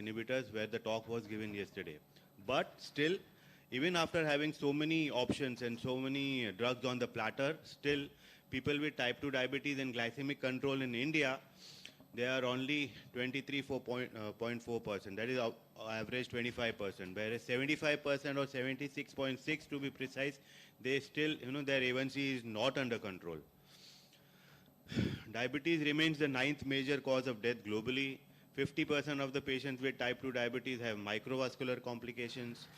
inhibitors where the talk was given yesterday. But still, even after having so many options and so many drugs on the platter, still people with type 2 diabetes and glycemic control in India, they are only 23.4%. That is average 25%, whereas 75% or 76.6 to be precise, they still, their A1C is not under control. Diabetes remains the 9th major cause of death globally. 50% of the patients with type 2 diabetes have microvascular complications.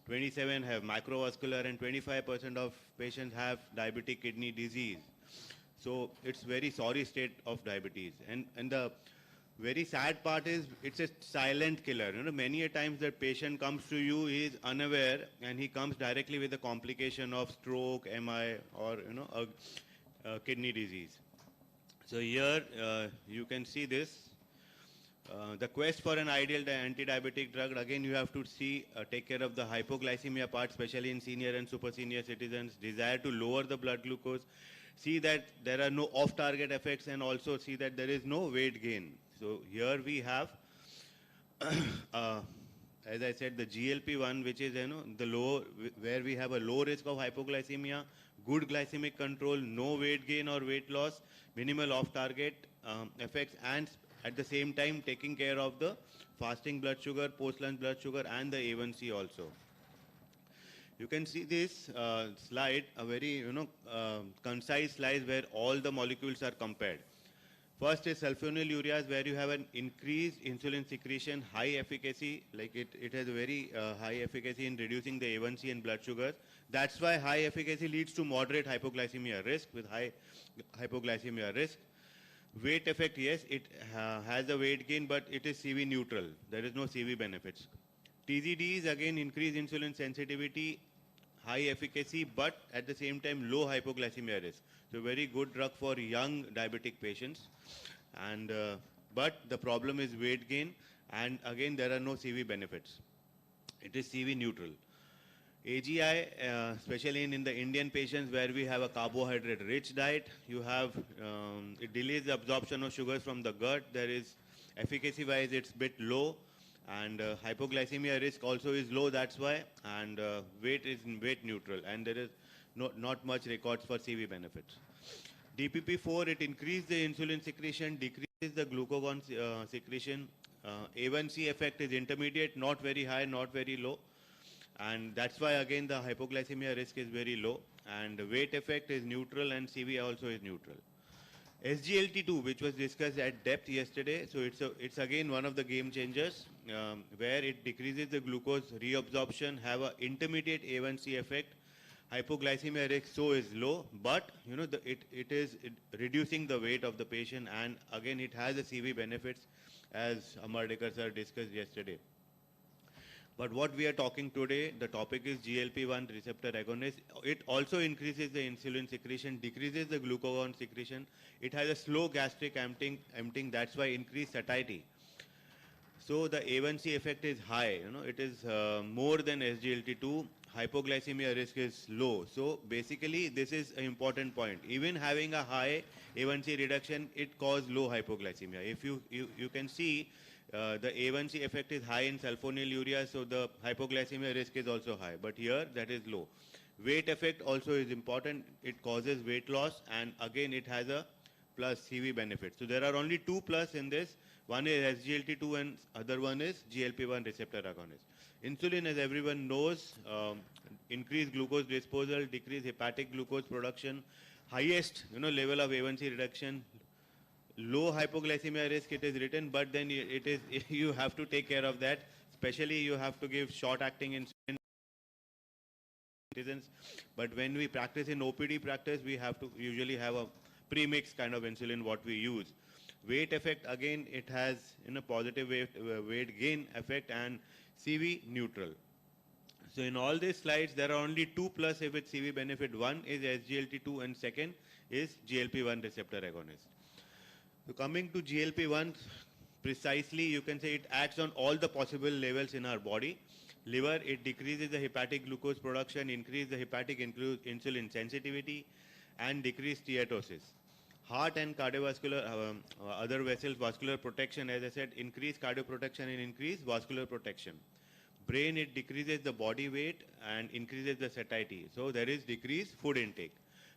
27 have macrovascular, and 25% of patients have diabetic kidney disease. So it's very sorry state of diabetes. And the very sad part is it's a silent killer. Many a times that patient comes to you, he is unaware, and he comes directly with a complication of stroke, MI, or a kidney disease. So here you can see this. The quest for an ideal anti-diabetic drug, again you have to see, take care of the hypoglycemia part, especially in senior and super senior citizens, desire to lower the blood glucose, see that there are no off-target effects, and also see that there is no weight gain. So here we have, as I said, the GLP-1, which is the low, where we have a low risk of hypoglycemia, good glycemic control, no weight gain or weight loss, minimal off-target effects, and at the same time taking care of the fasting blood sugar, post-lunch blood sugar, and the A1C also. You can see this slide, a very concise slide where all the molecules are compared. First is sulfonylureas, where you have an increased insulin secretion, high efficacy, like it has a very high efficacy in reducing the A1C and blood sugars. That's why high efficacy leads to moderate hypoglycemia risk. With high hypoglycemia risk, weight effect, yes, it has a weight gain, but it is CV neutral. There is no CV benefits. TZDs, again, increase insulin sensitivity, high efficacy, but at the same time low hypoglycemia risk. So very good drug for young diabetic patients. And but the problem is weight gain, and again there are no CV benefits. It is CV neutral. AGI, especially in the Indian patients where we have a carbohydrate-rich diet, you have, it delays the absorption of sugars from the gut. There is, efficacy-wise, it's a bit low, and hypoglycemia risk also is low, that's why, and weight is weight neutral, and there is not much records for CV benefits. DPP-4, it increases the insulin secretion, decreases the glucagon secretion. A1C effect is intermediate, not very high, not very low. And that's why again the hypoglycemia risk is very low, and weight effect is neutral, and CV also is neutral. SGLT2, which was discussed at depth yesterday, so it's again one of the game changers, where it decreases the glucose reabsorption, have an intermediate A1C effect. Hypoglycemia risk so is low, but it is reducing the weight of the patient, and again it has a CV benefits, as Amardekar sir discussed yesterday. But what we are talking today, the topic is GLP-1 receptor agonist. It also increases the insulin secretion, decreases the glucagon secretion. It has a slow gastric emptying, that's why increased satiety. So the A1C effect is high, it is more than SGLT2. Hypoglycemia risk is low. So basically this is an important point. Even having a high A1C reduction, it causes low hypoglycemia. If you can see, the A1C effect is high in sulfonylurea, so the hypoglycemia risk is also high, but here that is low. Weight effect also is important. It causes weight loss, and again it has a plus CV benefit. So there are only two plus in this. One is SGLT2 and other one is GLP-1 receptor agonist. Insulin, as everyone knows, increase glucose disposal, decrease hepatic glucose production, highest level of A1C reduction, low hypoglycemia risk it is written, but then it is you have to take care of that. Especially you have to give short-acting insulin citizens. But when we practice in OPD practice, we have to usually have a pre-mix kind of insulin what we use. Weight effect, again it has positive weight gain effect, and CV neutral. So in all these slides there are only two plus with CV benefit. One is SGLT2 and second is GLP-1 receptor agonist. So coming to GLP-1, precisely you can say it acts on all the possible levels in our body. Liver, it decreases the hepatic glucose production, increase the hepatic insulin sensitivity, and decrease steatosis. Heart and cardiovascular, other vessels, vascular protection, as I said, increase cardioprotection and increase vascular protection. Brain, it decreases the body weight and increases the satiety. So there is decreased food intake.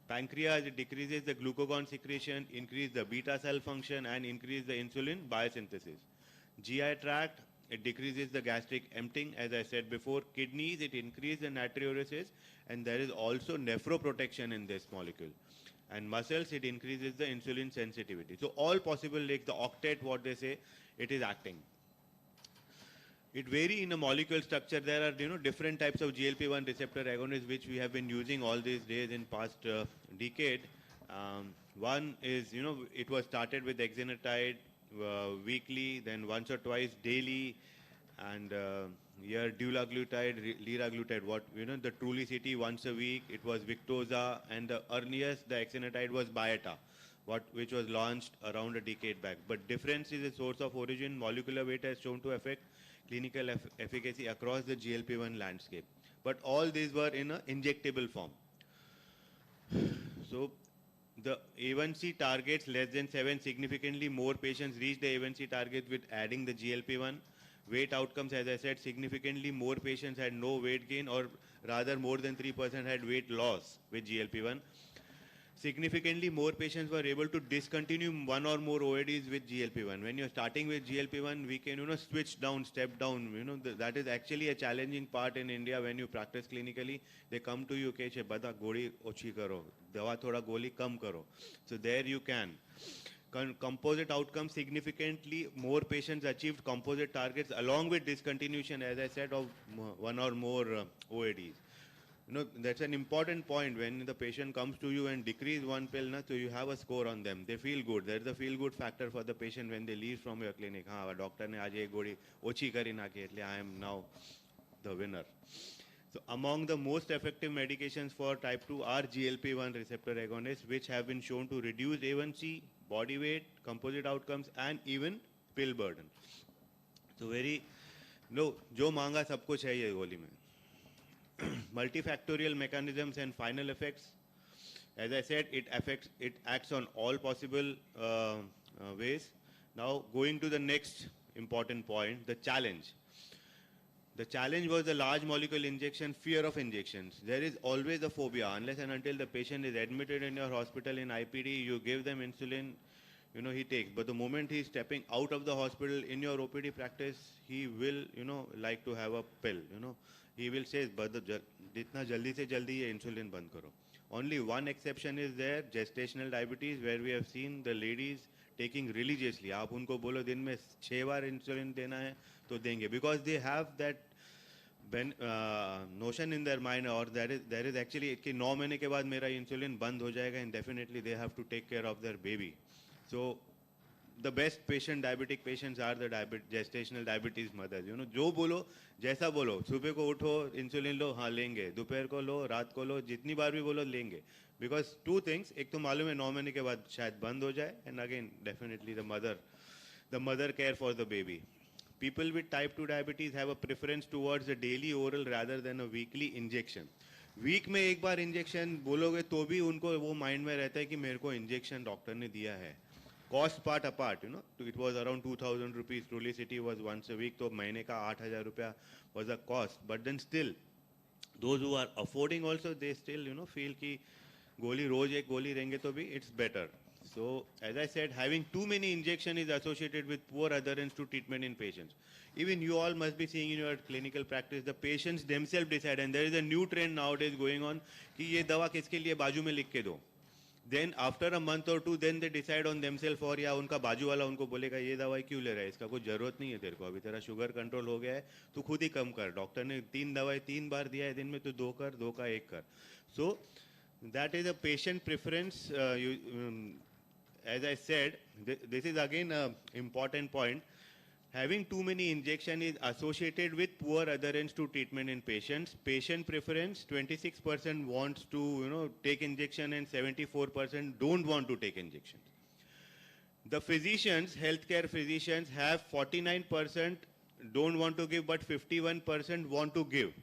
Pancreas, it decreases the glucagon secretion, increase the beta cell function and increase the insulin biosynthesis. GI tract, it decreases the gastric emptying, as I said before. Kidneys, it increases the natriuresis, and there is also nephroprotection in this molecule. And muscles, it increases the insulin sensitivity. So all possible, like the octet, what they say, it is acting. It vary in a molecule structure. There are different types of GLP-1 receptor agonists which we have been using all these days in past decade. One is it was started with exenatide weekly, then once or twice daily, and here dulaglutide, liraglutide. What the Trulicity once a week. It was Victoza, and the earliest the exenatide was Byetta, which was launched around a decade back. But difference is a source of origin. Molecular weight has shown to affect clinical efficacy across the GLP-1 landscape. But all these were in an injectable form. So the A1C targets less than 7, significantly more patients reach the A1C target with adding the GLP-1. Weight outcomes, as I said, significantly more patients had no weight gain, or rather more than 3% had weight loss with GLP-1. Significantly more patients were able to discontinue one or more OADs with GLP-1. When you're starting with GLP-1, we can switch down, step down. That is actually a challenging part in India when you practice clinically. They come to you, okay, bata goli ochi karo, dawa thoda goli kam karo. So there you can. Composite outcomes, significantly more patients achieved composite targets along with discontinuation, as I said, of one or more OADs. That's an important point. When the patient comes to you and decrease one pill, so you have a score on them. They feel good. There's a feel-good factor for the patient when they leave from your clinic. Doctor ne aaj ek godi ochi kari naaki, I am now the winner. So among the most effective medications for type 2 are GLP-1 receptor agonists, which have been shown to reduce A1C, body weight, composite outcomes, and even pill burden. So jo manga sab kuch hai ye goli mein. Multifactorial mechanisms and final effects. As I said, it acts on all possible ways. Now going to the next important point, the challenge. The challenge was the large molecule injection, fear of injections. There is always a phobia. Unless and until the patient is admitted in your hospital in IPD, you give them insulin, he takes. But the moment he's stepping out of the hospital in your OPD practice, he will, like to have a pill, He will say, jitna jaldi se jaldi ye insulin band karo. Only one exception is there, gestational diabetes, where we have seen the ladies taking religiously. आप उनको बोलो दिन में 6 बार insulin देना है तो देंगे, because they have that notion in their mind, or there is actually कि 9 महीने के बाद मेरा insulin बंद हो जाएगा, and definitely they have to take care of their baby. So the best diabetic patients are the gestational diabetes mothers. जो बोलो, जैसा बोलो, सुबह को उठो, इंसुलिन लो, हाँ लेंगे, दोपहर को लो, रात को लो, जितनी बार भी बोलो लेंगे. Because two things, एक तो मालूम है 9 महीने के बाद शायद बंद हो जाए, and again definitely the mother care for the baby. People with type 2 diabetes have a preference towards a daily oral rather than a weekly injection. Week में एक बार इंजेक्शन बोलोगे तो भी उनको वो माइंड में रहता है कि मेरे को इंजेक्शन डॉक्टर ने दिया है. Cost part apart, it was around 2,000 rupees. Trulicity was once a week, so महीने का 8,000 रुपया was a cost. But then still, those who are affording also, they still feel कि गोली रोज एक गोली रहेंगे तो भी it's better. So as I said, having too many injection is associated with poor adherence to treatment in patients. Even you all must be seeing in your clinical practice, the patients themselves decide, and there is a new trend nowadays going on कि ये दवा किसके लिए बाजू में लिख के दो. Then after a month or two, then they decide on themselves, और या उनका बाजू वाला उनको बोलेगा ये दवाई क्यों ले रहा है, इसका कोई जरूरत नहीं है तेरे को, अभी तेरा शुगर कंट्रोल हो गया है, तू खुद ही कम कर, डॉक्टर ने 3 दवाई 3 बार दिया है दिन में, तू 2 कर, 2 का 1 कर. So that is a patient preference. As I said, this is again an important point. Having too many injection is associated with poor adherence to treatment in patients. Patient preference, 26% wants to take injection and 74% don't want to take injection. The physicians, healthcare physicians, have 49% don't want to give, but 51% want to give.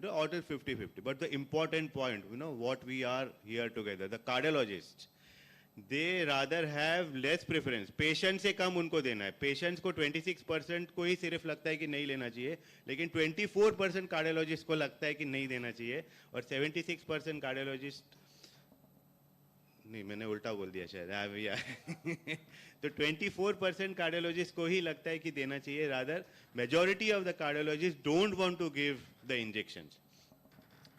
Out of 50-50. But the important point, what we are here together, the cardiologists. they rather have less preference. Patient से कम उनको देना है. Patients को 26% को ही सिर्फ लगता है कि नहीं लेना चाहिए, लेकिन 24% कार्डियोलॉजिस्ट को लगता है कि नहीं देना चाहिए, और 76% कार्डियोलॉजिस्ट, नहीं मैंने उल्टा बोल दिया शायद, तो 24% कार्डियोलॉजिस्ट को ही लगता है कि देना चाहिए. Rather majority of the cardiologist don't want to give the injections.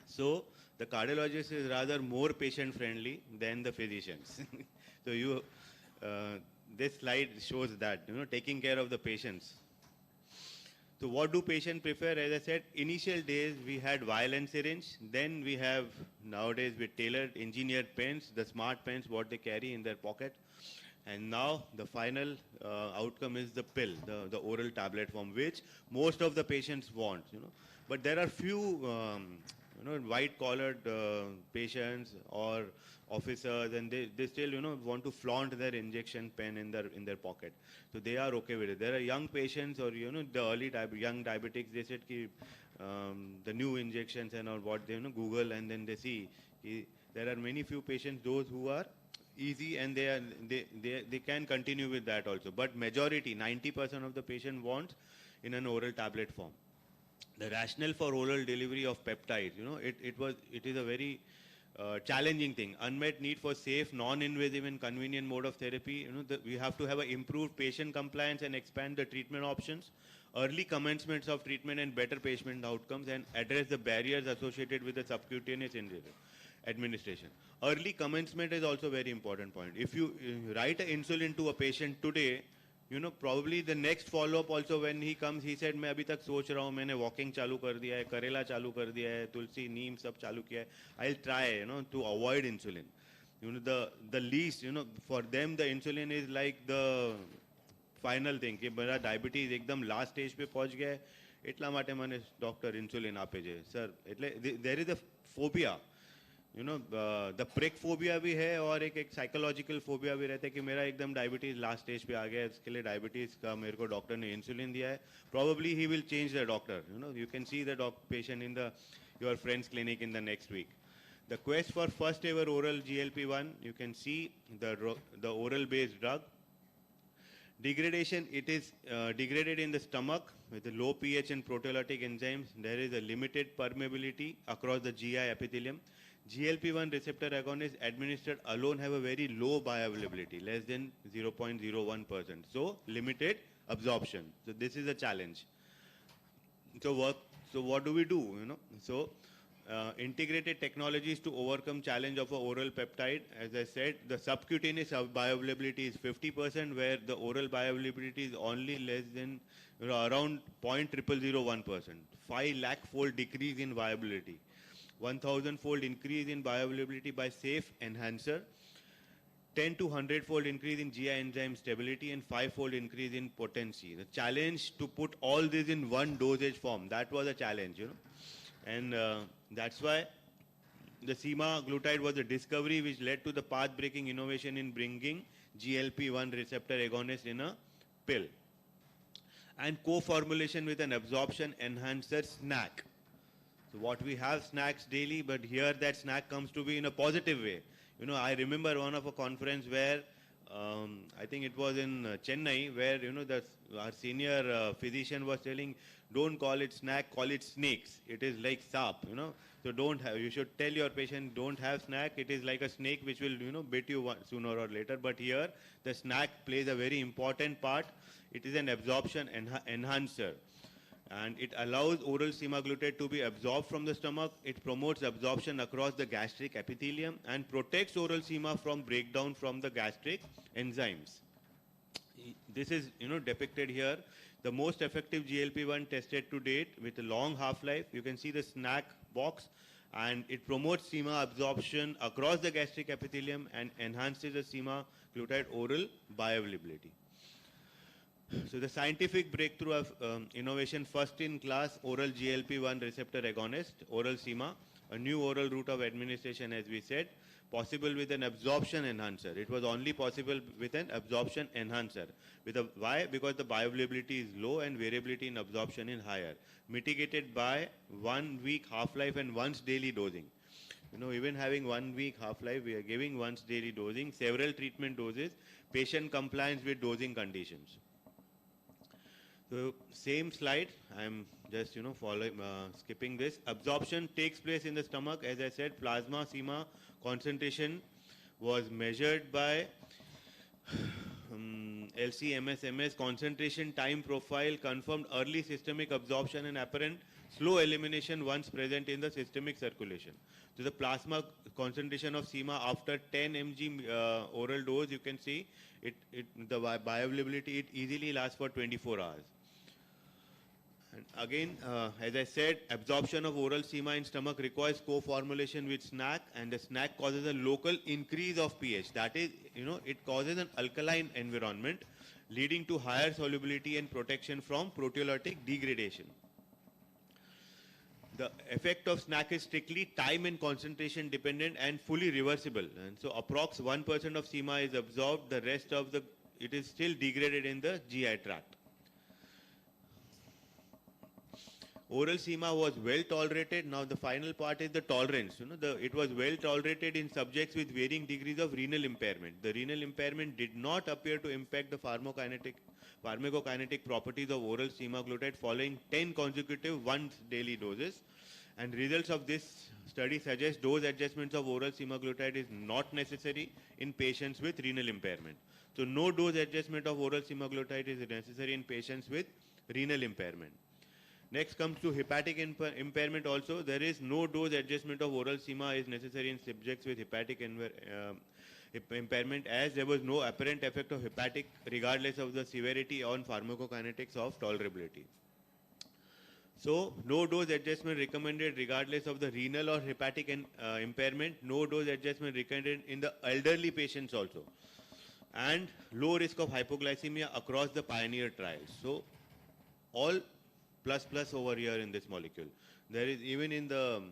So the cardiologist is rather more patient friendly than the physicians. So this slide shows that, taking care of the patients. So what do patients prefer? As I said, initial days we had vial and syringe. Then we have nowadays with tailored engineered pens, the smart pens, what they carry in their pocket. And now the final outcome is the pill, the oral tablet form, which most of the patients want. But there are few white-collared patients or officers, and they still want to flaunt their injection pen in their pocket. So they are okay with it. There are young patients, or the early young diabetics. They said ki, the new injections and all what they Google, and then they see there are many few patients, those who are easy, and they can continue with that also. But majority, 90% of the patient wants in an oral tablet form. The rationale for oral delivery of peptides, it is a very challenging thing. Unmet need for safe, non-invasive and convenient mode of therapy. We have to have an improved patient compliance and expand the treatment options, early commencements of treatment and better patient outcomes, and address the barriers associated with the subcutaneous administration. Early commencement is also a very important point. If you write insulin to a patient today, probably the next follow-up also when he comes, he said, मैं अभी तक सोच रहा हूँ, मैंने walking चालू कर दिया है, करेला चालू कर दिया है, तुलसी, नीम सब चालू किया है. I'll try, to avoid insulin. The least, for them the insulin is like the final thing. कि मेरा diabetes एकदम last stage पे पहुँच गया है, એટલા માટે મને doctor insulin આપે છે. Sir, there is a phobia. the prick phobia भी है, और एक psychological phobia भी रहता है कि मेरा एकदम diabetes last stage पे आ गया है, इसके लिए diabetes का मेरे को doctor ने insulin दिया है. Probably he will change the doctor. You can see the patient in your friend's clinic in the next week. The quest for first ever oral GLP-1, you can see the oral based drug. Degradation, it is degraded in the stomach with a low pH and proteolytic enzymes. There is a limited permeability across the GI epithelium. GLP-1 receptor agonists administered alone have a very low bioavailability, less than 0.01%. So limited absorption. So this is a challenge. So what do we do? So integrated technologies to overcome challenge of an oral peptide. As I said, the subcutaneous bioavailability is 50%, where the oral bioavailability is only less than around 0.0001%. 5 lakh fold decrease in viability. 1,000 fold increase in bioavailability by safe enhancer, 10 to 100 fold increase in GI enzyme stability, and 5 fold increase in potency. The challenge to put all this in one dosage form, that was a challenge, and that's why the semaglutide was a discovery which led to the path-breaking innovation in bringing GLP-1 receptor agonist in a pill, and co-formulation with an absorption enhancer snack. So what we have snacks daily, but here that snack comes to be in a positive way. I remember one of a conference where I think it was in Chennai, where our senior physician was telling, don't call it snack, call it snakes. It is like sap, So you should tell your patient, don't have snack. It is like a snake which will bit you sooner or later. But here the snack plays a very important part. It is an absorption enhancer. And it allows oral semaglutide to be absorbed from the stomach. It promotes absorption across the gastric epithelium and protects oral sema from breakdown from the gastric enzymes. This is depicted here. The most effective GLP-1 tested to date with a long half-life. You can see the snack box, and it promotes sema absorption across the gastric epithelium and enhances the semaglutide oral bioavailability. So the scientific breakthrough of innovation, first in class oral GLP-1 receptor agonist, oral sema, a new oral route of administration, as we said, possible with an absorption enhancer. It was only possible with an absorption enhancer. Why? Because the bioavailability is low and variability in absorption is higher. Mitigated by 1 week half-life and once daily dosing. Even having 1 week half-life, we are giving once daily dosing, several treatment doses, patient compliance with dosing conditions. So same slide, I'm just following, skipping this. Absorption takes place in the stomach. As I said, plasma sema concentration was measured by LC-MS concentration time profile confirmed early systemic absorption and apparent slow elimination once present in the systemic circulation. So the plasma concentration of sema after 10 mg oral dose, you can see the bioavailability, it easily lasts for 24 hours. And again, as I said, absorption of oral sema in stomach requires co-formulation with SNAC, and the SNAC causes a local increase of pH. That is, it causes an alkaline environment, leading to higher solubility and protection from proteolytic degradation. The effect of SNAC is strictly time and concentration dependent and fully reversible. And so approx 1% of sema is absorbed, the rest of it is still degraded in the GI tract. Oral sema was well tolerated. Now the final part is the tolerance. It was well tolerated in subjects with varying degrees of renal impairment. The renal impairment did not appear to impact the pharmacokinetic properties of oral semaglutide following 10 consecutive once daily doses. And results of this study suggest dose adjustments of oral semaglutide is not necessary in patients with renal impairment. So no dose adjustment of oral semaglutide is necessary in patients with renal impairment. Next comes to hepatic impairment also. There is no dose adjustment of oral sema is necessary in subjects with hepatic impairment, as there was no apparent effect of hepatic regardless of the severity on pharmacokinetics of tolerability. So no dose adjustment recommended regardless of the renal or hepatic impairment. No dose adjustment recommended in the elderly patients also. And low risk of hypoglycemia across the pioneer trials. So all plus over here in this molecule. There is even in the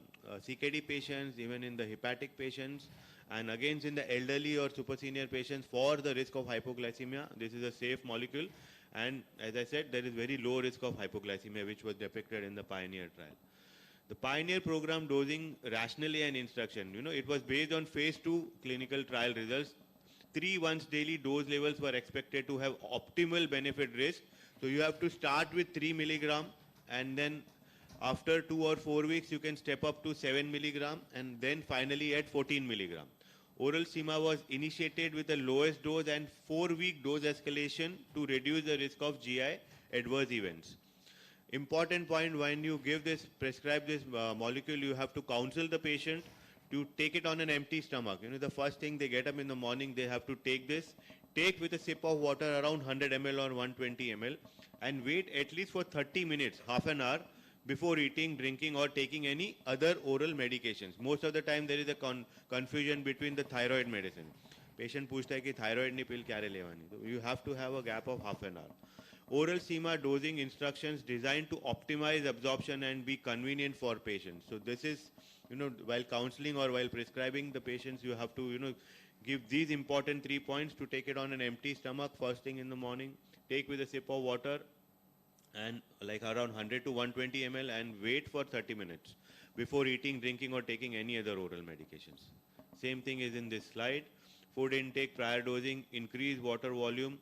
CKD patients, even in the hepatic patients, and again in the elderly or super senior patients for the risk of hypoglycemia. This is a safe molecule, and as I said, there is very low risk of hypoglycemia which was depicted in the Pioneer trial. The Pioneer program dosing rationally and instruction, it was based on phase 2 clinical trial results. 3 once daily dose levels were expected to have optimal benefit risk. So you have to start with 3 milligram, and then after 2 or 4 weeks you can step up to 7 milligram, and then finally at 14 milligram. Oral sema was initiated with the lowest dose and 4-week dose escalation to reduce the risk of GI adverse events. Important point, when you prescribe this molecule, you have to counsel the patient to take it on an empty stomach. The first thing they get up in the morning, they have to take this. Take with a sip of water around 100 ml or 120 ml, and wait at least for 30 minutes, half an hour, before eating, drinking or taking any other oral medications. Most of the time there is a confusion between the thyroid medicine. Patient पूछता है कि thyroid ni pill क्या लेवानी. So you have to have a gap of half an hour. Oral sema dosing instructions designed to optimize absorption and be convenient for patients. So this is, while counseling or while prescribing the patients, you have to, give these important 3 points: to take it on an empty stomach first thing in the morning, take with a sip of water, and like around 100 to 120 ml, and wait for 30 minutes before eating, drinking or taking any other oral medications. Same thing is in this slide. Food intake prior dosing, increase water volume,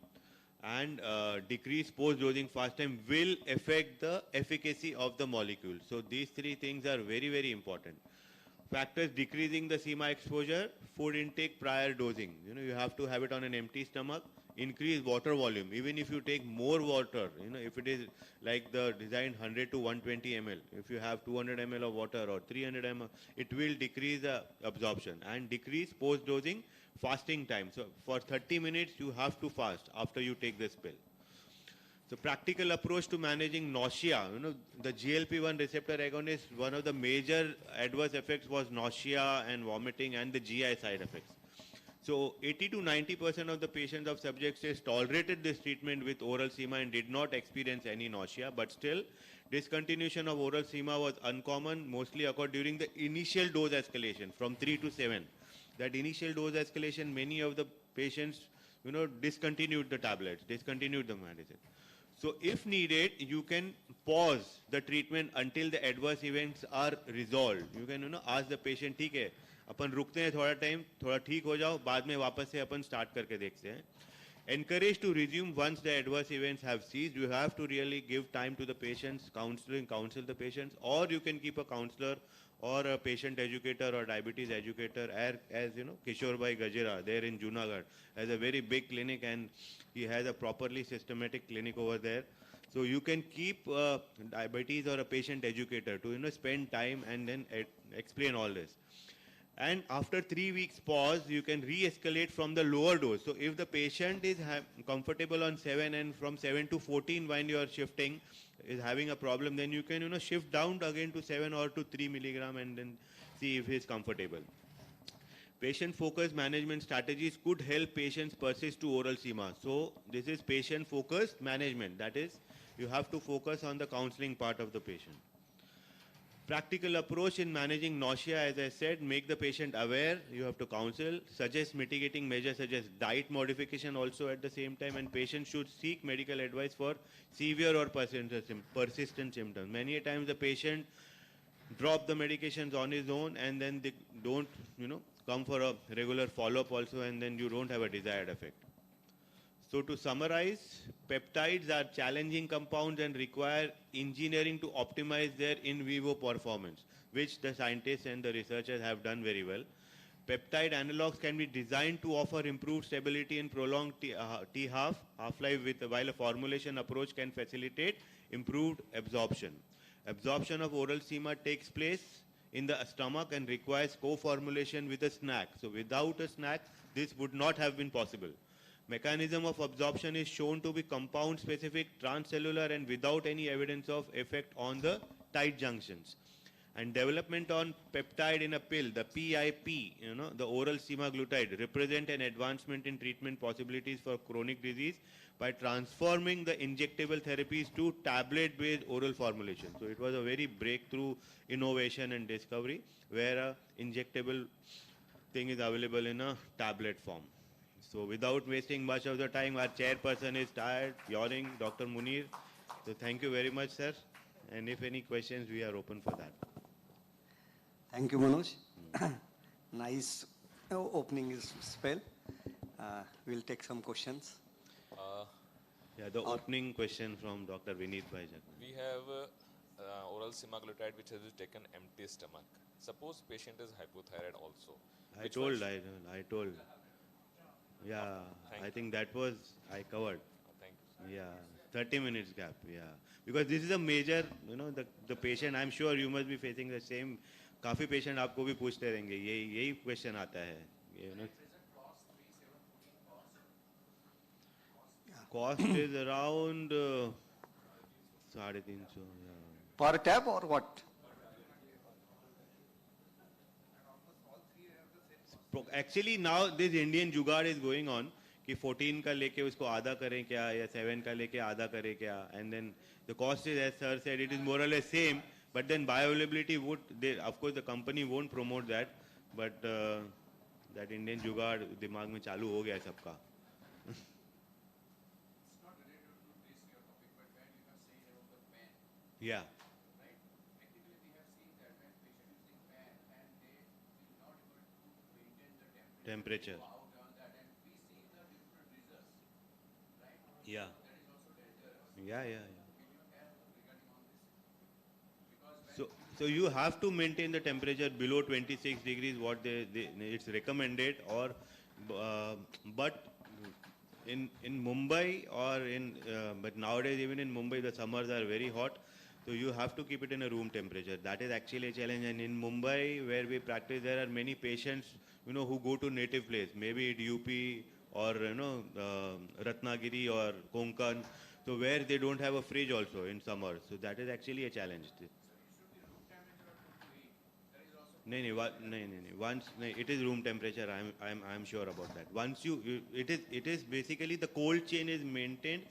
and decrease post-dosing fast time will affect the efficacy of the molecule. So these 3 things are very, very important. Factors decreasing the sema exposure: food intake prior dosing. You have to have it on an empty stomach. Increase water volume. Even if you take more water, if it is like the designed 100 to 120 ml, if you have 200 ml of water or 300 ml, it will decrease the absorption and decrease post-dosing fasting time. So for 30 minutes, you have to fast after you take this pill. So practical approach to managing nausea. The GLP-1 receptor agonist, one of the major adverse effects was nausea and vomiting and the GI side effects. So 80 to 90% of the patients of subjects tolerated this treatment with oral sema and did not experience any nausea, but still discontinuation of oral sema was uncommon, mostly occurred during the initial dose escalation from 3 to 7. That initial dose escalation, many of the patients, discontinued the tablets, discontinued the medicine. So if needed, you can pause the treatment until the adverse events are resolved. You can ask the patient, ठीक है अपन रुकते हैं थोड़ा time, थोड़ा ठीक हो जाओ, बाद में वापस से अपन start करके देखते हैं. Encourage to resume once the adverse events have ceased. You have to really give time to the patients, counsel the patients, or you can keep a counselor or a patient educator or diabetes educator, as Kishore Bhai Gajera there in Junagadh has a very big clinic, and he has a properly systematic clinic over there. So you can keep diabetes or a patient educator to spend time and then explain all this. And after 3 weeks pause, you can re-escalate from the lower dose. So if the patient is comfortable on 7 and from 7 to 14 when you are shifting is having a problem, then you can shift down again to 7 or to 3 milligram and then see if he is comfortable. Patient-focused management strategies could help patients persist to oral SEMA. So this is patient-focused management. That is, you have to focus on the counseling part of the patient. Practical approach in managing nausea, as I said, make the patient aware, you have to counsel, suggest mitigating measures such as diet modification also at the same time, and patients should seek medical advice for severe or persistent symptoms. Many times the patient drop the medications on his own and then they don't, come for a regular follow-up also, and then you don't have a desired effect. So to summarize, peptides are challenging compounds and require engineering to optimize their in vivo performance, which the scientists and the researchers have done very well. Peptide analogs can be designed to offer improved stability and prolonged half-life, while a formulation approach can facilitate improved absorption. Absorption of oral SEMA takes place in the stomach and requires co-formulation with a snack. So without a snack, this would not have been possible. Mechanism of absorption is shown to be compound specific, transcellular, and without any evidence of effect on the tight junctions. And development on peptide in a pill, the PIP, the oral semaglutide, represent an advancement in treatment possibilities for chronic disease by transforming the injectable therapies to tablet-based oral formulation. So it was a very breakthrough innovation and discovery where a injectable thing is available in a tablet form. So without wasting much of the time, our chairperson is tired, yawning, Dr. Munir. So thank you very much, sir. And if any questions, we are open for that. Thank you, Manoj. Nice opening spell. We'll take some questions. Yeah, the opening question from Dr. Vineet Bhaijak. We have oral semaglutide which has been taken empty stomach. Suppose patient is hypothyroid also. I told. Yeah, I think that was I covered. Thank you. Yeah, 30 minutes gap. Yeah, because this is a major, the patient. I'm sure you must be facing the same. काफी patient आपको भी पूछते रहेंगे. यही question आता है. Cost is around 350. Per tab or what? Actually now this Indian jugaad is going on कि 14 का लेके उसको आधा करें क्या या 7 का लेके आधा करें क्या, and then the cost is, as sir said, it is more or less same, but then bioavailability would, of course the company won't promote that, but that Indian jugaad दिमाग में चालू हो गया है सबका. Yeah. Temperature. Yeah. So you have to maintain the temperature below 26 degrees, what it's recommended, or but in Mumbai or but nowadays even in Mumbai the summers are very hot. So you have to keep it in a room temperature. That is actually a challenge. And in Mumbai, where we practice, there are many patients, who go to native place, maybe at UP or Ratnagiri or Konkan, so where they don't have a fridge also in summer. So that is actually a challenge. Once it is room temperature, I'm sure about that. Once it is basically the cold chain is maintained.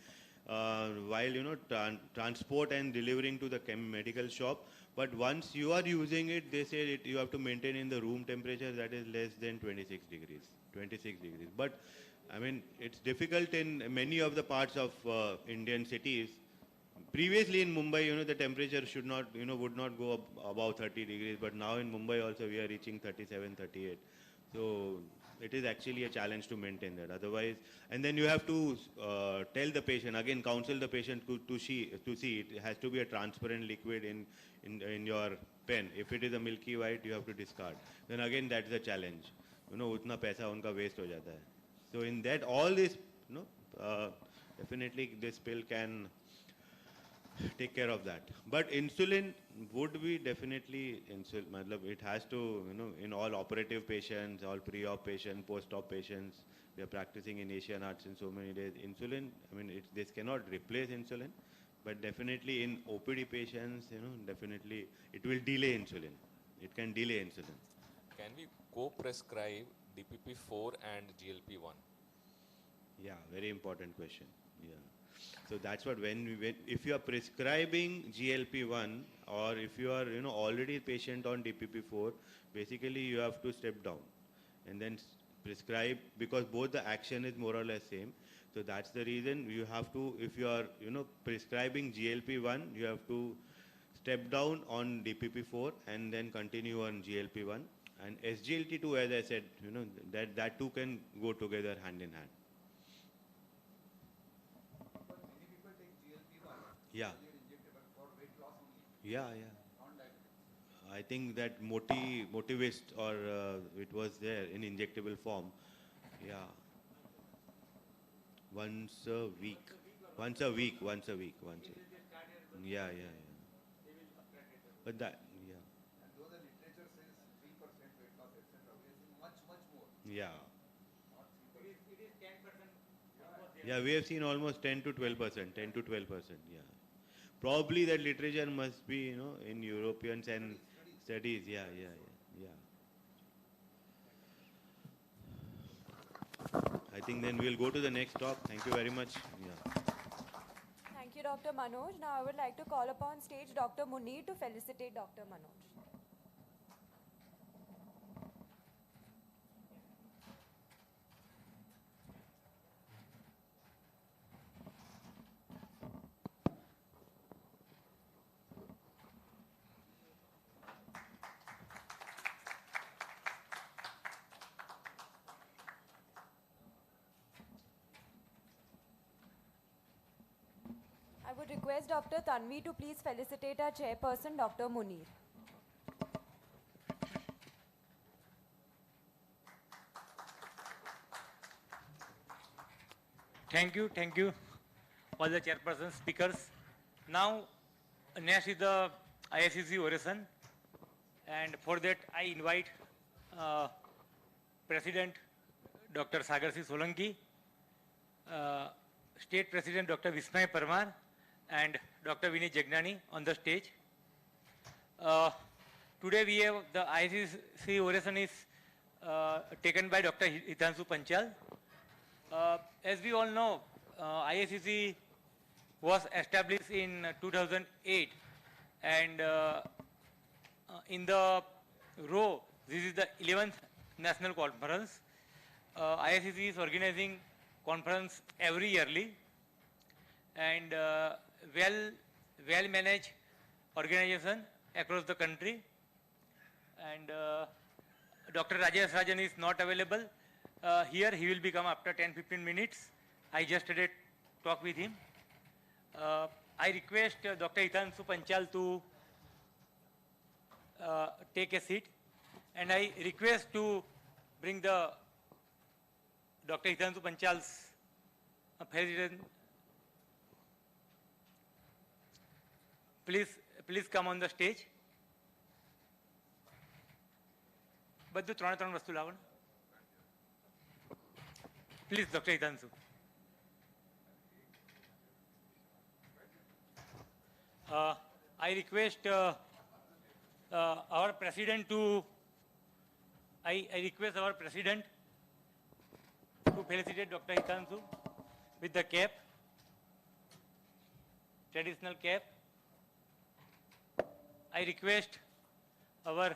While transport and delivering to the medical shop, but once you are using it, they say you have to maintain in the room temperature that is less than 26 degrees. But I mean, it's difficult in many of the parts of Indian cities previously in Mumbai, the temperature should not, would not go above 30 degrees, but now in Mumbai also we are reaching 37, 38. So it is actually a challenge to maintain that. Otherwise, and then you have to tell the patient, again, counsel the patient to see it has to be a transparent liquid in your pen. If it is a milky white, you have to discard. Then again, that's the challenge. उतना पैसा उनका waste हो जाता है. So in that, all this, definitely this pill can take care of that. But insulin would be definitely it has to, in all operative patients, all pre-op patients, post-op patients, we are practicing in Asian arts in so many days. Insulin, this cannot replace insulin, but definitely in OPD patients, definitely it will delay insulin. It can delay insulin. Can we co-prescribe DPP-4 and GLP-1? Yeah, very important question. Yeah. So that's what if you are prescribing GLP-1 or if you are already patient on DPP-4, basically you have to step down and then prescribe, because both the action is more or less same. So that's the reason you have to, if you are prescribing GLP-1, you have to step down on DPP-4 and then continue on GLP-1. And SGLT2, as I said, that two can go together hand in hand. Yeah. Yeah. I think that Motivist or it was there in injectable form. Yeah. Once a week. Yeah. But that, yeah. And though the literature says 3% weight loss, etc., we have seen much more. Yeah. Not 3%. It is 10%. Yeah, we have seen almost 10 to 12%. Yeah. Probably that literature must be, in Europeans and studies. Yeah. I think then we'll go to the next talk. Thank you very much. Yeah. Thank you, Dr. Manoj. Now I would like to call upon stage Dr. Munir to felicitate Dr. Manoj. I would request Dr. Tanvi to please felicitate our chairperson, Dr. Munir. Thank you, all the chairperson speakers. Now, next is the ISCC oration, and for that I invite President Dr. Sagar C. Solanki, State President Dr. Vismay Parmar, and Dr. Vinay Jagnani on the stage. Today we have the ISCC oration is taken by Dr. Hitanshu Panchal. As we all know, ISCC was established in 2008, and in the row, this is the 11th national conference. ISCC is organizing conference every yearly, and well managed organization across the country. And Dr. Rajesh Rajan is not available here. He will become after 10-15 minutes. I just had a talk with him. I request Dr. Hitanshu Panchal to take a seat, and I request to bring the Dr. Hitanshu Panchal's president. Please come on the stage. બધું ત્રણ વસ્તુ લાવો ને. Please, Dr. Hitanshu. I request our president to felicitate Dr. Hitanshu with the cap, traditional cap. I request our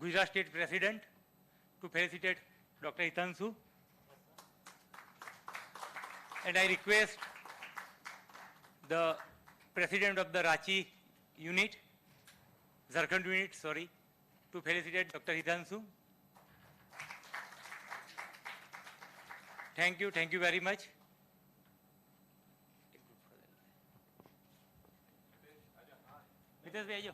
Gujarat State President to felicitate Dr. Hitansu. And I request the President of the Ranchi unit, Jharkhand unit, sorry, to felicitate Dr. Hitansu. Thank you very much. Hitesh bhai, aajo.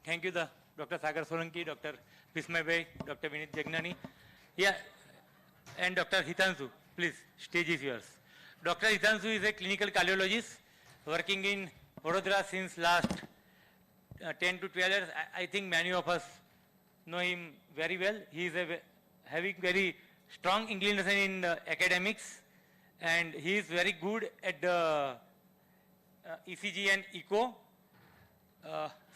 Thank you, the Dr. Sagar Solanki, Dr. Bismay bhai, Dr. Vinit Jagnani. Yeah, and Dr. Hitansu, please, stage is yours. Dr. Hitansu is a clinical cardiologist working in Vadodara since last 10 to 12 years. I think many of us know him very well. He is having very strong inclination in academics, and he is very good at the ECG and echo.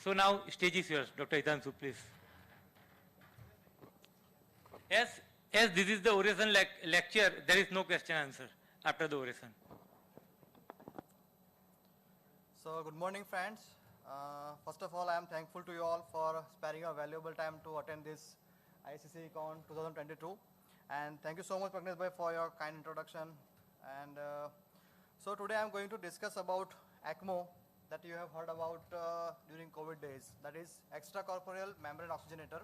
So now stage is yours, Dr. Hitansu, please. As this is the oration lecture, there is no question answer after the oration. So good morning, friends. First of all, I am thankful to you all for sparing your valuable time to attend this Iaccon 2022. And thank you so much, Pragnesh bhai, for your kind introduction. And so today I am going to discuss about ECMO that you have heard about during COVID days, that is extracorporeal membrane oxygenator.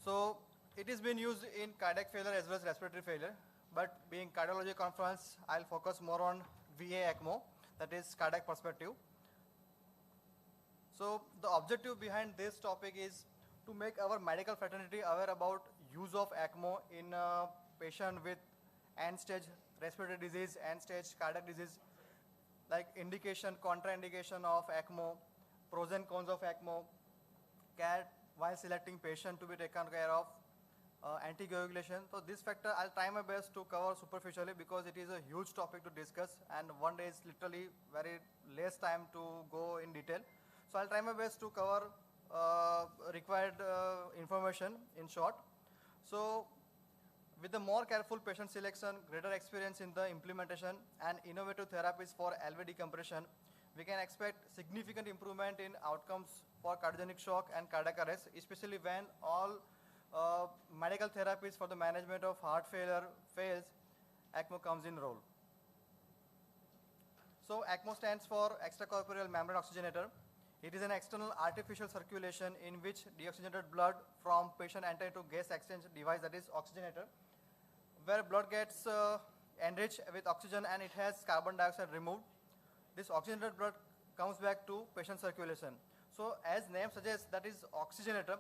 So it is being used in cardiac failure as well as respiratory failure, but being cardiology conference, I'll focus more on VA ECMO, that is cardiac perspective. So the objective behind this topic is to make our medical fraternity aware about use of ECMO in a patient with end-stage respiratory disease, end-stage cardiac disease, like indication, contraindication of ECMO, pros and cons of ECMO, care while selecting patient to be taken care of, anticoagulation. So this factor I'll try my best to cover superficially because it is a huge topic to discuss and one day is literally very less time to go in detail. So I'll try my best to cover required information in short. So with the more careful patient selection, greater experience in the implementation and innovative therapies for LV decompression, we can expect significant improvement in outcomes for cardiogenic shock and cardiac arrest, especially when all medical therapies for the management of heart failure fails, ECMO comes in role. So ECMO stands for extracorporeal membrane oxygenator. It is an external artificial circulation in which deoxygenated blood from patient enter into gas exchange device, that is oxygenator, where blood gets enriched with oxygen and it has carbon dioxide removed. This oxygenated blood comes back to patient circulation. So as name suggests, that is oxygenator,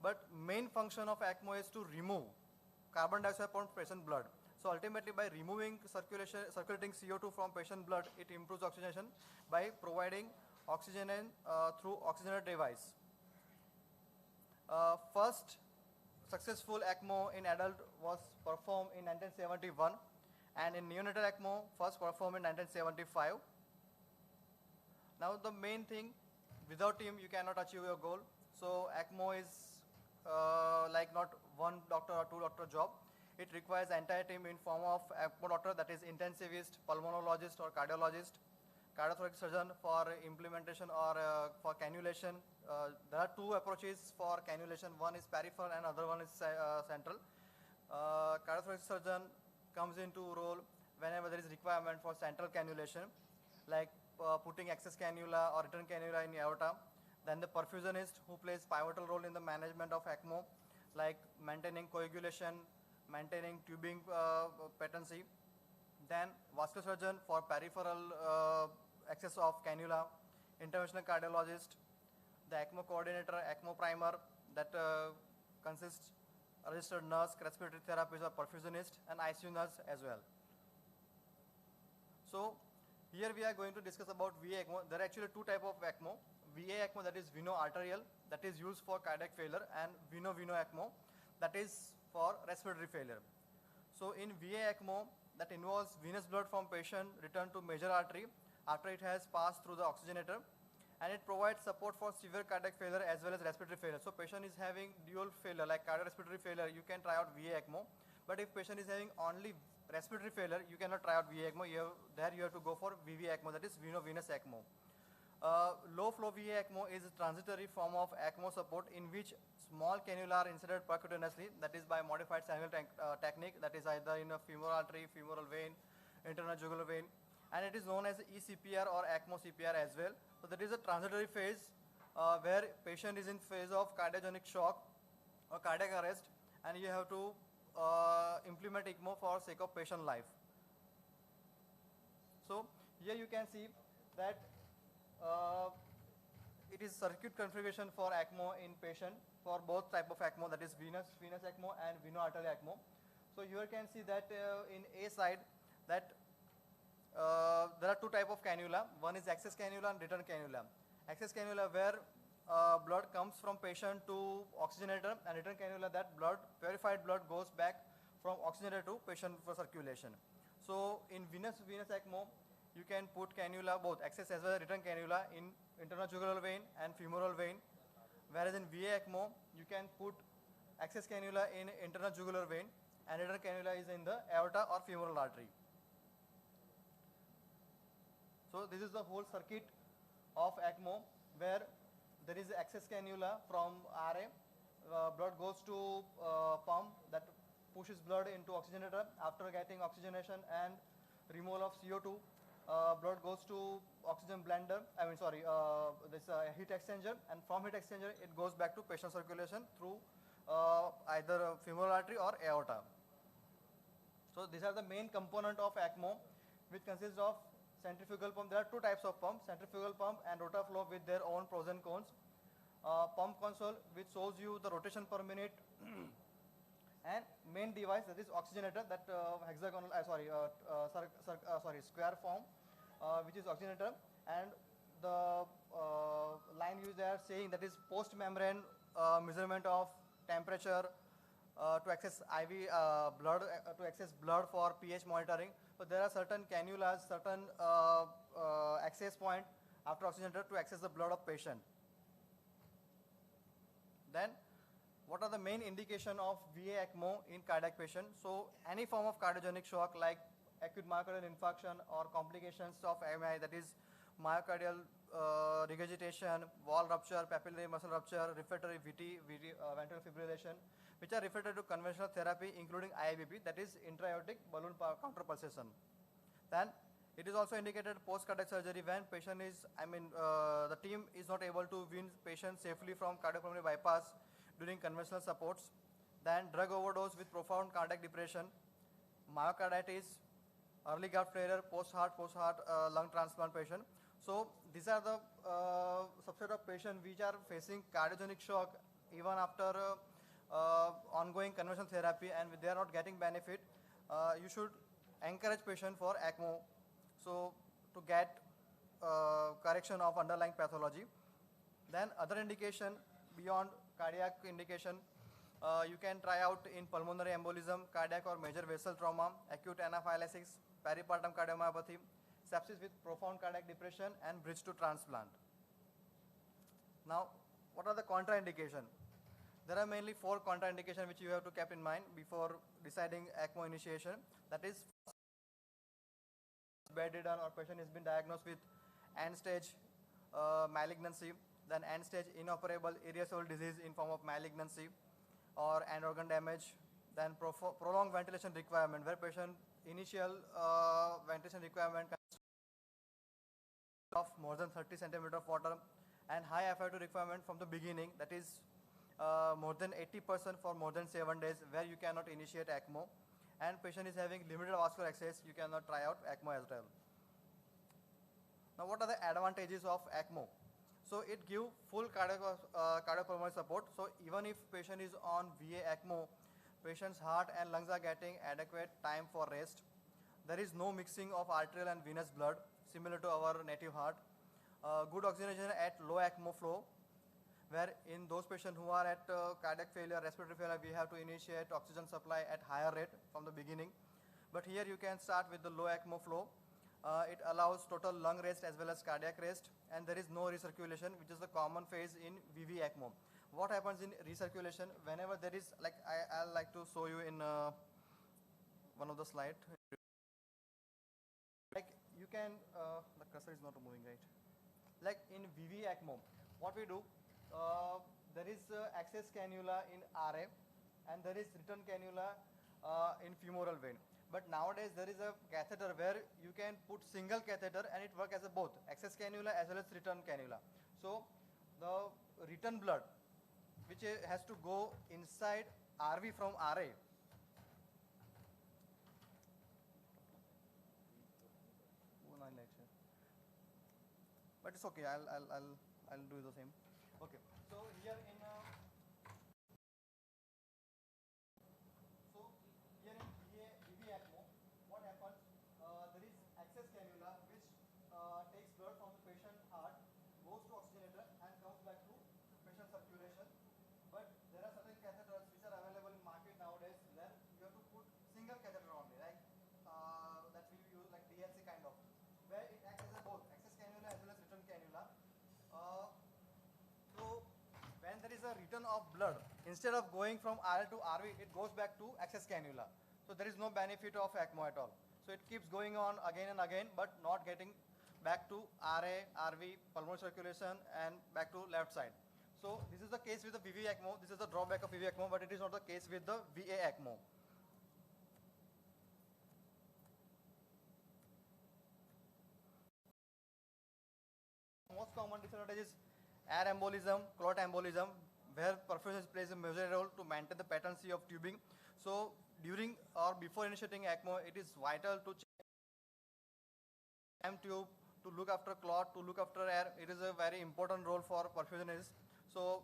but main function of ECMO is to remove carbon dioxide from patient blood. So ultimately by removing circulating CO2 from patient blood, it improves oxygenation by providing oxygen through oxygenated device. First successful ECMO in adult was performed in 1971 and in neonatal ECMO first performed in 1975. Now the main thing, without him you cannot achieve your goal. So ECMO is like not one doctor or two doctor job. It requires entire team in form of ECMO doctor, that is intensivist, pulmonologist or cardiologist, cardiothoracic surgeon for implementation or for cannulation. There are two approaches for cannulation. One is peripheral and other one is central. Cardiothoracic surgeon comes into role whenever there is requirement for central cannulation, like putting access cannula or return cannula in aorta. Then the perfusionist who plays pivotal role in the management of ECMO, like maintaining coagulation, maintaining tubing patency. Then vascular surgeon for peripheral access of cannula, interventional cardiologist, the ECMO coordinator, ECMO primer, that consists registered nurse, respiratory therapist or perfusionist, and ICU nurse as well. So here we are going to discuss about VA ECMO. There are actually two types of ECMO. VA ECMO, that is veno-arterial, that is used for cardiac failure, and veno-veno ECMO, that is for respiratory failure. So in VA ECMO, that involves venous blood from patient returned to major artery after it has passed through the oxygenator, and it provides support for severe cardiac failure as well as respiratory failure. So patient is having dual failure like cardiorespiratory failure, you can try out VA ECMO, but if patient is having only respiratory failure, you cannot try out VA ECMO. You have to go for VV ECMO, that is veno-venous ECMO. Low flow VA ECMO is a transitory form of ECMO support in which small cannula are inserted percutaneously, that is by modified Samuel technique, that is either in a femoral artery, femoral vein, internal jugular vein, and it is known as eCPR or ECMO CPR as well. So that is a transitory phase where patient is in phase of cardiogenic shock or cardiac arrest, and you have to implement ECMO for sake of patient life. So here you can see that it is circuit configuration for ECMO in patient for both type of ECMO, that is venous ECMO and veno-arterial ECMO. So here you can see that in A side that there are two type of cannula. One is access cannula and return cannula. Access cannula where blood comes from patient to oxygenator, and return cannula that purified blood goes back from oxygenator to patient for circulation. So in venous ECMO, you can put cannula, both access as well as return cannula in internal jugular vein and femoral vein, whereas in VA ECMO, you can put access cannula in internal jugular vein and return cannula is in the aorta or femoral artery. So this is the whole circuit of ECMO where there is access cannula from RA, blood goes to pump that pushes blood into oxygenator. After getting oxygenation and removal of CO2, blood goes to oxygen blender, this heat exchanger, and from heat exchanger it goes back to patient circulation through either femoral artery or aorta. So these are the main component of ECMO, which consists of centrifugal pump. There are two types of pump, centrifugal pump and rotaflow with their own pros and cons. Pump console, which shows you the rotation per minute, and main device, that is oxygenator, that hexagonal, square form, which is oxygenator, and the line used there saying that is post-membrane measurement of temperature to access IV blood, to access blood for pH monitoring. So there are certain cannulas, certain access point after oxygenator to access the blood of patient. Then, what are the main indication of VA ECMO in cardiac patient? So any form of cardiogenic shock like acute myocardial infarction or complications of MI, that is myocardial regurgitation, wall rupture, papillary muscle rupture, refractory ventricular fibrillation, which are referred to conventional therapy including IABP, that is intra-aortic balloon counterpulsation. Then it is also indicated post-cardiac surgery when patient is, the team is not able to wean patient safely from cardiopulmonary bypass during conventional supports. Then drug overdose with profound cardiac depression, myocarditis, early graft failure, post-heart lung transplant patient. So these are the subset of patients which are facing cardiogenic shock even after ongoing conventional therapy, and they are not getting benefit. You should encourage patient for ECMO, so to get correction of underlying pathology. Then other indication beyond cardiac indication, you can try out in pulmonary embolism, cardiac or major vessel trauma, acute anaphylaxis, peripartum cardiomyopathy, sepsis with profound cardiac depression, and bridge to transplant. Now, what are the contraindications? There are mainly 4 contraindications which you have to keep in mind before deciding ECMO initiation. That is, bedridden or patient has been diagnosed with end-stage malignancy, then end-stage inoperable irreversible disease in form of malignancy or end organ damage, then prolonged ventilation requirement, where patient initial ventilation requirement of more than 30 centimeter of water, and high FiO2 requirement from the beginning, that is more than 80% for more than 7 days, where you cannot initiate ECMO, and patient is having limited vascular access, you cannot try out ECMO as well. Now, what are the advantages of ECMO? So it gives full cardiopulmonary support. So even if patient is on VA ECMO, patient's heart and lungs are getting adequate time for rest. There is no mixing of arterial and venous blood, similar to our native heart. Good oxygenation at low ECMO flow, where in those patients who are at cardiac failure, respiratory failure, we have to initiate oxygen supply at higher rate from the beginning. But here you can start with the low ECMO flow. It allows total lung rest as well as cardiac rest, and there is no recirculation, which is the common phase in VV ECMO. What happens in recirculation? Whenever there is, like I'll like to show you in one of the slides. Like you can, the cursor is not moving, right? Like in VV ECMO, what we do, there is access cannula in RA and there is return cannula in femoral vein. But nowadays there is a catheter where you can put single catheter and it works as a both access cannula as well as return cannula. So the return blood which has to go inside RV from RA. But it's okay. I'll do the same. Okay. So here in VV ECMO, what happens? There is access cannula which takes blood from the patient heart, goes to oxygenator and comes back to patient circulation. But there are certain catheters which are available in market nowadays where you have to put single catheter only, like that we use like DLC kind of, where it acts as a both access cannula as well as return cannula. So when there is a return of blood, instead of going from RL to RV, it goes back to access cannula. So there is no benefit of ECMO at all. So it keeps going on again and again, but not getting back to RA, RV, pulmonary circulation, and back to left side. So this is the case with the VV ECMO. This is the drawback of VV ECMO, but it is not the case with the VA ECMO. Most common disadvantage is air embolism, clot embolism, where perfusion plays a major role to maintain the patency of tubing. So during or before initiating ECMO, it is vital to check tube, to look after clot, to look after air. It is a very important role for perfusionists. So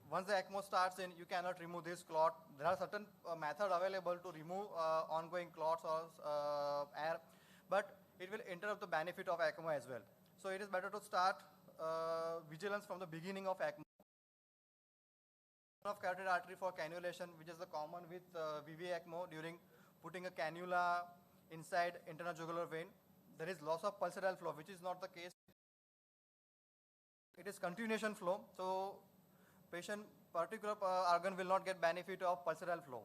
once the ECMO starts in, you cannot remove this clot. There are certain methods available to remove ongoing clots or air, but it will interrupt the benefit of ECMO as well. So it is better to start vigilance from the beginning of ECMO. Of carotid artery for cannulation, which is the common with VV ECMO during putting a cannula inside internal jugular vein. There is loss of pulsatile flow, which is not the case. It is continuation flow, so patient particular organ will not get benefit of pulsatile flow.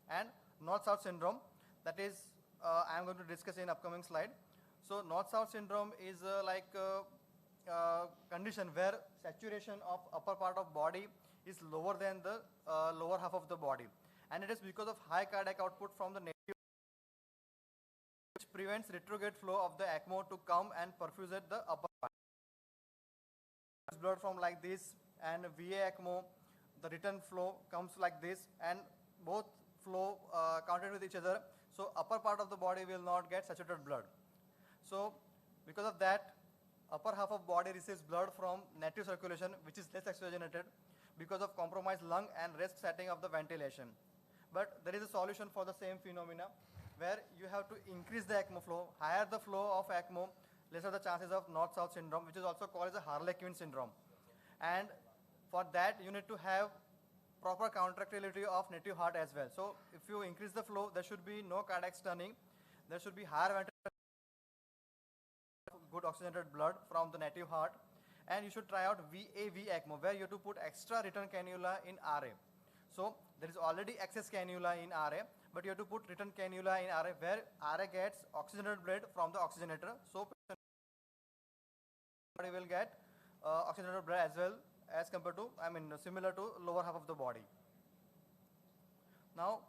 And north-south syndrome, that is I am going to discuss in upcoming slide. So north-south syndrome is like condition where saturation of upper part of body is lower than the lower half of the body, and it is because of high cardiac output from the native, which prevents retrograde flow of the ECMO to come and perfuse the upper part. Blood from like this, and VA ECMO, the return flow comes like this, and both flow counted with each other. So upper part of the body will not get saturated blood. So because of that, upper half of body receives blood from native circulation, which is less oxygenated because of compromised lung and risk setting of the ventilation. But there is a solution for the same phenomena, where you have to increase the ECMO flow. Higher the flow of ECMO, lesser the chances of north-south syndrome, which is also called as a Harlequin syndrome. And for that, you need to have proper contractility of native heart as well. So if you increase the flow, there should be no cardiac stunning. There should be higher ventilation, good oxygenated blood from the native heart. And you should try out VAV ECMO, where you have to put extra return cannula in RA. So there is already access cannula in RA, but you have to put return cannula in RA, where RA gets oxygenated blood from the oxygenator. So body will get oxygenated blood as well, as compared to, similar to lower half of the body. Now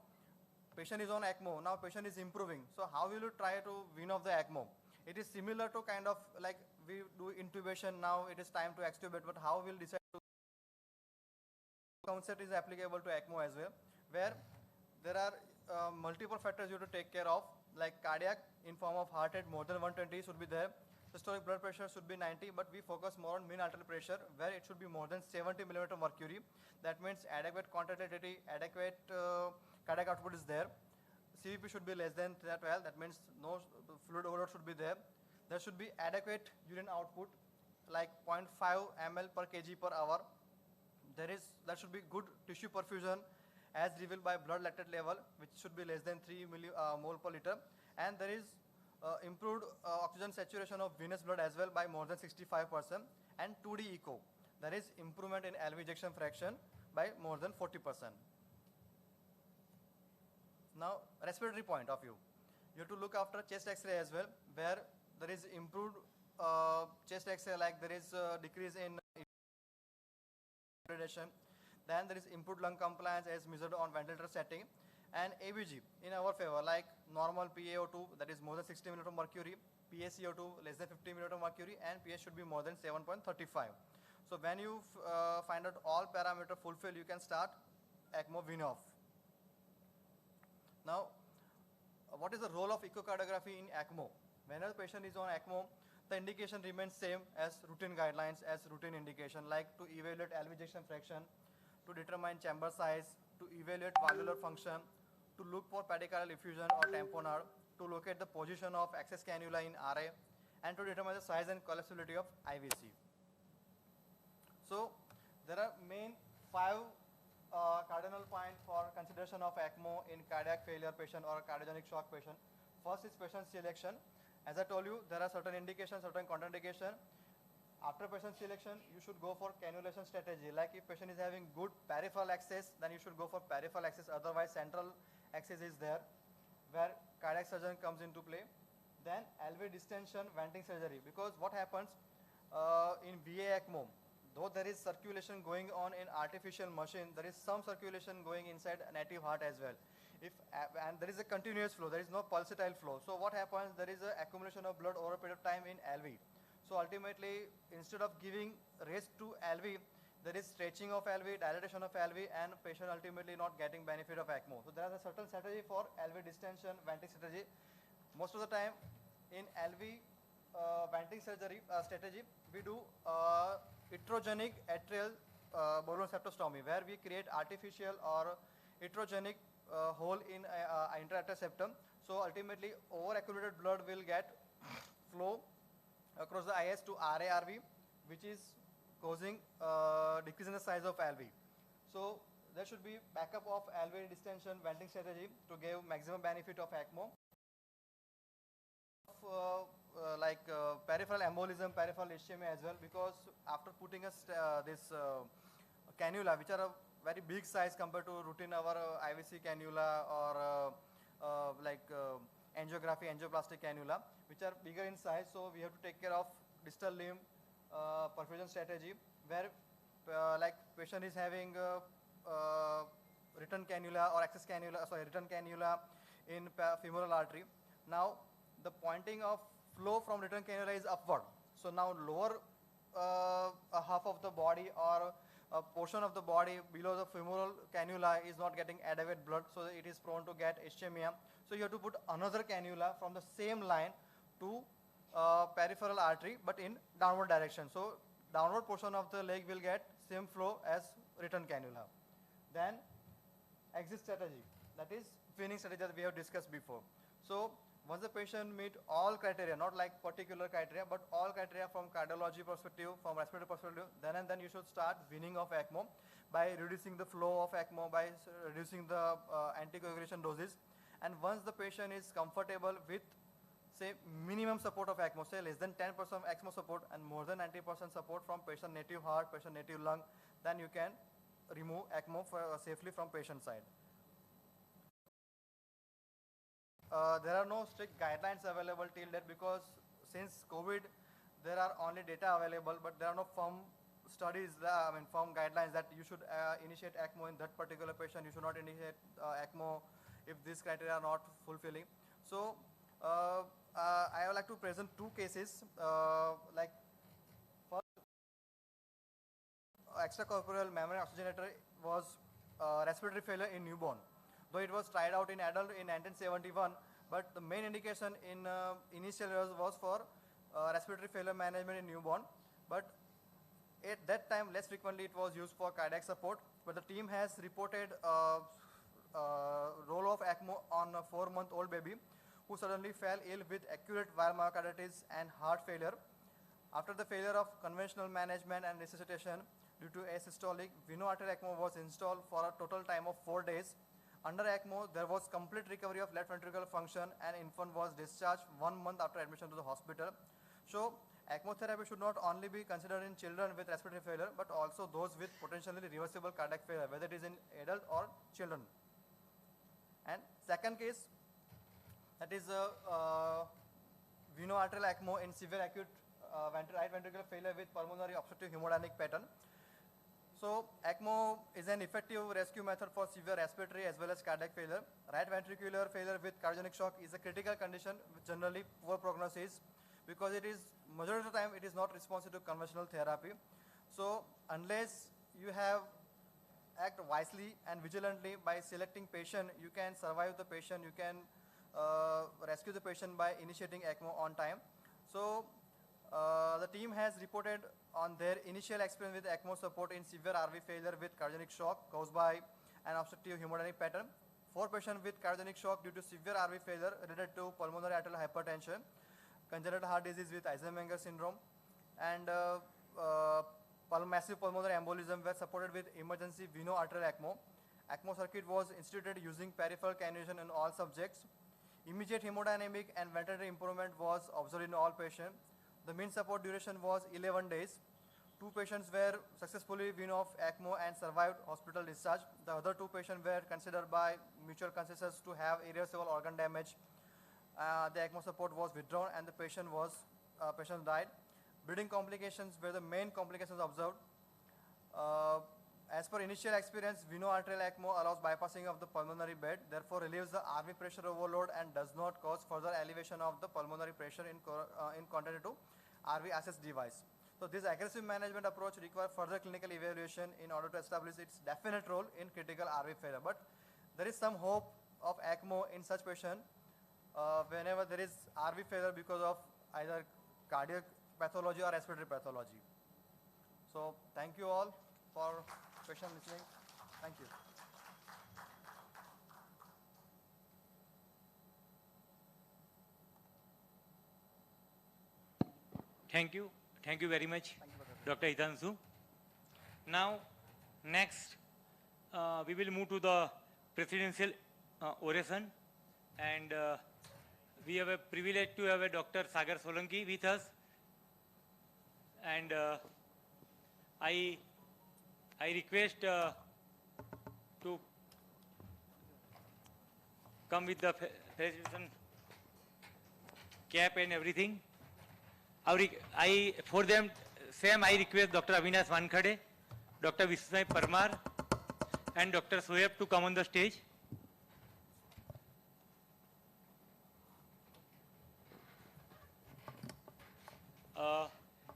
patient is on ECMO. Now patient is improving. So how will you try to wean off the ECMO? It is similar to kind of like we do intubation. Now it is time to extubate, but how we'll decide to concept is applicable to ECMO as well, where there are multiple factors you have to take care of, like cardiac in form of heart rate more than 120 should be there. Systolic blood pressure should be 90, but we focus more on mean arterial pressure, where it should be more than 70 millimeter mercury. That means adequate contractility, adequate cardiac output is there. CVP should be less than 12. That means no fluid overload should be there. There should be adequate urine output, like 0.5 ml per kg per hour. There should be good tissue perfusion, as revealed by blood lactate level, which should be less than 3 mol per liter. And there is improved oxygen saturation of venous blood as well by more than 65%, and 2D echo. There is improvement in LV ejection fraction by more than 40%. Now, respiratory point of view, you have to look after chest X-ray as well, where there is improved chest X-ray, like there is a decrease in radiation. Then there is input lung compliance as measured on ventilator setting, and ABG in our favor, like normal PaO2 that is more than 60 mm of mercury, PaCO2 less than 50 mm of mercury, and pH should be more than 7.35. So when you find out all parameter fulfill, you can start ECMO wean off. Now, what is the role of echocardiography in ECMO? Whenever the patient is on ECMO, the indication remains same as routine guidelines, as routine indication, like to evaluate LV ejection fraction, to determine chamber size, to evaluate valvular function, to look for pericardial effusion or tamponade, to locate the position of access cannula in RA, and to determine the size and collapsibility of IVC. So there are main 5 cardinal points for consideration of ECMO in cardiac failure patient or cardiogenic shock patient. First is patient selection. As I told you, there are certain indications, certain contraindications. After patient selection, you should go for cannulation strategy. Like if patient is having good peripheral access, then you should go for peripheral access. Otherwise, central access is there, where cardiac surgeon comes into play. Then LV distension, venting surgery. Because what happens in VA ECMO, though there is circulation going on in artificial machine, there is some circulation going inside a native heart as well. And there is a continuous flow, there is no pulsatile flow. So what happens, there is an accumulation of blood over a period of time in LV. So ultimately, instead of giving rest to LV, there is stretching of LV, dilatation of LV, and patient ultimately not getting benefit of ECMO. So there is a certain strategy for LV distension, venting strategy. Most of the time in LV venting surgery strategy, we do heterogenic atrial balloon septostomy, where we create artificial or heterogenic hole in intra-atrial septum. So ultimately, over-accumulated blood will get flow across the IS to RA-RV, which is causing decrease in the size of LV. So there should be backup of LV distension venting strategy to give maximum benefit of ECMO. Peripheral embolism, peripheral ischemia as well, because after putting this cannula, which are a very big size compared to routine our IVC cannula or angiography, angioplastic cannula, which are bigger in size. So we have to take care of distal limb perfusion strategy, where like patient is having return cannula or access cannula, return cannula in femoral artery. Now the pointing of flow from return cannula is upward. So now lower half of the body or a portion of the body below the femoral cannula is not getting adequate blood, so it is prone to get ischemia. So you have to put another cannula from the same line to peripheral artery, but in downward direction. So downward portion of the leg will get same flow as return cannula. Then exit strategy, that is weaning strategy that we have discussed before. So once the patient meet all criteria, not like particular criteria, but all criteria from cardiology perspective, from respiratory perspective, then you should start weaning of ECMO by reducing the flow of ECMO, by reducing the anticoagulation doses. And once the patient is comfortable with, say, minimum support of ECMO, say less than 10% of ECMO support and more than 90% support from patient native heart, patient native lung, then you can remove ECMO safely from patient side. There are no strict guidelines available till date, because since COVID, there are only data available, but there are no firm studies, firm guidelines that you should initiate ECMO in that particular patient, you should not initiate ECMO if these criteria are not fulfilling. So I would like to present 2 cases. Like first, extracorporeal mammary oxygenator was respiratory failure in newborn. Though it was tried out in adult in 1971, but the main indication in initial years was for respiratory failure management in newborn. But at that time, less frequently it was used for cardiac support. But the team has reported role of ECMO on a 4-month-old baby who suddenly fell ill with acute viral myocarditis and heart failure. After the failure of conventional management and resuscitation due to asystolic, veno-arterial ECMO was installed for a total time of 4 days. Under ECMO, there was complete recovery of left ventricular function, and infant was discharged 1 month after admission to the hospital. So ECMO therapy should not only be considered in children with respiratory failure, but also those with potentially reversible cardiac failure, whether it is in adult or children. And second case, that is veno-arterial ECMO in severe acute right ventricular failure with pulmonary obstructive hemodynamic pattern. So ECMO is an effective rescue method for severe respiratory as well as cardiac failure. Right ventricular failure with cardiogenic shock is a critical condition with generally poor prognosis because it is majority of the time it is not responsive to conventional therapy. So unless you have act wisely and vigilantly by selecting patient, you can survive the patient, you can rescue the patient by initiating ECMO on time. So the team has reported on their initial experience with ECMO support in severe RV failure with cardiogenic shock caused by an obstructive hemodynamic pattern. 4 patients with cardiogenic shock due to severe RV failure related to pulmonary arterial hypertension, congenital heart disease with Eisenmenger syndrome, and massive pulmonary embolism were supported with emergency veno-arterial ECMO. ECMO circuit was instituted using peripheral cannulation in all subjects. Immediate hemodynamic and ventilatory improvement was observed in all patients. The mean support duration was 11 days. 2 patients were successfully weaned off ECMO and survived hospital discharge. The other 2 patients were considered by mutual consensus to have irreversible organ damage. The ECMO support was withdrawn and the patient died. Bleeding complications were the main complications observed. As per initial experience, veno-arterial ECMO allows bypassing of the pulmonary bed, therefore relieves the RV pressure overload and does not cause further elevation of the pulmonary pressure in contrary to RV access device. So this aggressive management approach requires further clinical evaluation in order to establish its definite role in critical RV failure. But there is some hope of ECMO in such patient whenever there is RV failure because of either cardiac pathology or respiratory pathology. So thank you all for patient listening. Thank you. Thank you. Thank you very much, Dr. Hitansu. Now, next, we will move to the presidential oration, and we have a privilege to have a Dr. Sagar Solanki with us, and I request to come with the presentation cap and everything. For them, same I request Dr. Avinash Wankhade, Dr. Vismay Parmar, and Dr. Soeb to come on the stage.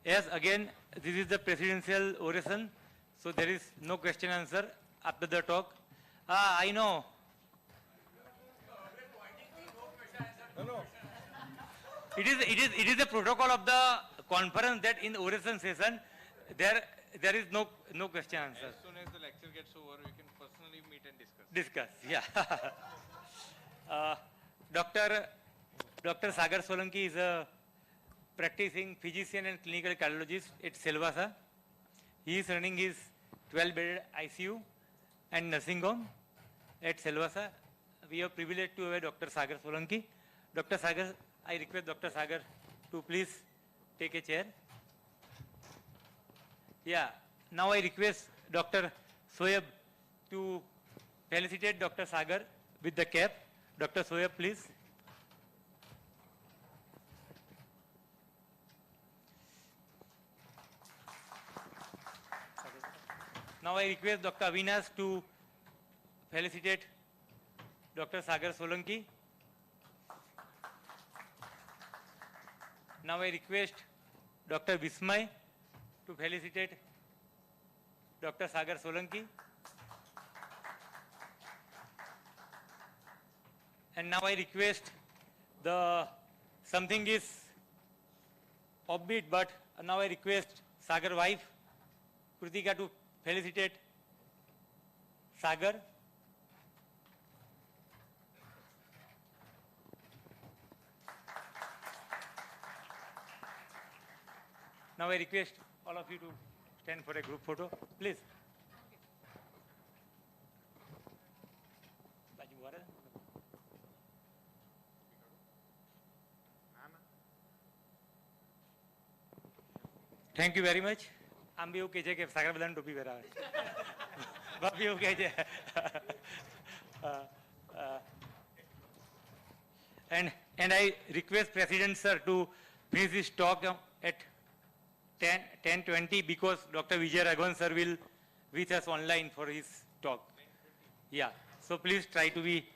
Yes, again, this is the presidential oration, so there is no question answer after the talk. I know. It is the protocol of the conference that in oration session there is no question answer. As soon as the lecture gets over, we can personally meet and discuss. Discuss, yeah. Dr. Sagar Solanki is a practicing physician and clinical cardiologist at Silvassa. He is running his 12-bedded ICU and nursing home at Silvassa. We are privileged to have Dr. Sagar Solanki. Dr. Sagar, I request Dr. Sagar to please take a chair. Yeah, now I request Dr. Soeb to felicitate Dr. Sagar with the cap. Dr. Soeb, please. Now I request Dr. Avinash to felicitate Dr. Sagar Solanki. Now I request Dr. Vismay to felicitate Dr. Sagar Solanki. And now I request something is offbeat, but now I request Sagar wife, Kritika, to felicitate Sagar. Now I request all of you to stand for a group photo, please. Thank you very much. આમ બી એવું કહે છે કે સાગર બધાને ટોપી પહેરાવે બાપી એવું કહે છે and I request President sir to finish his talk at 10:20 because Dr. Vijay Raghavan sir will with us online for his talk. Yeah. So please try to be.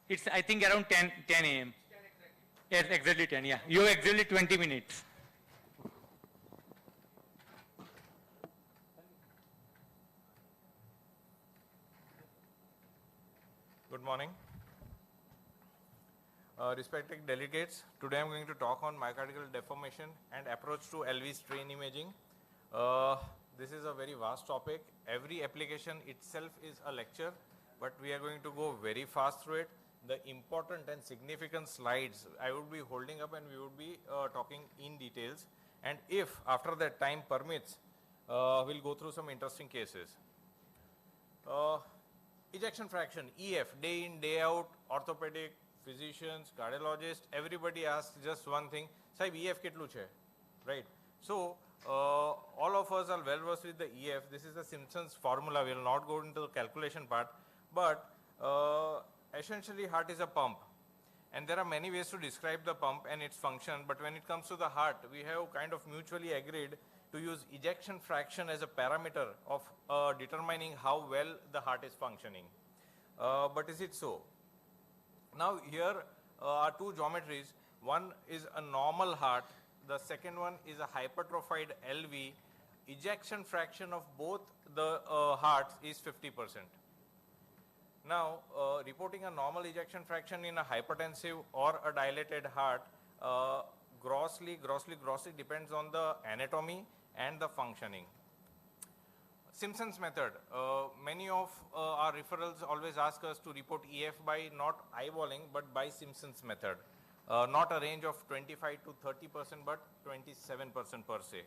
It's I think around 10 a.m. Yes, exactly 10. Yeah. You have exactly 20 minutes. Good morning. Respected delegates, today I'm going to talk on myocardial deformation and approach to LV strain imaging. This is a very vast topic. Every application itself is a lecture, but we are going to go very fast through it. The important and significant slides I would be holding up and we would be talking in details. And if after that time permits, we'll go through some interesting cases. Ejection fraction, EF, day in, day out, orthopedic, physicians, cardiologists, everybody asks just one thing, Sahib, EF ketlu che, right? So, all of us are well versed with the EF. This is the Simpson's formula. We will not go into the calculation part, but essentially heart is a pump. And there are many ways to describe the pump and its function, but when it comes to the heart, we have kind of mutually agreed to use ejection fraction as a parameter of determining how well the heart is functioning. But is it so? Now here are two geometries. One is a normal heart. The second one is a hypertrophied LV. Ejection fraction of both the hearts is 50%. Now, reporting a normal ejection fraction in a hypertensive or a dilated heart grossly depends on the anatomy and the functioning. Simpson's method. Many of our referrals always ask us to report EF by not eyeballing, but by Simpson's method. Not a range of 25 to 30%, but 27% per se.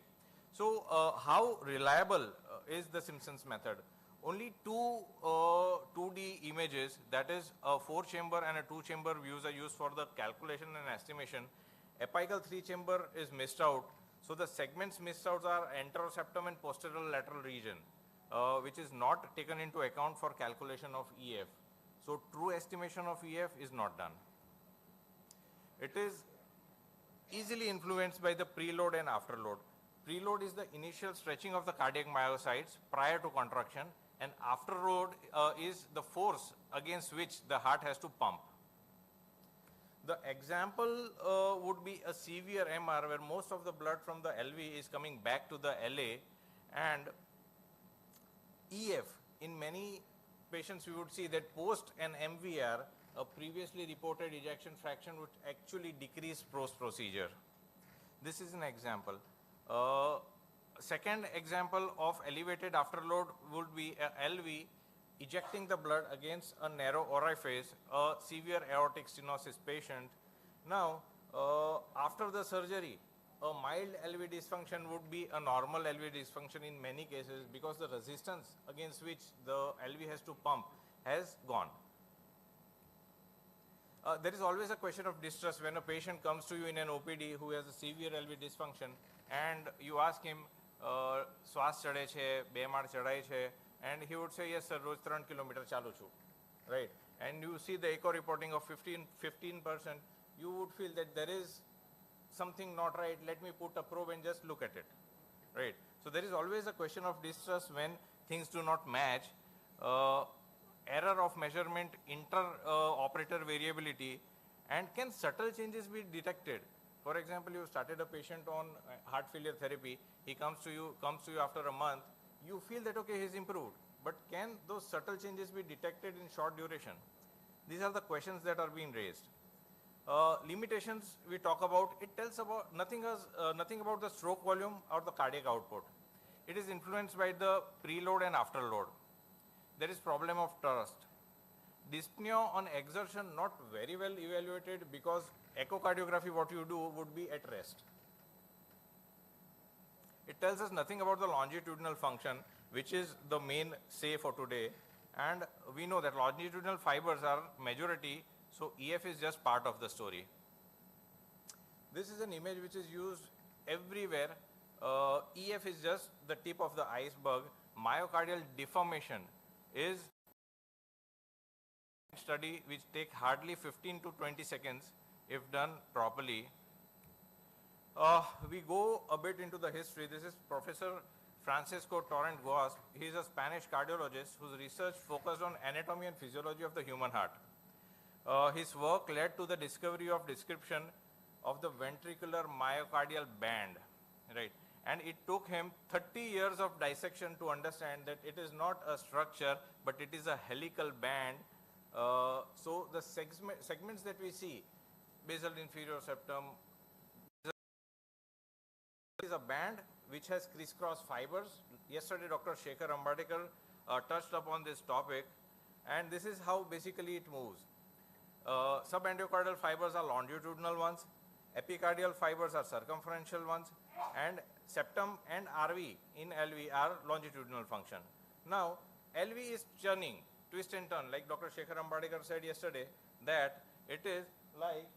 So, how reliable is the Simpson's method? Only two 2D images, that is a 4-chamber and a 2-chamber views are used for the calculation and estimation. Apical 3-chamber is missed out. So the segments missed out are anteroseptum and posterolateral region, which is not taken into account for calculation of EF. So true estimation of EF is not done. It is easily influenced by the preload and afterload. Preload is the initial stretching of the cardiac myocytes prior to contraction, and afterload is the force against which the heart has to pump. The example would be a severe MR where most of the blood from the LV is coming back to the LA, and EF, in many patients we would see that post an MVR, a previously reported ejection fraction would actually decrease post-procedure. This is an example. Second example of elevated afterload would be a LV ejecting the blood against a narrow orifice, a severe aortic stenosis patient. Now, after the surgery, a mild LV dysfunction would be a normal LV dysfunction in many cases because the resistance against which the LV has to pump has gone. There is always a question of distrust when a patient comes to you in an OPD who has a severe LV dysfunction and you ask him, Swas chade che, bemar chadai che, and he would say, yes sir, roz 3 kilometer chalu chu, right? And you see the echo reporting of 15%, you would feel that there is something not right, let me put a probe and just look at it, right? So there is always a question of distrust when things do not match. Error of measurement, inter-operator variability, and can subtle changes be detected? For example, you started a patient on heart failure therapy, he comes to you after a month, you feel that okay, he's improved, but can those subtle changes be detected in short duration? These are the questions that are being raised. Limitations we talk about, it tells about nothing about the stroke volume or the cardiac output. It is influenced by the preload and afterload. There is problem of trust. Dyspnea on exertion not very well evaluated because echocardiography what you do would be at rest. It tells us nothing about the longitudinal function, which is the main say for today, and we know that longitudinal fibers are majority, so EF is just part of the story. This is an image which is used everywhere. EF is just the tip of the iceberg. Myocardial deformation is a study which take hardly 15 to 20 seconds if done properly. We go a bit into the history. This is Professor Francisco Torrent Goas. He is a Spanish cardiologist whose research focused on anatomy and physiology of the human heart. His work led to the discovery of description of the ventricular myocardial band, right? And it took him 30 years of dissection to understand that it is not a structure, but it is a helical band. So the segments that we see, basal inferior septum, is a band which has crisscross fibers. Yesterday, Dr. Shekhar Ambadekar touched upon this topic, and this is how basically it moves. Subendocardial fibers are longitudinal ones, epicardial fibers are circumferential ones, and septum and RV in LV are longitudinal function. Now, LV is churning, twist and turn, like Dr. Shekhar Ambadekar said yesterday, that it is like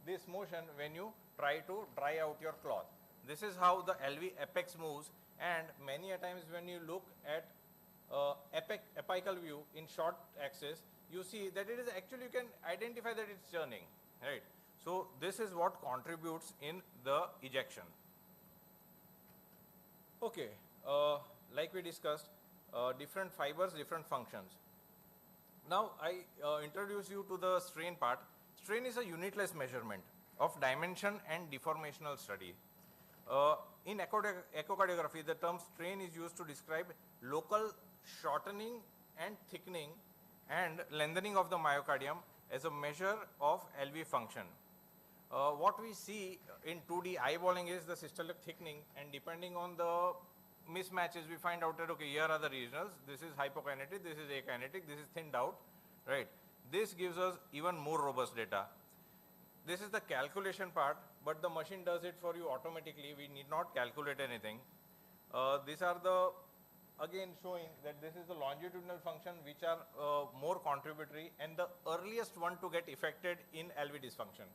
this motion when you try to dry out your cloth. This is how the LV apex moves, and many a times when you look at apical view in short axis, you see that it is actually, you can identify that it's churning, right? So this is what contributes in the ejection. Okay, like we discussed, different fibers, different functions. Now I introduce you to the strain part. Strain is a unitless measurement of dimension and deformational study. In echocardiography, the term strain is used to describe local shortening and thickening and lengthening of the myocardium as a measure of LV function. What we see in 2D eyeballing is the systolic thickening, and depending on the mismatches, we find out that, okay, here are the regionals, this is hypokinetic, this is akinetic, this is thinned out, right? This gives us even more robust data. This is the calculation part, but the machine does it for you automatically. We need not calculate anything. These are the, again showing that this is the longitudinal function which are more contributory and the earliest one to get affected in LV dysfunction.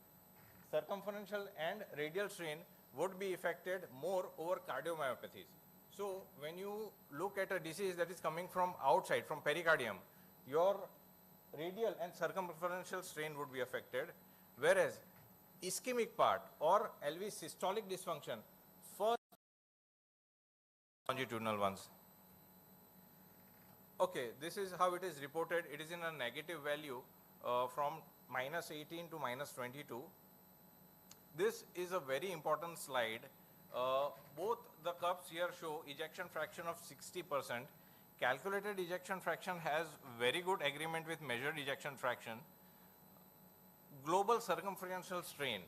Circumferential and radial strain would be affected more over cardiomyopathies. So when you look at a disease that is coming from outside, from pericardium, your radial and circumferential strain would be affected, whereas ischemic part or LV systolic dysfunction, first longitudinal ones. Okay, this is how it is reported. It is in a negative value from -18 to -22. This is a very important slide. Both the curves here show ejection fraction of 60%. Calculated ejection fraction has very good agreement with measured ejection fraction. Global circumferential strain.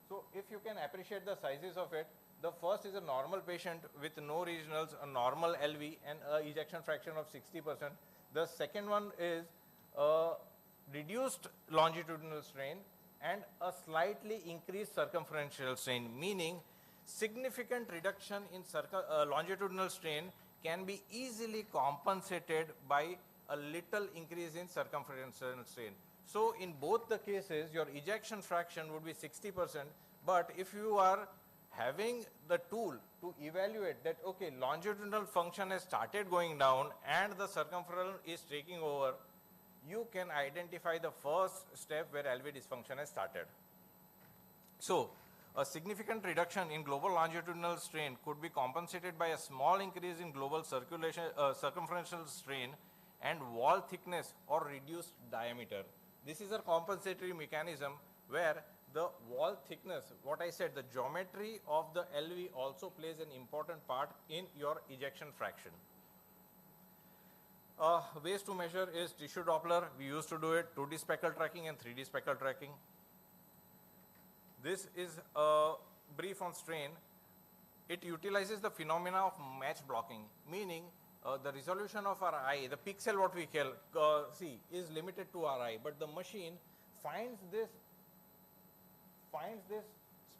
So if you can appreciate the sizes of it, the first is a normal patient with no regionals, a normal LV and a ejection fraction of 60%. The second one is reduced longitudinal strain and a slightly increased circumferential strain, meaning significant reduction in longitudinal strain can be easily compensated by a little increase in circumferential strain. So in both the cases, your ejection fraction would be 60%, but if you are having the tool to evaluate that, okay, longitudinal function has started going down and the circumferential is taking over, you can identify the first step where LV dysfunction has started. So a significant reduction in global longitudinal strain could be compensated by a small increase in global circumferential strain and wall thickness or reduced diameter. This is a compensatory mechanism where the wall thickness, what I said, the geometry of the LV also plays an important part in your ejection fraction. Ways to measure is tissue Doppler. We used to do it, 2D speckle tracking and 3D speckle tracking. This is a brief on strain. It utilizes the phenomena of match blocking, meaning the resolution of our eye, the pixel what we see is limited to our eye, but the machine finds this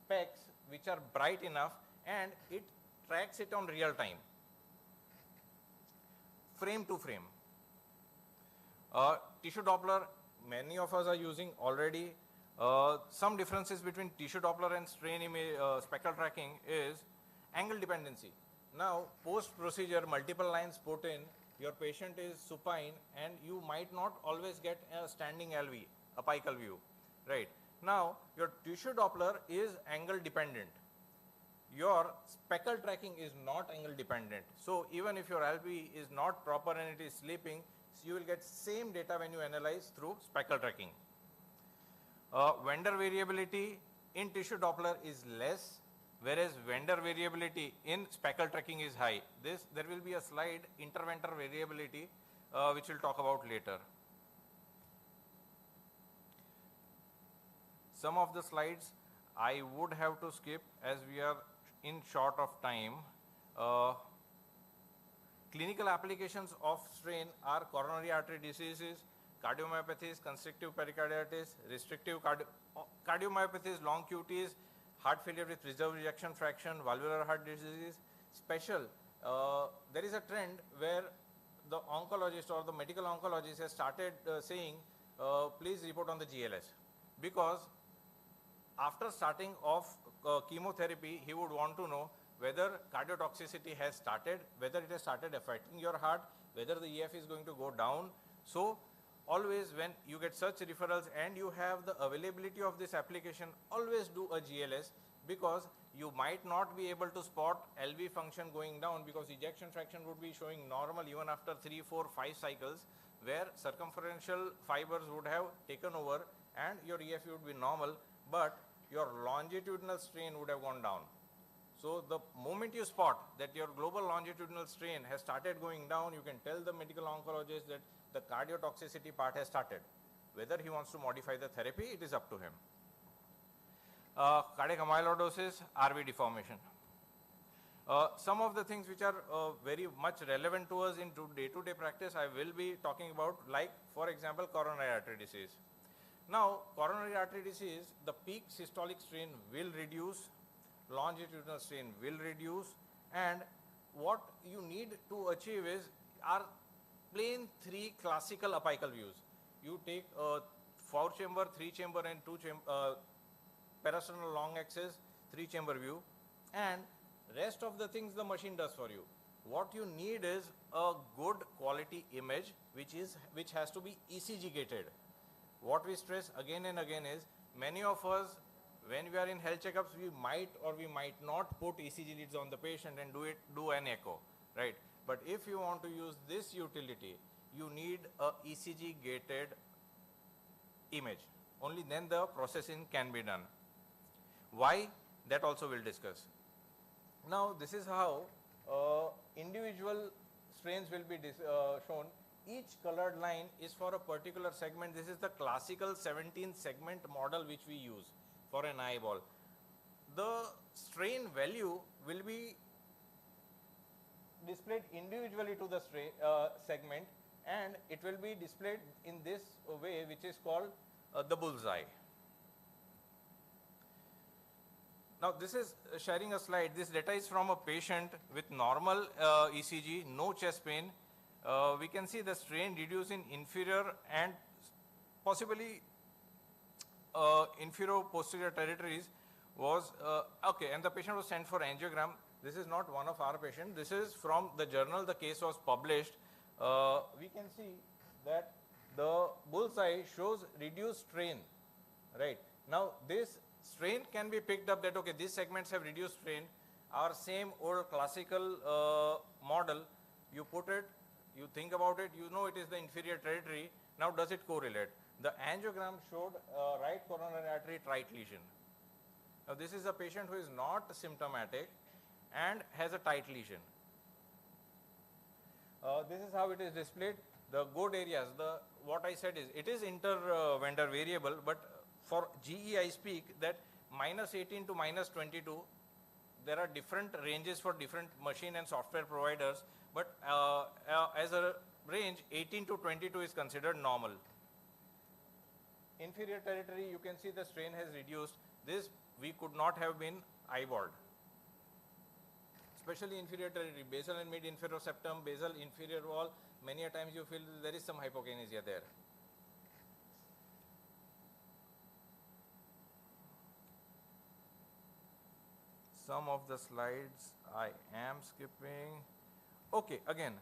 specks which are bright enough and it tracks it on real time, frame to frame. Tissue Doppler, many of us are using already. Some differences between tissue Doppler and strain speckle tracking is angle dependency. Now, post procedure, multiple lines put in, your patient is supine and you might not always get a standing LV, apical view, right? Now, your tissue Doppler is angle dependent. Your speckle tracking is not angle dependent. So, even if your LV is not proper and it is sleeping, you will get same data when you analyze through speckle tracking. Vendor variability in tissue Doppler is less, whereas vendor variability in speckle tracking is high. There will be a slide, interventor variability, which we'll talk about later. Some of the slides I would have to skip as we are in short of time. Clinical applications of strain are coronary artery diseases, cardiomyopathies, constrictive pericarditis, restrictive cardiomyopathies, long QTs, heart failure with preserved ejection fraction, valvular heart disease. Special, there is a trend where the oncologist or the medical oncologist has started saying, please report on the GLS, because after starting off chemotherapy, he would want to know whether cardiotoxicity has started, whether it has started affecting your heart, whether the EF is going to go down. So, always when you get such referrals and you have the availability of this application, always do a GLS, because you might not be able to spot LV function going down, because ejection fraction would be showing normal even after 3, 4, 5 cycles, where circumferential fibers would have taken over and your EF would be normal, but your longitudinal strain would have gone down. So, the moment you spot that your global longitudinal strain has started going down, you can tell the medical oncologist that the cardiotoxicity part has started. Whether he wants to modify the therapy, it is up to him. Cardiac amyloidosis, RV deformation. Some of the things which are very much relevant to us in day-to-day practice, I will be talking about, like for example, coronary artery disease. Now, coronary artery disease, the peak systolic strain will reduce, longitudinal strain will reduce, and what you need to achieve is are plain 3 classical apical views. You take a 4-chamber, 3-chamber and 2-chamber parasternal long axis, 3-chamber view, and rest of the things the machine does for you. What you need is a good quality image which has to be ECG gated. What we stress again and again is, many of us, when we are in health checkups, we might or we might not put ECG leads on the patient and do an echo, right? But if you want to use this utility, you need a ECG gated image. Only then the processing can be done. Why? That also we'll discuss. Now, this is how individual strains will be shown. Each colored line is for a particular segment. This is the classical 17 segment model which we use for an eyeball. The strain value will be displayed individually to the segment, and it will be displayed in this way, which is called the bullseye. Now, this is sharing a slide. This data is from a patient with normal ECG, no chest pain. We can see the strain reduced in inferior and possibly inferior posterior territories was okay, and the patient was sent for angiogram. This is not one of our patients. This is from the journal. The case was published. We can see that the bullseye shows reduced strain, right? Now, this strain can be picked up that, okay, these segments have reduced strain. Our same old classical model, you put it, you think about it, you know it is the inferior territory. Now, does it correlate? The angiogram showed right coronary artery trite lesion. Now, this is a patient who is not symptomatic and has a tight lesion. This is how it is displayed. The good areas, what I said is, it is inter-vendor variable, but for GE I speak that -18 to -22, there are different ranges for different machine and software providers, but as a range, 18 to 22 is considered normal. Inferior territory, you can see the strain has reduced. This we could not have been eyeballed. Especially inferior territory, basal and mid inferior septum, basal inferior wall, many a times you feel there is some hypokinesia there. Some of the slides I am skipping. Okay, again,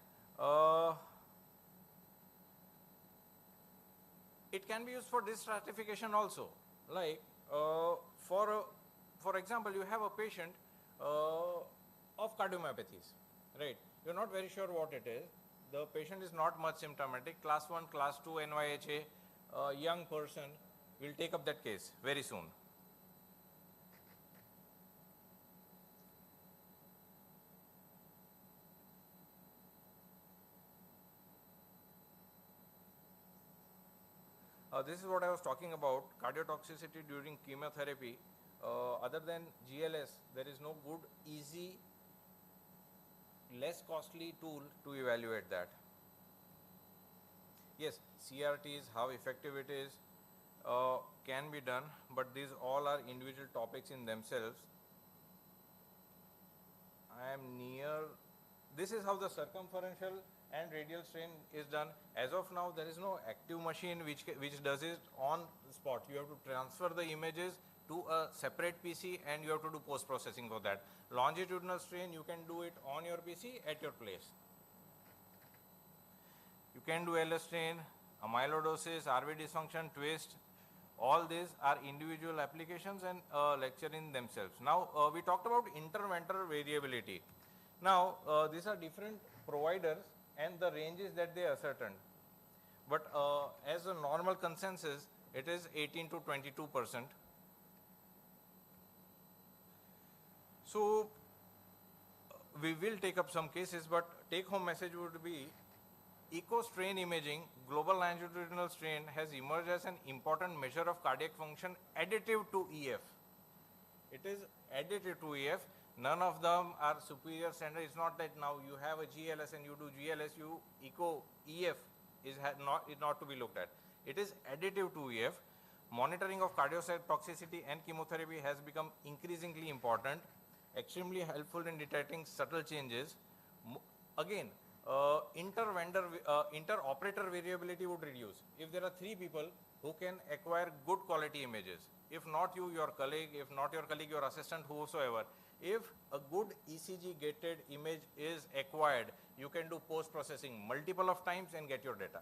it can be used for this stratification also. Like for example, you have a patient of cardiomyopathies, right? You're not very sure what it is. The patient is not much symptomatic. Class 1, class 2 NYHA, young person. We'll take up that case very soon. This is what I was talking about, cardiotoxicity during chemotherapy. Other than GLS, there is no good, easy, less costly tool to evaluate that. Yes, CRTs, how effective it is, can be done, but these all are individual topics in themselves. I am near, this is how the circumferential and radial strain is done. As of now, there is no active machine which does it on the spot. You have to transfer the images to a separate PC and you have to do post-processing for that. Longitudinal strain, you can do it on your PC at your place. You can do LS strain, amyloidosis, RV dysfunction, twist. All these are individual applications and lecture in themselves. Now, we talked about interventor variability. Now, these are different providers and the ranges that they ascertain. But as a normal consensus, it is 18 to 22%. So, we will take up some cases, but take-home message would be echo strain imaging, global longitudinal strain has emerged as an important measure of cardiac function additive to EF. It is additive to EF. None of them are superior standard. It's not that now you have a GLS and you do GLS, you echo EF is not to be looked at. It is additive to EF. Monitoring of cardiotoxicity and chemotherapy has become increasingly important, extremely helpful in detecting subtle changes. Again, inter-operator variability would reduce. If there are 3 people who can acquire good quality images, if not you, your colleague, if not your colleague, your assistant, whosoever, if a good ECG gated image is acquired, you can do post-processing multiple of times and get your data.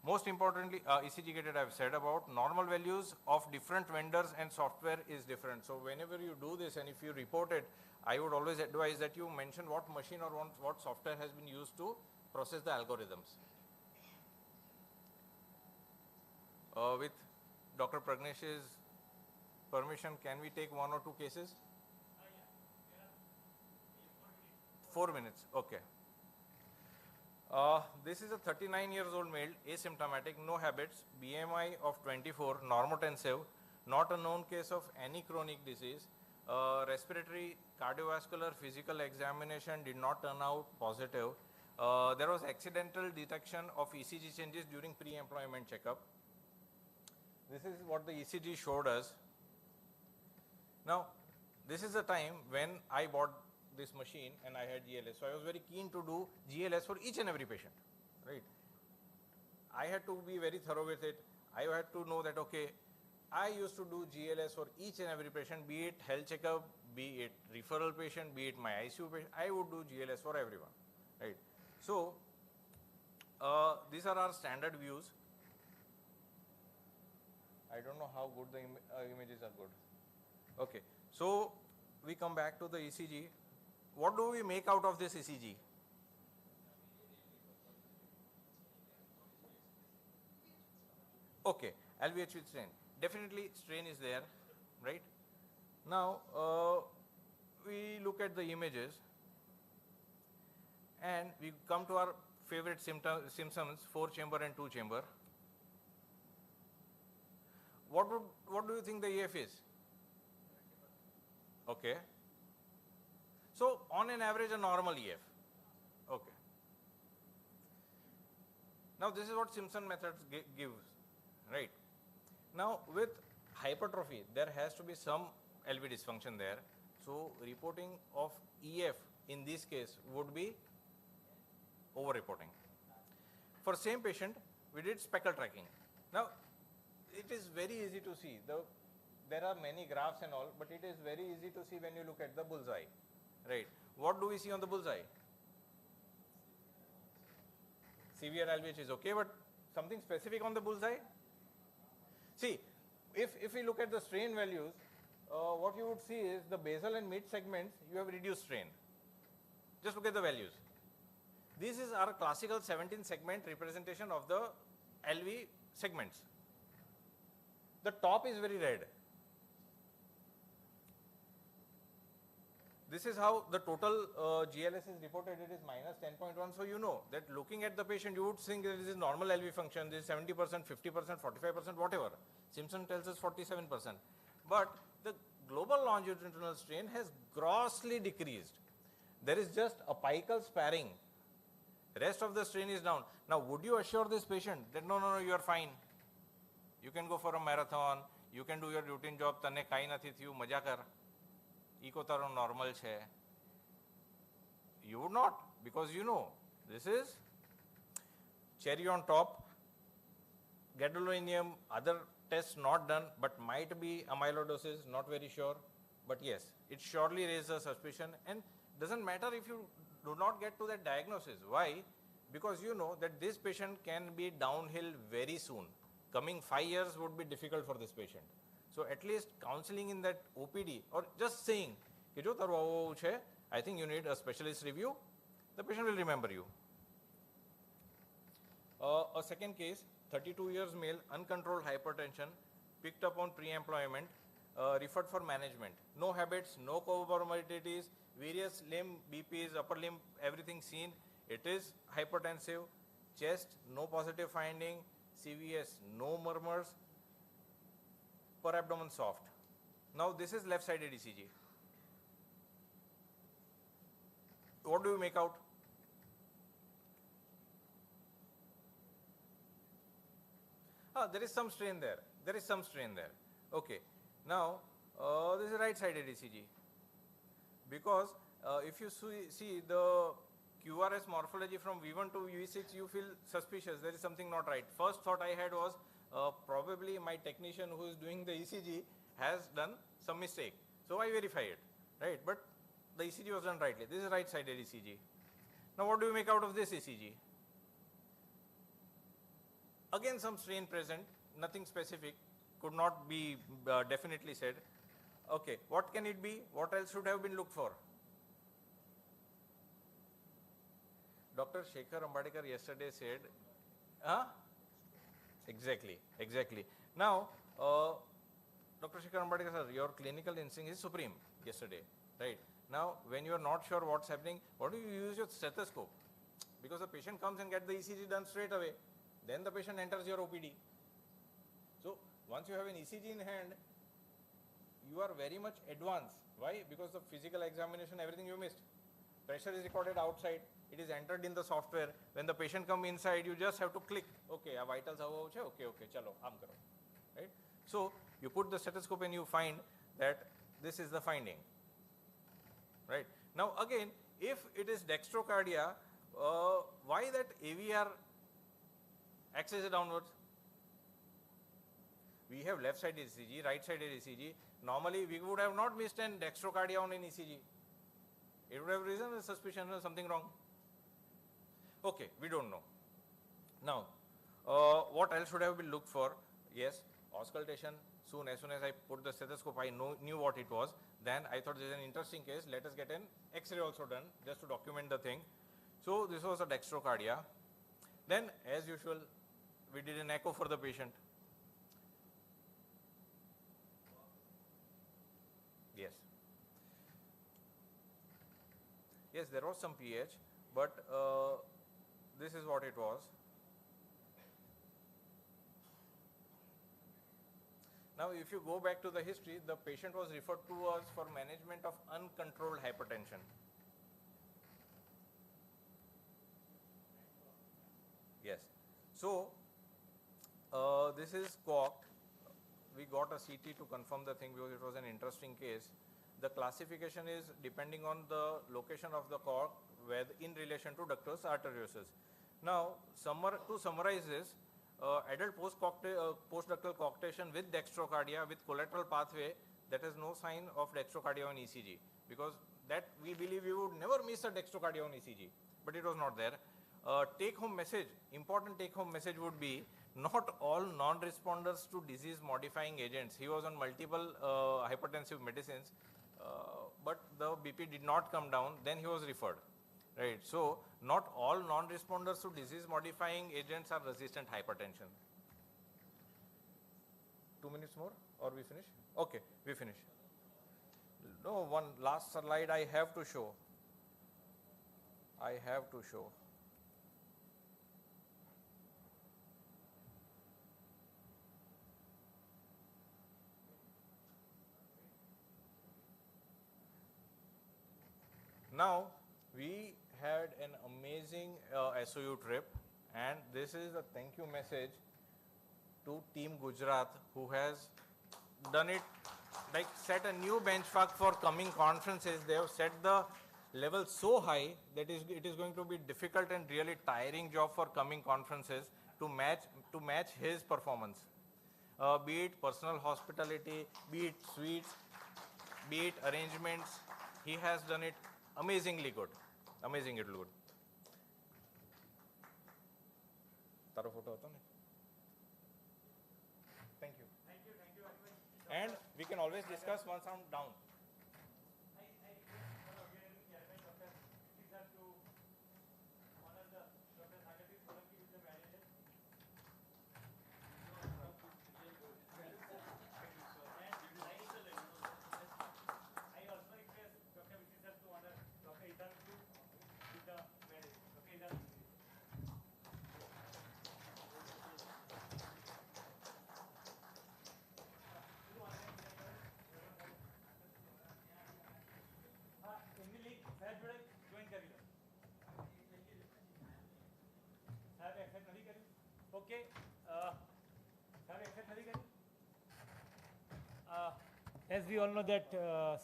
Most importantly, ECG gated I have said about, normal values of different vendors and software is different. So whenever you do this and if you report it, I would always advise that you mention what machine or what software has been used to process the algorithms. With Dr. Pragnesh's permission, can we take 1 or 2 cases? 4 minutes, okay. This is a 39 years old male, asymptomatic, no habits, BMI of 24, normotensive, not a known case of any chronic disease. Respiratory, cardiovascular, physical examination did not turn out positive. There was accidental detection of ECG changes during pre-employment checkup. This is what the ECG showed us. Now, this is the time when I bought this machine and I had GLS. So I was very keen to do GLS for each and every patient, right? I had to be very thorough with it. I had to know that, okay, I used to do GLS for each and every patient, be it health checkup, be it referral patient, be it my ICU patient, I would do GLS for everyone, right? So, these are our standard views. I don't know how good the images are good. Okay, so we come back to the ECG. What do we make out of this ECG? Okay, LVH with strain. Definitely strain is there, right? Now, we look at the images and we come to our favorite symptoms, 4-chamber and 2-chamber. What do you think the EF is? Okay. So, on an average, a normal EF. Okay. Now, this is what Simpson method gives, right? Now, with hypertrophy, there has to be some LV dysfunction there. So, reporting of EF in this case would be over-reporting. For same patient, we did speckle tracking. Now, it is very easy to see. There are many graphs and all, but it is very easy to see when you look at the bullseye, right? What do we see on the bullseye? Severe LVH is okay, but Something specific on the bullseye? See, if we look at the strain values, what you would see is the basal and mid segments, you have reduced strain. Just look at the values. This is our classical 17 segment representation of the LV segments. The top is very red. This is how the total GLS is reported. It is minus 10.1. So you know that looking at the patient, you would think that this is normal LV function. This is 70%, 50%, 45%, whatever. Simpson tells us 47%. But the global longitudinal strain has grossly decreased. There is just apical sparing. Rest of the strain is down. Now, would you assure this patient that no, you are fine? You can go for a marathon. You can do your routine job. Tane kai nathi thiyu, maja kar. Eco taro normal che. You would not, because you know this is cherry on top. Gadolinium, other tests not done, but might be amyloidosis, not very sure. But yes, it surely raises a suspicion, and doesn't matter if you do not get to that diagnosis. Why? Because you know that this patient can be downhill very soon. Coming 5 years would be difficult for this patient. So at least counseling in that OPD, or just saying, I think you need a specialist review, the patient will remember you. A second case, 32 years male, uncontrolled hypertension, picked up on pre-employment, referred for management. No habits, no comorbidities, various limb, BPs, upper limb, everything seen. It is hypertensive, chest, no positive finding, CVS, no murmurs, per abdomen soft. Now this is left-sided ECG. What do you make out? There is some strain there. There is some strain there. Okay. Now, this is right-sided ECG. Because if you see the QRS morphology from V1 to V6, you feel suspicious. There is something not right. First thought I had was probably my technician who is doing the ECG has done some mistake. So I verify it, right? But the ECG was done rightly. This is right-sided ECG. Now what do you make out of this ECG? Again some strain present, nothing specific, could not be definitely said. Okay, what can it be? What else should have been looked for? Dr. Shekhar Ambadekar yesterday said, Exactly. Now, Dr. Shekhar Ambadekar sir, your clinical instinct is supreme yesterday, right? Now, when you are not sure what's happening, what do you use your stethoscope? Because the patient comes and gets the ECG done straight away. Then the patient enters your OPD. So, once you have an ECG in hand, you are very much advanced. Why? Because the physical examination, everything you missed. Pressure is recorded outside. It is entered in the software. When the patient comes inside, you just have to click. Okay, vitals okay, chalo, aam karo. Right? So, you put the stethoscope and you find that this is the finding. Right? Now, again, if it is dextrocardia, why that AVR axis is downwards? We have left-sided ECG, right-sided ECG. Normally, we would have not missed an dextrocardia on an ECG. It would have risen a suspicion of something wrong. Okay, we don't know. Now, what else should have been looked for? Yes, auscultation. As soon as I put the stethoscope, I knew what it was. Then I thought this is an interesting case. Let us get an X-ray also done, just to document the thing. So this was a dextrocardia. Then, as usual, we did an echo for the patient. Yes. Yes, there was some pH, but this is what it was. Now, if you go back to the history, the patient was referred to us for management of uncontrolled hypertension. Yes. So, this is cocked. We got a CT to confirm the thing because it was an interesting case. The classification is depending on the location of the cork in relation to ductus arteriosus. Now, to summarize this, adult postductal coarctation with dextrocardia with collateral pathway, that has no sign of dextrocardia on ECG, because that we believe we would never miss a dextrocardia on ECG, but it was not there. take-home message, important take-home message would be not all non-responders to disease-modifying agents. He was on multiple hypertensive medicines, but the BP did not come down, then he was referred. Right, so not all non-responders to disease-modifying agents are resistant hypertension. 2 minutes more or we finish? Okay, we finish. No, one last slide I have to show. Now, we had an amazing SOU trip, and this is a thank you message to Team Gujarat, who has done it, like set a new benchmark for coming conferences. They have set the level so high that it is going to be difficult and really tiring job for coming conferences to match his performance. Be it personal hospitality, be it suites, be it arrangements, he has done it amazingly good. Amazingly good. Taro photo hoto ne? Thank you. Thank you very much. And we can always discuss once I'm down. Okay. As we all know that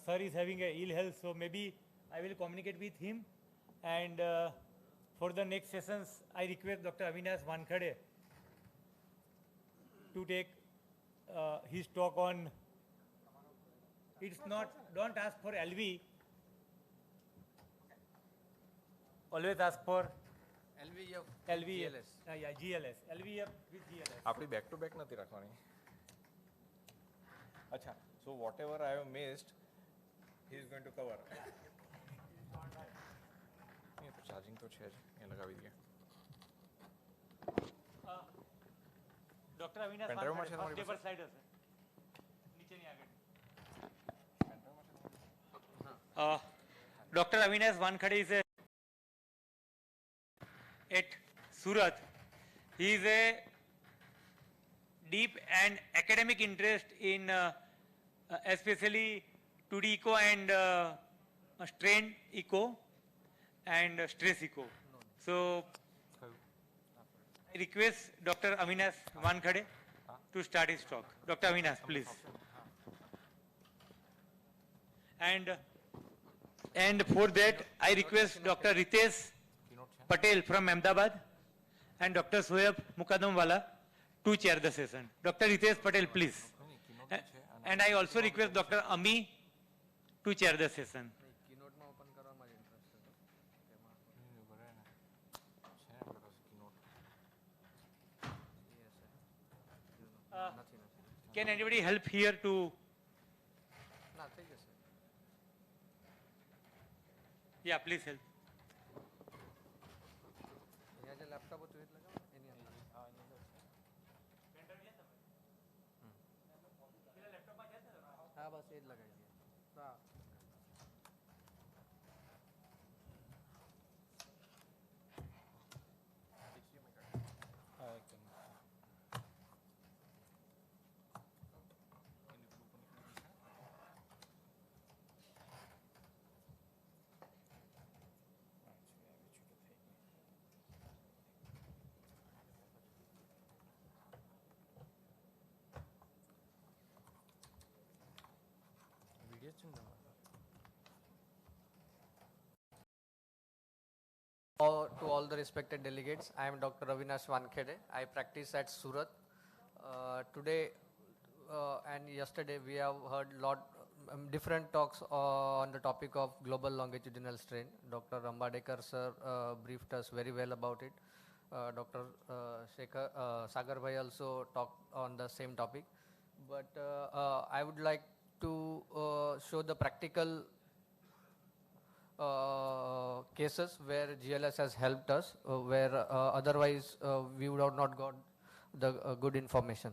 sir is having a ill health, so maybe I will communicate with him. And for the next sessions, I request Dr. Avinash Wankhede to take his talk on. It's not. Don't ask for LV. Always ask for LVF. Yeah, GLS. LVF with GLS. આપણી back to back નથી રાખવાની. અચ્છા, so whatever I have missed, he is going to cover. એ તો charging તો છે જ, એ લગાવી દઈએ. ડોક્ટર અવિનાશ Pendrive માં છે ફર્સ્ટ તમારી પેપર પાસે? સ્લાઇડ હશે નીચેની આગળ. Dr. Avinash Wankhede is at Surat. He is a deep and academic interest in especially 2D echo and strain echo and stress echo. So I request Dr. Avinash Wankhede to start his talk. Dr. Avinash, please. And for that, I request Dr. Ritesh Patel from Ahmedabad and Dr. Soyab Mukadamwala to chair the session. Dr. Ritesh Patel, please. And I also request Dr. Ami to chair the session. Can anybody help here to? Yeah, please help. હા બસ એ જ લગાવી દઈએ. To all the respected delegates, I am Dr. Avinash Wankhede. I practice at Surat. Today and yesterday we have heard different talks on the topic of global longitudinal strain. Dr. Rambadekar sir briefed us very well about it. Dr. Sagar Bhai also talked on the same topic. But I would like to show the practical cases where GLS has helped us, where otherwise we would have not got the good information.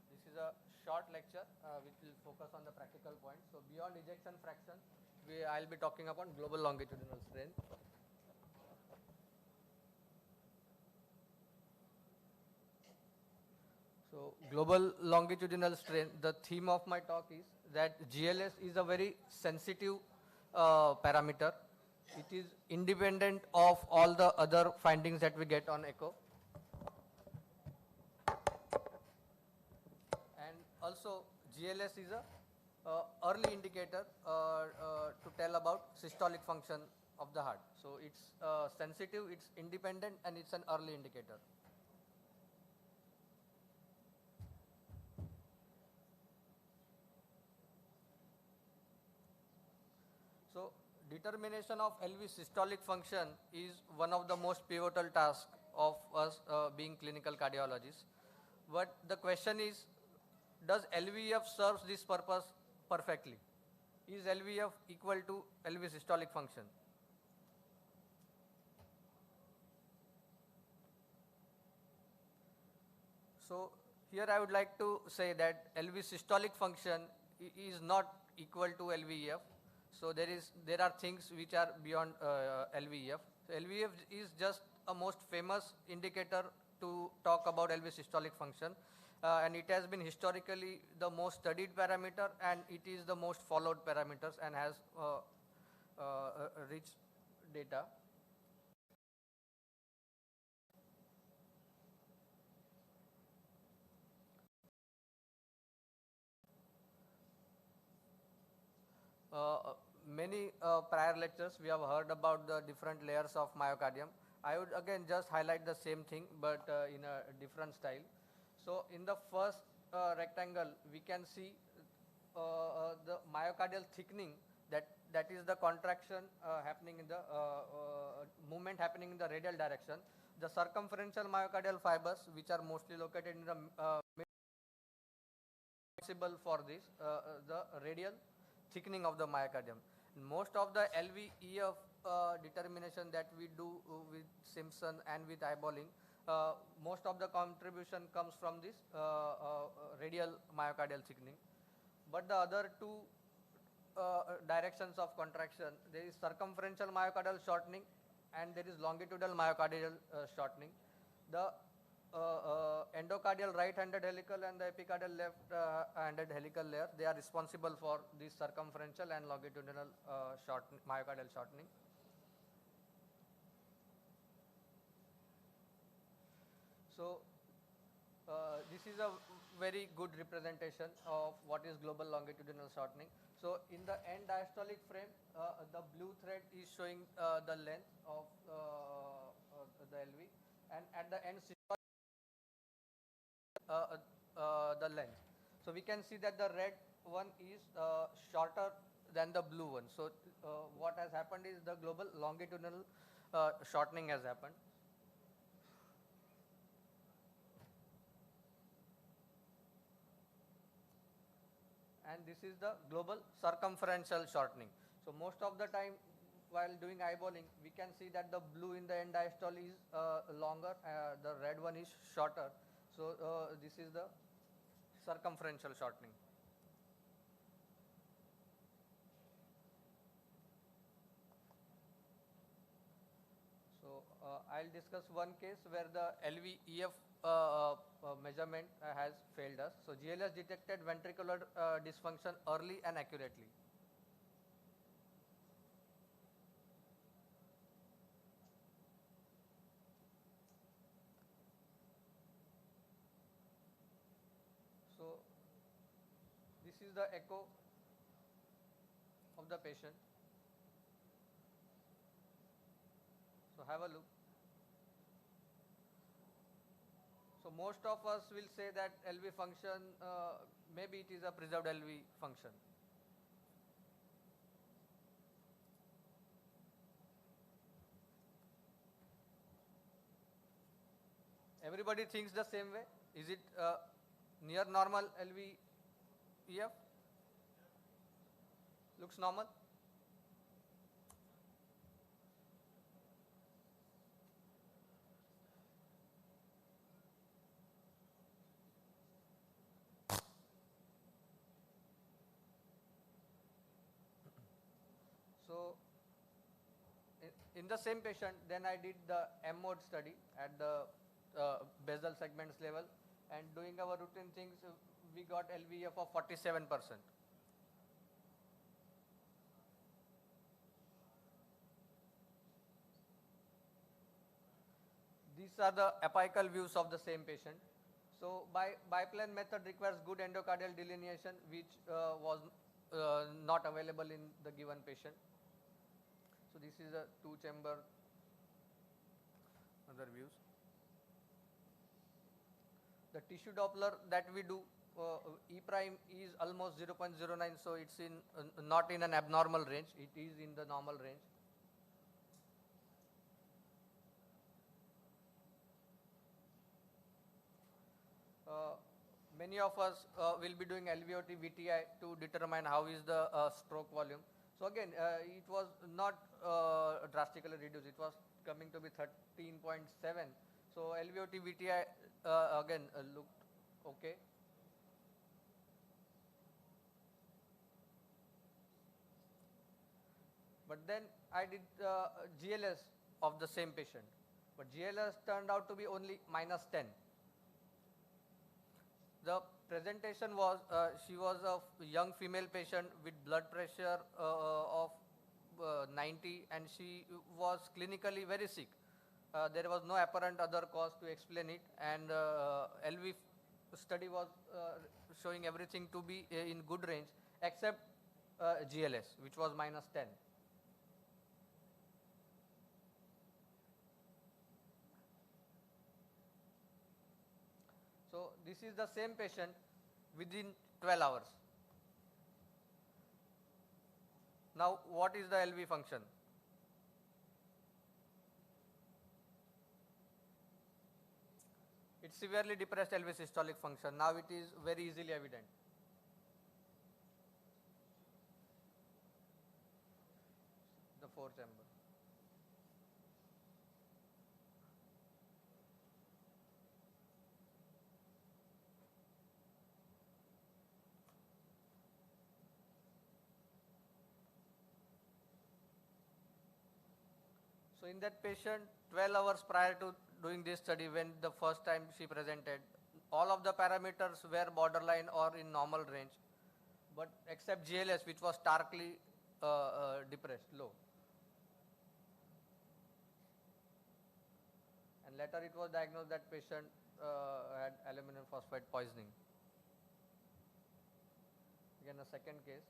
This is a short lecture which will focus on the practical points. So beyond ejection fraction, I'll be talking about global longitudinal strain. So global longitudinal strain, the theme of my talk is that GLS is a very sensitive parameter. It is independent of all the other findings that we get on echo. And also GLS is a early indicator to tell about systolic function of the heart. So it's sensitive, it's independent, and it's an early indicator. So determination of LV systolic function is one of the most pivotal tasks of us being clinical cardiologists. But the question is, does LVEF serves this purpose perfectly? Is LVEF equal to LV systolic function? So here I would like to say that LV systolic function is not equal to LVEF. So there are things which are beyond LVEF. So LVEF is just a most famous indicator to talk about LV systolic function, and it has been historically the most studied parameter, and it is the most followed parameters and has rich data. Many prior lectures we have heard about the different layers of myocardium. I would again just highlight the same thing but in a different style. So in the first rectangle we can see the myocardial thickening, that is the contraction happening in the movement happening in the radial direction. The circumferential myocardial fibers, which are mostly located in the responsible for this, the radial thickening of the myocardium. Most of the LVEF determination that we do with Simpson and with eyeballing, most of the contribution comes from this radial myocardial thickening. But the other two directions of contraction, there is circumferential myocardial shortening and there is longitudinal myocardial shortening. The endocardial right-handed helical and the epicardial left-handed helical layer, they are responsible for this circumferential and longitudinal myocardial shortening. So this is a very good representation of what is global longitudinal shortening. So in the end diastolic frame, the blue thread is showing the length of the LV, and at the end the length. So we can see that the red one is shorter than the blue one. So what has happened is the global longitudinal shortening has happened. And this is the global circumferential shortening. So most of the time while doing eyeballing, we can see that the blue in the end diastole is longer, the red one is shorter. So this is the circumferential shortening. So I'll discuss one case where the LVEF measurement has failed us. So GLS detected ventricular dysfunction early and accurately. is the echo of the patient. So have a look. So most of us will say that LV function, maybe it is a preserved LV function. Everybody thinks the same way. Is it near normal LV EF? Looks normal? So in the same patient, then I did the M mode study at the basal segments level, and doing our routine things, we got LVEF of 47%. These are the apical views of the same patient. So biplane method requires good endocardial delineation, which was not available in the given patient. So this is a two-chamber other views. The tissue Doppler that we do, E prime is almost 0.09, so it's in not in an abnormal range. It is in the normal range. Many of us will be doing LVOT VTI to determine how is the stroke volume. So again, it was not drastically reduced. It was coming to be 13.7. So LVOT VTI again looked okay. But then I did GLS of the same patient. But GLS turned out to be only -10. The presentation was, she was a young female patient with blood pressure of 90, and she was clinically very sick. There was no apparent other cause to explain it, and LV study was showing everything to be in good range except GLS, which was -10. So this is the same patient within 12 hours. Now what is the LV function? It's severely depressed LV systolic function. Now it is very easily evident. The 4-chamber. So in that patient, 12 hours prior to doing this study, when the first time she presented, all of the parameters were borderline or in normal range, but except GLS, which was starkly depressed, low. And later it was diagnosed that patient had aluminum phosphide poisoning. Again, a second case.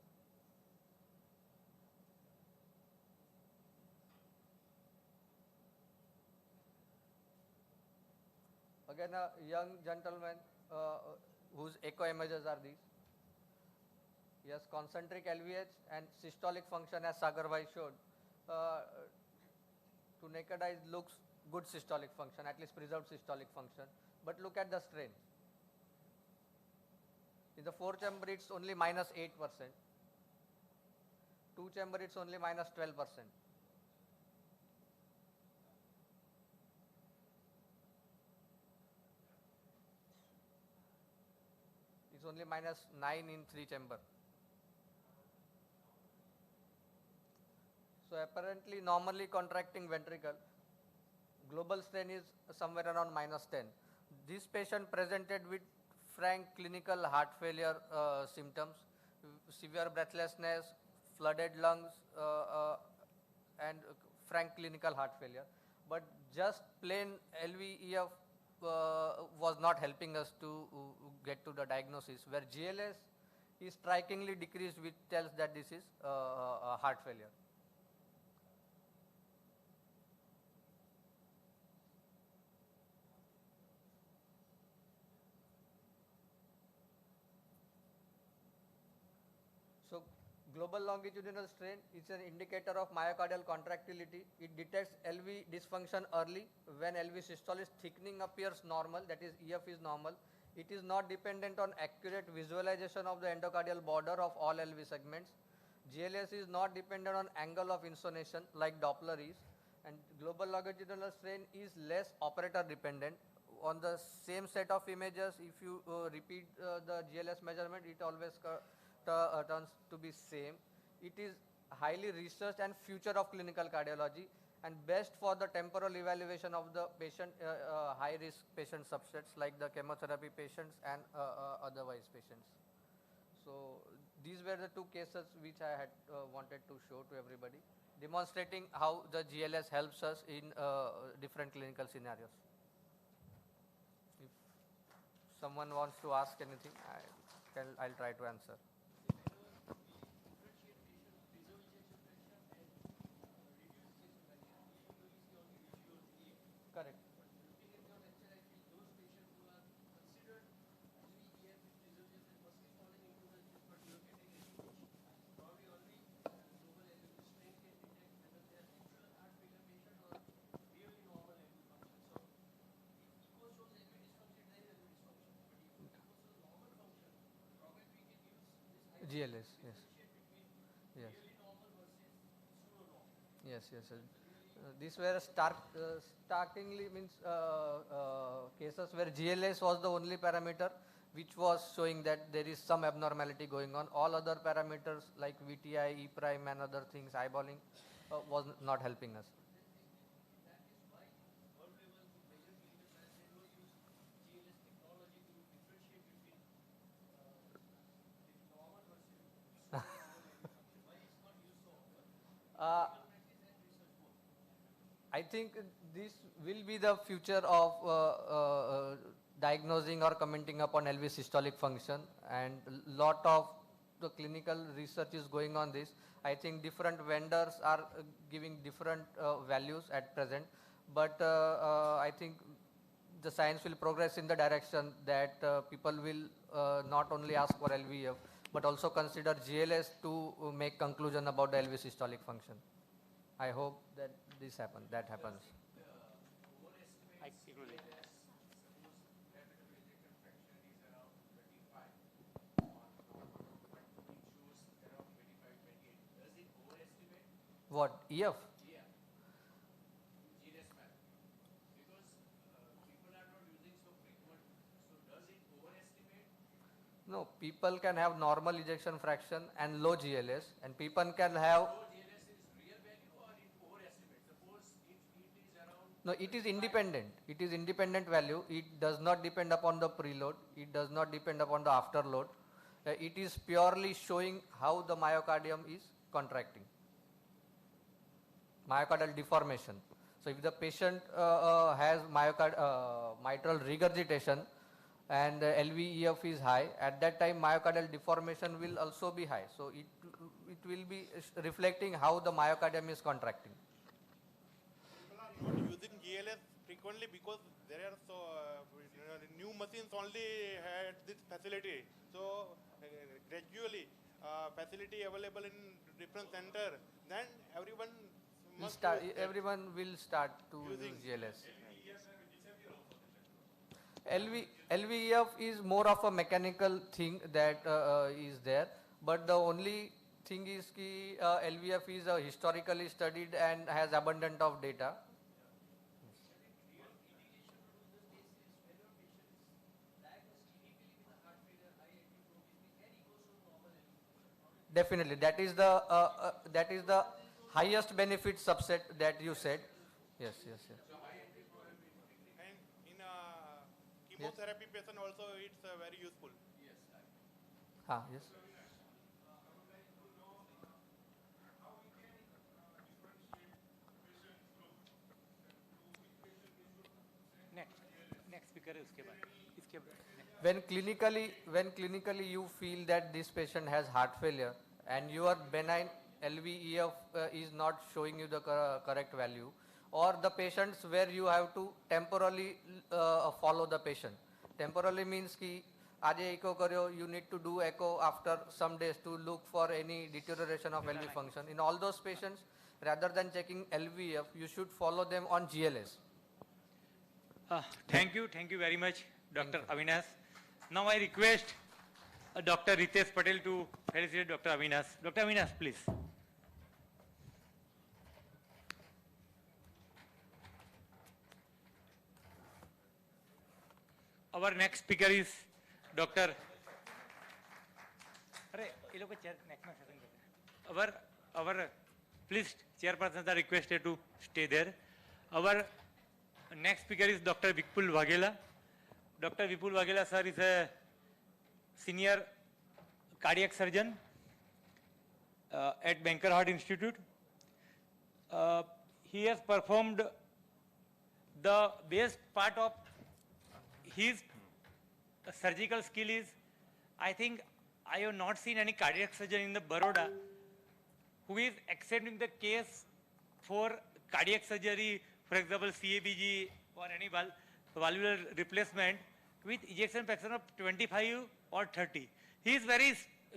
Again, a young gentleman whose echo images are these. He has concentric LVH and systolic function, as Sagar Bhai showed. To naked eyes looks good systolic function, at least preserved systolic function. But look at the strain. In the 4-chamber, it's only -8%. 2-chamber, it's only -12%. It's only -9 in 3-chamber. So apparently normally contracting ventricle, global strain is somewhere around -10. This patient presented with frank clinical heart failure symptoms, severe breathlessness, flooded lungs, and frank clinical heart failure. But just plain LVEF was not helping us to get to the diagnosis, where GLS is strikingly decreased, which tells that this is heart failure. So global longitudinal strain is an indicator of myocardial contractility. It detects LV dysfunction early. When LV systole is thickening appears normal, that is EF is normal. It is not dependent on accurate visualization of the endocardial border of all LV segments. GLS is not dependent on angle of insonation like Doppler is. And global longitudinal strain is less operator dependent. On the same set of images, if you repeat the GLS measurement, it always turns to be same. It is highly researched and future of clinical cardiology and best for the temporal evaluation of the patient, high risk patient subsets like the chemotherapy patients and otherwise patients. So these were the two cases which I had wanted to show to everybody, demonstrating how the GLS helps us in different clinical scenarios. If someone wants to ask anything, I'll try to answer. Correct. GLS, yes. Yes. Yes, yes. These were starkingly means cases where GLS was the only parameter which was showing that there is some abnormality going on. All other parameters like VTI, E prime and other things, eyeballing was not helping us. I think this will be the future of diagnosing or commenting upon LV systolic function, and lot of the clinical research is going on this. I think different vendors are giving different values at present, but I think the science will progress in the direction that people will not only ask for LVF but also consider GLS to make conclusion about the LV systolic function. I hope that that happens. What? EF? No, people can have normal ejection fraction and low GLS, and people can have. No, it is independent. It is independent value. It does not depend upon the preload. It does not depend upon the afterload. It is purely showing how the myocardium is contracting. Myocardial deformation. So if the patient has mitral regurgitation and LVEF is high, at that time myocardial deformation will also be high. So it will be reflecting how the myocardium is contracting. People are not using GLS frequently because there are so new machines only had this facility. So gradually facility available in different center, then everyone will start to use GLS. LVEF is more of a mechanical thing that is there, but the only thing is that LVEF is historically studied and has abundant of data. Definitely, that is the highest benefit subset that you said. Yes, yes, yes. And in chemotherapy patient also it's very useful. Yes. Next speaker है उसके बाद. when clinically you feel that this patient has heart failure and your benign LVEF is not showing you the correct value, or the patients where you have to temporarily follow the patient. Temporarily means ki aaj echo karyo, you need to do echo after some days to look for any deterioration of LV function. In all those patients, rather than checking LVEF, you should follow them on GLS. Thank you very much, Dr. Avinash. Now I request Dr. Ritesh Patel to felicitate Dr. Avinash. Dr. Avinash, please. Our next speaker is Dr. Our please chairpersons are requested to stay there. Our next speaker is Dr. Vipul Waghela. Dr. Vipul Waghela sir is a senior cardiac surgeon at Banker Heart Institute. He has performed the best part of his surgical skill is, I think I have not seen any cardiac surgeon in the Baroda who is accepting the case for cardiac surgery, for example CABG or any valvular replacement with ejection fraction of 25 or 30. He is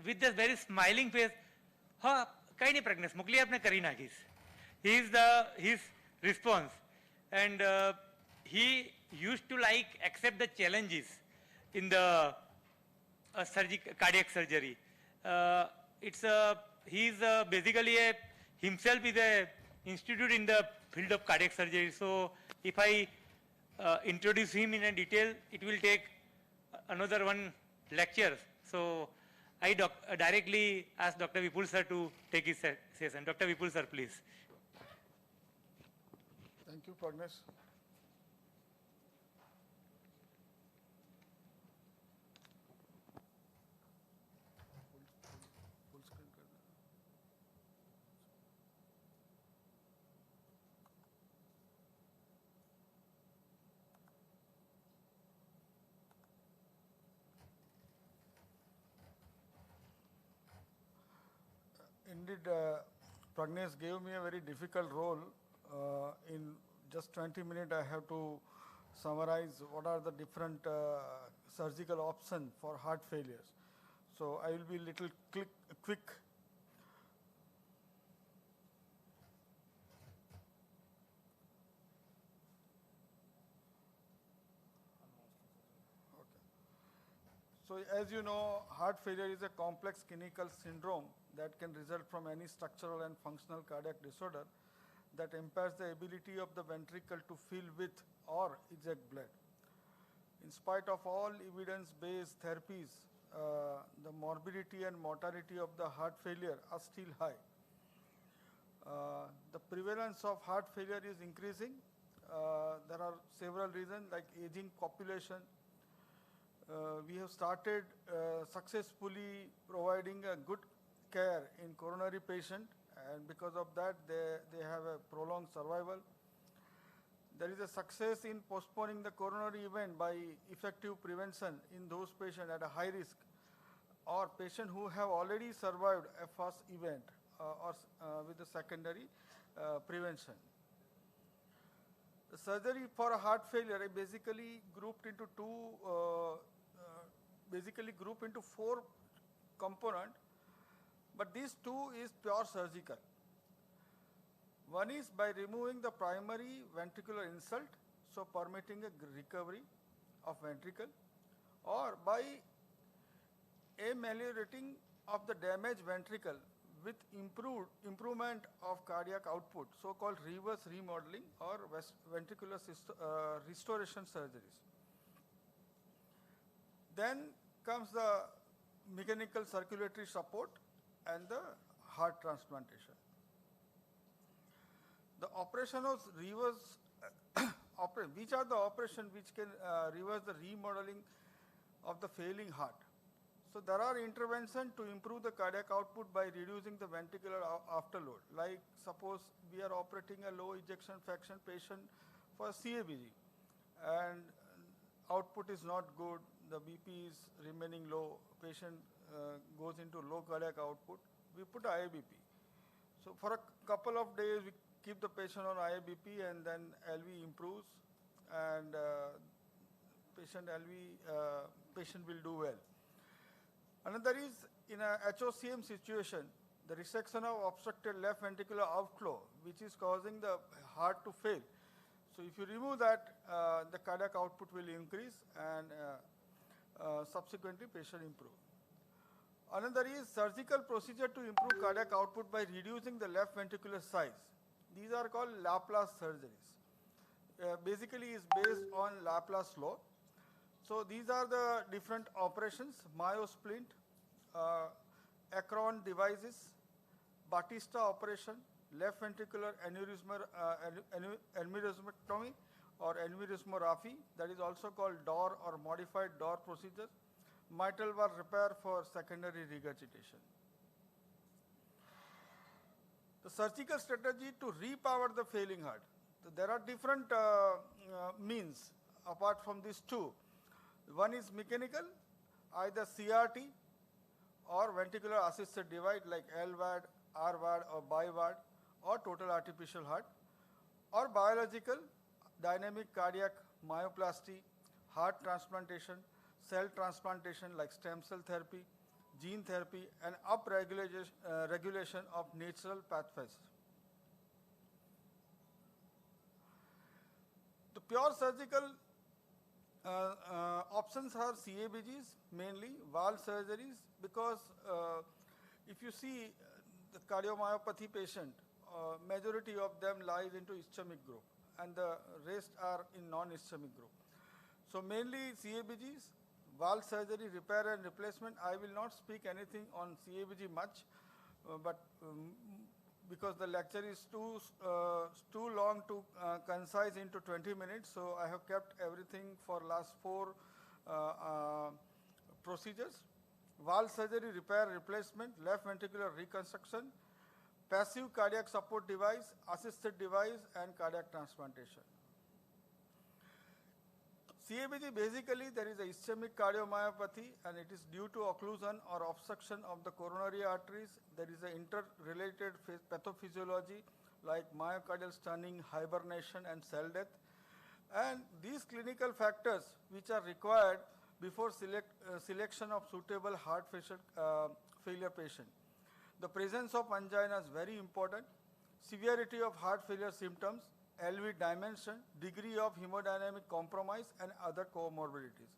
with this very smiling face. Ha, kahi nahi pragnesh, mukli apne kari nakhis. His response, and he used to accept the challenges in the cardiac surgery. He is basically himself is a institute in the field of cardiac surgery. So if I introduce him in a detail, it will take another one lecture. So I directly ask Dr. Vipul sir to take his session. Dr. Vipul sir, please. Thank you, Pragnesh. Indeed, Pragnesh gave me a very difficult role. In just 20 minutes, I have to summarize what are the different surgical options for heart failures. So I will be little quick. So as you know, heart failure is a complex clinical syndrome that can result from any structural and functional cardiac disorder that impairs the ability of the ventricle to fill with or eject blood. In spite of all evidence-based therapies, the morbidity and mortality of the heart failure are still high. The prevalence of heart failure is increasing. There are several reasons like aging population. We have started successfully providing a good care in coronary patient, and because of that they have a prolonged survival. There is a success in postponing the coronary event by effective prevention in those patients at a high risk or patients who have already survived a first event or with the secondary prevention. The surgery for a heart failure is basically grouped into four components, but these two is pure surgical. One is by removing the primary ventricular insult, so permitting a recovery of ventricle, or by ameliorating of the damaged ventricle with improvement of cardiac output, so-called reverse remodeling or ventricular restoration surgeries. Then comes the mechanical circulatory support and the heart transplantation. The operation of reverse, which are the operations which can reverse the remodeling of the failing heart? So there are interventions to improve the cardiac output by reducing the ventricular afterload. Like suppose we are operating a low ejection fraction patient for CABG and output is not good, the BP is remaining low, patient goes into low cardiac output, we put IABP. So for a couple of days, we keep the patient on IABP and then LV improves and patient will do well. Another is in a HOCM situation, the resection of obstructed left ventricular outflow, which is causing the heart to fail. So if you remove that, the cardiac output will increase and subsequently patient improve. Another is surgical procedure to improve cardiac output by reducing the left ventricular size. These are called Laplace surgeries. Basically is based on Laplace law. So these are the different operations: myosplint, Iaccon devices, Batista operation, left ventricular aneurysmectomy or aneurysmography, that is also called DOR or modified DOR procedure, mitral valve repair for secondary regurgitation. The surgical strategy to repower the failing heart. So there are different means apart from these two. One is mechanical, either CRT or ventricular assisted device like LVAD, RVAD or BiVAD or total artificial heart, or biological, dynamic cardiac myoplasty, heart transplantation, cell transplantation like stem cell therapy, gene therapy, and regulation of natural pathways. The pure surgical options are CABGs, mainly valve surgeries, because if you see the cardiomyopathy patient, majority of them lies into ischemic group and the rest are in non-ischemic group. So mainly CABGs, valve surgery, repair and replacement. I will not speak anything on CABG much, but because the lecture is too long to concise into 20 minutes, so I have kept everything for last 4 procedures: valve surgery, repair, replacement, left ventricular reconstruction, passive cardiac support device, assisted device, and cardiac transplantation. CABG, basically there is a ischemic cardiomyopathy and it is due to occlusion or obstruction of the coronary arteries. There is an interrelated pathophysiology like myocardial stunning, hibernation, and cell death. And these clinical factors which are required before selection of suitable heart failure patient. The presence of angina is very important. Severity of heart failure symptoms, LV dimension, degree of hemodynamic compromise, and other comorbidities.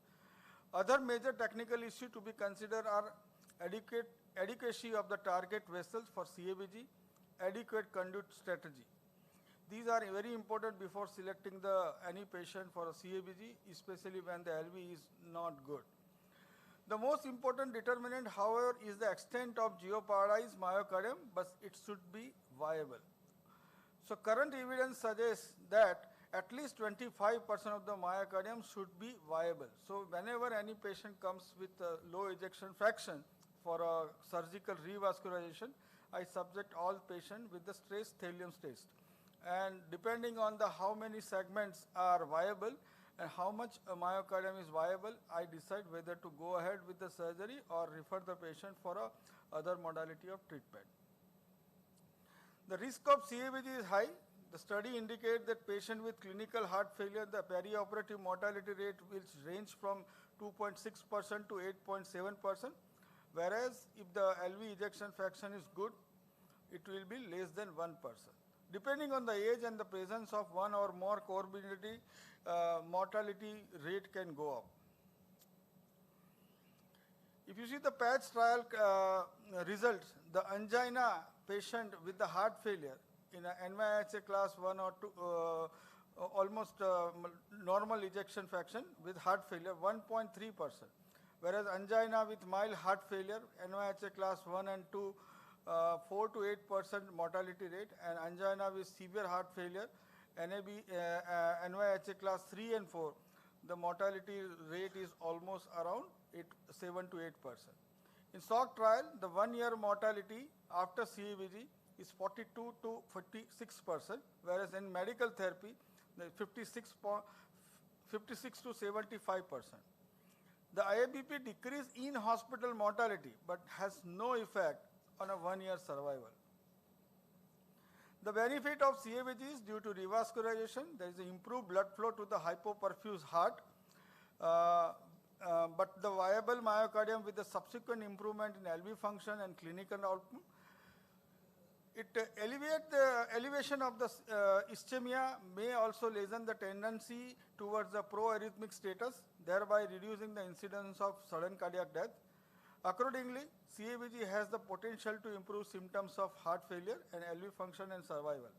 Other major technical issues to be considered are adequacy of the target vessels for CABG, adequate conduit strategy. These are very important before selecting any patient for a CABG, especially when the LV is not good. The most important determinant, however, is the extent of jeopardized myocardium, but it should be viable. So current evidence suggests that at least 25% of the myocardium should be viable. So whenever any patient comes with a low ejection fraction for a surgical revascularization, I subject all patients with the stress thallium test. And depending on how many segments are viable and how much a myocardium is viable, I decide whether to go ahead with the surgery or refer the patient for other modality of treatment. The risk of CABG is high. The study indicates that patient with clinical heart failure, the perioperative mortality rate will range from 2.6% to 8.7%, whereas if the LV ejection fraction is good, it will be less than 1%. Depending on the age and the presence of one or more comorbidity, mortality rate can go up. If you see the patch trial results, the angina patient with the heart failure in a NYHA class 1 or 2, almost normal ejection fraction with heart failure 1.3%, whereas angina with mild heart failure, NYHA class 1 and 2, 4 to 8% mortality rate, and angina with severe heart failure, NYHA class 3 and 4, the mortality rate is almost around 7 to 8%. In SOC trial, the 1-year mortality after CABG is 42 to 46%, whereas in medical therapy, the 56 to 75%. The IABP decrease in hospital mortality but has no effect on a 1-year survival. The benefit of CABG is due to revascularization. There is improved blood flow to the hypoperfused heart, but the viable myocardium with the subsequent improvement in LV function and clinical outcome. It alleviates the elevation of the ischemia may also lessen the tendency towards the pro-arrhythmic status, thereby reducing the incidence of sudden cardiac death. Accordingly, CABG has the potential to improve symptoms of heart failure and LV function and survival.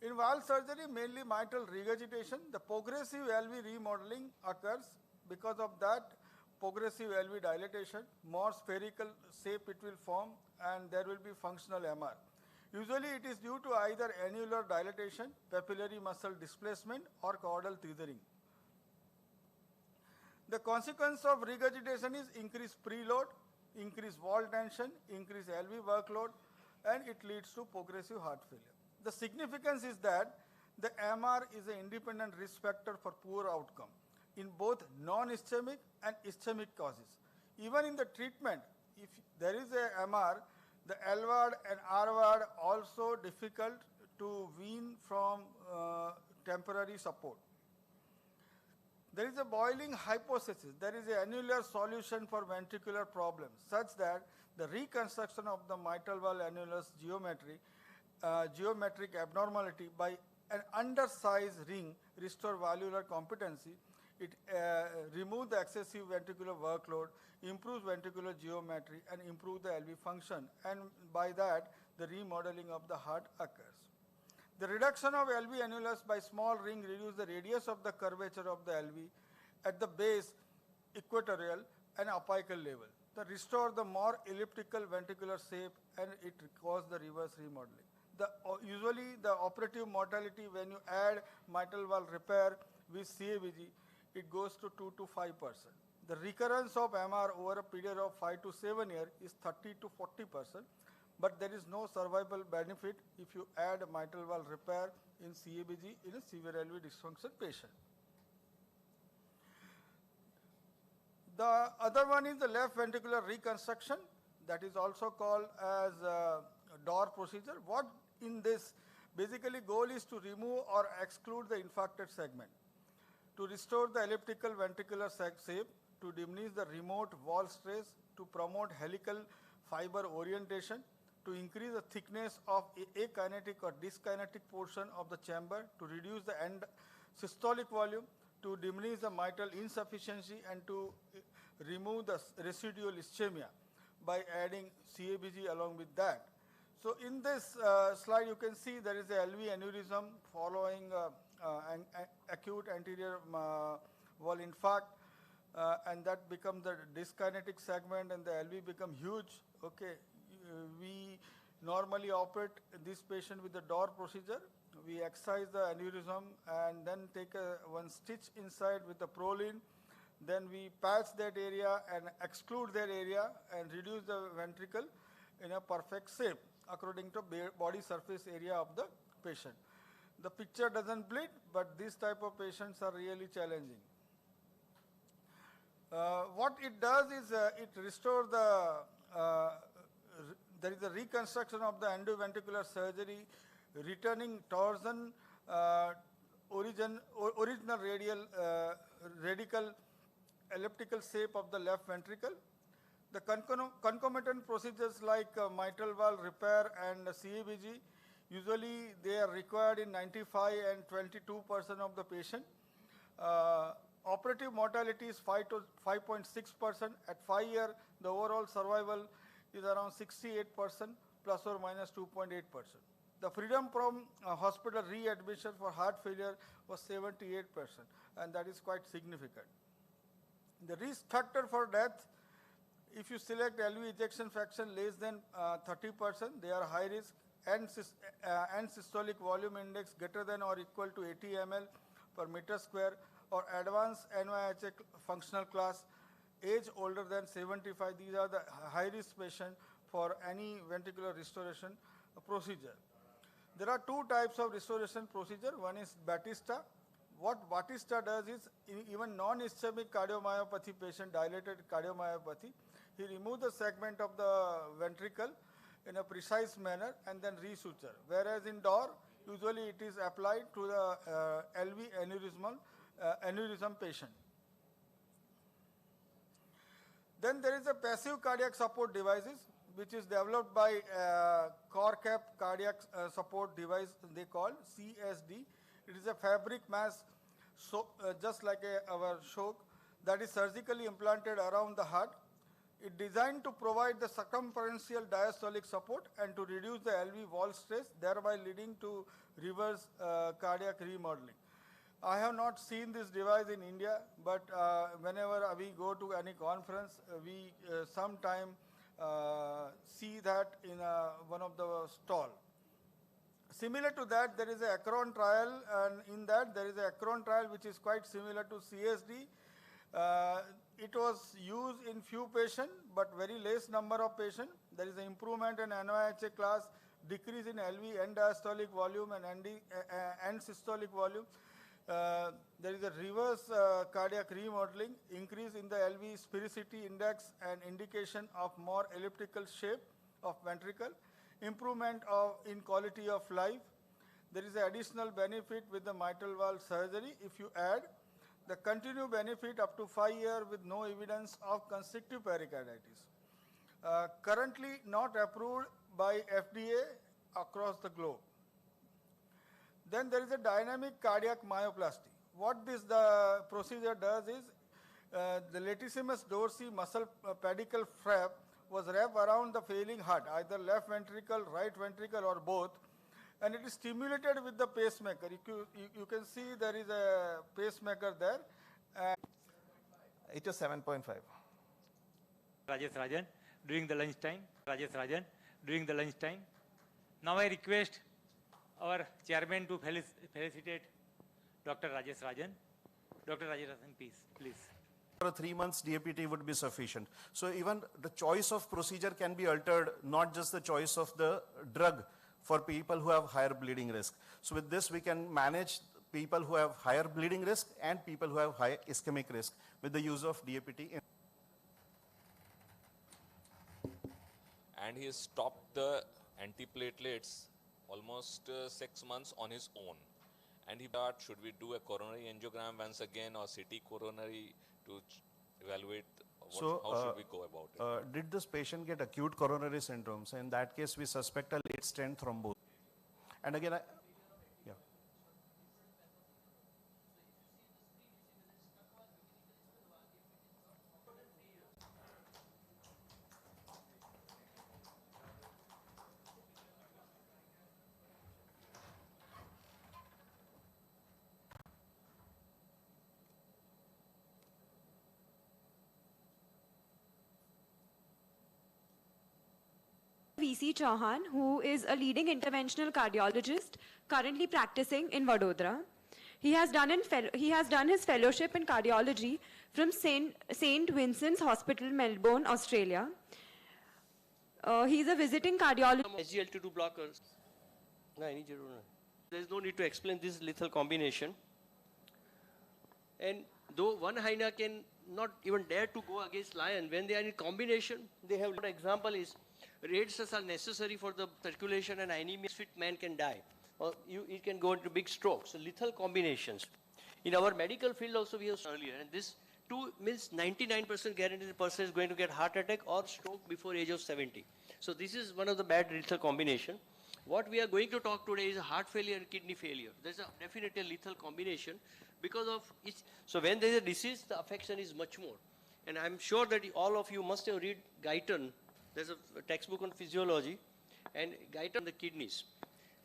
In valve surgery, mainly mitral regurgitation, the progressive LV remodeling occurs. Because of that, progressive LV dilatation, more spherical shape it will form, and there will be functional MR. Usually it is due to either annular dilatation, papillary muscle displacement, or caudal tethering. The consequence of regurgitation is increased preload, increased wall tension, increased LV workload, and it leads to progressive heart failure. The significance is that the MR is an independent risk factor for poor outcome in both non-ischemic and ischemic causes. Even in the treatment, if there is a MR, the LVAD and RVAD also difficult to wean from temporary support. There is a boiling hypothesis. There is an annular solution for ventricular problems such that the reconstruction of the mitral valve annulus geometric abnormality by an undersized ring restore valvular competency. It removes the excessive ventricular workload, improves ventricular geometry, and improves the LV function, and by that the remodeling of the heart occurs. The reduction of LV annulus by small ring reduces the radius of the curvature of the LV at the base, equatorial and apical level. The restore the more elliptical ventricular shape, and it causes the reverse remodeling. Usually the operative mortality when you add mitral valve repair with CABG, it goes to 2 to 5%. The recurrence of MR over a period of 5 to 7 years is 30 to 40%, but there is no survival benefit if you add mitral valve repair in CABG in a severe LV dysfunction patient. The other one is the left ventricular reconstruction, that is also called as DOR procedure. What in this basically goal is to remove or exclude the infarcted segment, to restore the elliptical ventricular shape, to diminish the remote wall stress, to promote helical fiber orientation, to increase the thickness of akinetic or dyskinetic portion of the chamber, to reduce the end systolic volume, to diminish the mitral insufficiency, and to remove the residual ischemia by adding CABG along with that. So in this slide you can see there is a LV aneurysm following acute anterior wall infarct, and that becomes the dyskinetic segment and the LV become huge. Okay, we normally operate this patient with the DOR procedure. We excise the aneurysm and then take one stitch inside with the Prolene. Then we patch that area and exclude that area and reduce the ventricle in a perfect shape according to body surface area of the patient. The picture doesn't bleed, but these type of patients are really challenging. What it does is it restores the, there is a reconstruction of the endoventricular surgery, returning torsion, original radical elliptical shape of the left ventricle. The concomitant procedures like mitral valve repair and CABG, usually they are required in 95 and 22% of the patient. Operative mortality is 5.6%. At 5 years, the overall survival is around 68% plus or minus 2.8%. The freedom from hospital readmission for heart failure was 78%, and that is quite significant. The risk factor for death, if you select LV ejection fraction less than 30%, they are high risk, and systolic volume index greater than or equal to 80 ml per meter square, or advanced NYHA functional class, age older than 75. These are the high risk patients for any ventricular restoration procedure. There are two types of restoration procedure. One is Batista, what Batista does is, in even non-ischemic cardiomyopathy patient, dilated cardiomyopathy, he removes the segment of the ventricle in a precise manner and then resuture. Whereas in DOR, usually it is applied to the LV aneurysm patient. Then there is a passive cardiac support devices, which is developed by CORCAP cardiac support device, they call CSD. It is a fabric mass, just like our shock, that is surgically implanted around the heart. It is designed to provide the circumferential diastolic support and to reduce the LV wall stress, thereby leading to reverse cardiac remodeling. I have not seen this device in India, but whenever we go to any conference, we sometime see that in one of the stall. Similar to that, there is a Iaccon trial, and in that there is a Iaccon trial which is quite similar to CSD. It was used in few patients, but very less number of patients. There is an improvement in NIHA class, decrease in LV end diastolic volume and end systolic volume. There is a reverse cardiac remodeling, increase in the LV sphericity index and indication of more elliptical shape of ventricle, improvement in quality of life. There is an additional benefit with the mitral valve surgery if you add the continued benefit up to 5 years with no evidence of constrictive pericarditis. Currently not approved by FDA across the globe. Then there is a dynamic cardiac myoplasty. What the procedure does is, the latissimus dorsi muscle pedicle flap was wrapped around the failing heart, either left ventricle, right ventricle, or both, and it is stimulated with the pacemaker. You can see there is a pacemaker there. It is 7.5. Rajesh Rajan during the lunchtime. Rajesh Rajan during the lunchtime. Now I request our chairman to felicitate Dr. Rajesh Rajan. Dr. Rajesh Rajan, please. For 3 months, DAPT would be sufficient. So even the choice of procedure can be altered, not just the choice of the drug for people who have higher bleeding risk. So with this, we can manage people who have higher bleeding risk and people who have high ischemic risk with the use of DAPT. And he stopped the antiplatelets almost 6 months on his own. And he asked, should we do a coronary angiogram once again or CT coronary to evaluate how should we go about it? Did this patient get acute coronary syndrome? So in that case, we suspect a late stent thrombosis. And again, yeah. VC Chauhan, who is a leading interventional cardiologist currently practicing in Vadodara. He has done his fellowship in cardiology from St. Vincent's Hospital, Melbourne, Australia. He is a visiting cardiologist. SGLT2 blockers. There is no need to explain this lethal combination. And though one hyena can not even dare to go against lion, when they are in combination, they have, an example is, red cells are necessary for the circulation and anemia fit man can die. Or it can go into big strokes. So lethal combinations. In our medical field also we have earlier, and this two means 99% guarantee the person is going to get heart attack or stroke before age of 70. So this is one of the bad lethal combination. What we are going to talk today is heart failure and kidney failure. There's definitely a lethal combination because of it. So when there is a disease, the affection is much more. And I'm sure that all of you must have read Guyton. There's a textbook on physiology, and Guyton on the kidneys.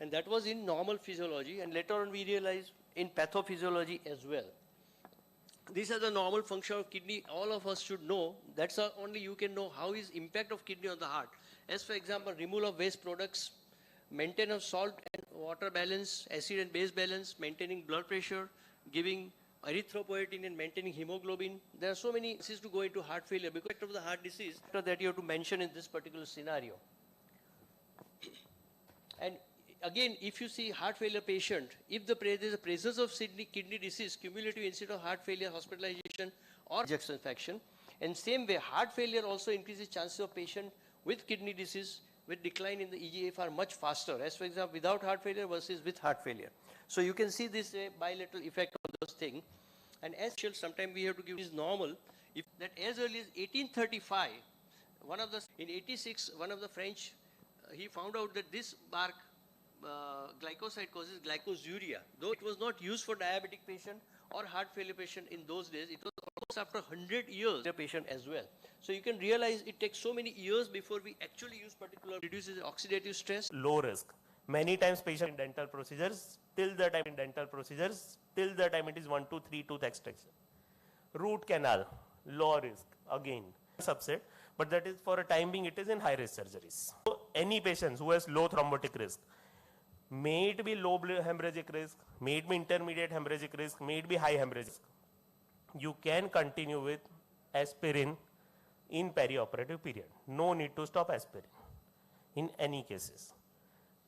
And that was in normal physiology, and later on we realized in pathophysiology as well. These are the normal function of kidney. All of us should know. That's only you can know how is impact of kidney on the heart. As for example, removal of waste products, maintenance of salt and water balance, acid and base balance, maintaining blood pressure, giving erythropoietin and maintaining hemoglobin. There are so many diseases to go into heart failure because of the heart disease that you have to mention in this particular scenario. And again, if you see heart failure patient, if there is a presence of kidney disease, cumulative incident of heart failure, hospitalization or ejection infection, and same way heart failure also increases chances of patient with kidney disease with decline in the eGFR much faster, as for example without heart failure versus with heart failure. So you can see this bilateral effect on those things. And as sometimes we have to give this normal, if that as early as 1835, in 86, one of the French, he found out that this bark glycoside causes glycosuria. Though it was not used for diabetic patient or heart failure patient in those days, it was almost after 100 years a patient as well. So you can realize it takes so many years before we actually use particular, reduces oxidative stress. Low risk. Many times patient in dental procedures, till the time it is 1 to 3 tooth extraction. Root canal, low risk, again, subset, but that is for a time being, it is in high risk surgeries. So any patients who has low thrombotic risk, may it be low hemorrhagic risk, may it be intermediate hemorrhagic risk, may it be high hemorrhagic risk, you can continue with aspirin in perioperative period. No need to stop aspirin in any cases.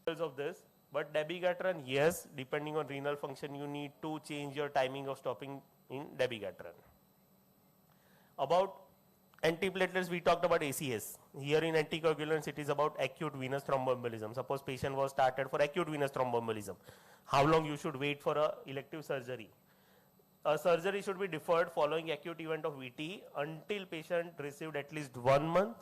Of this, but dabigatran, yes, depending on renal function, you need to change your timing of stopping in dabigatran. About antiplatelets, we talked about ACS. Here in anticoagulants, it is about acute venous thromboembolism. Suppose patient was started for acute venous thromboembolism. How long you should wait for a elective surgery? A surgery should be deferred following acute event of VT until patient received at least 1 month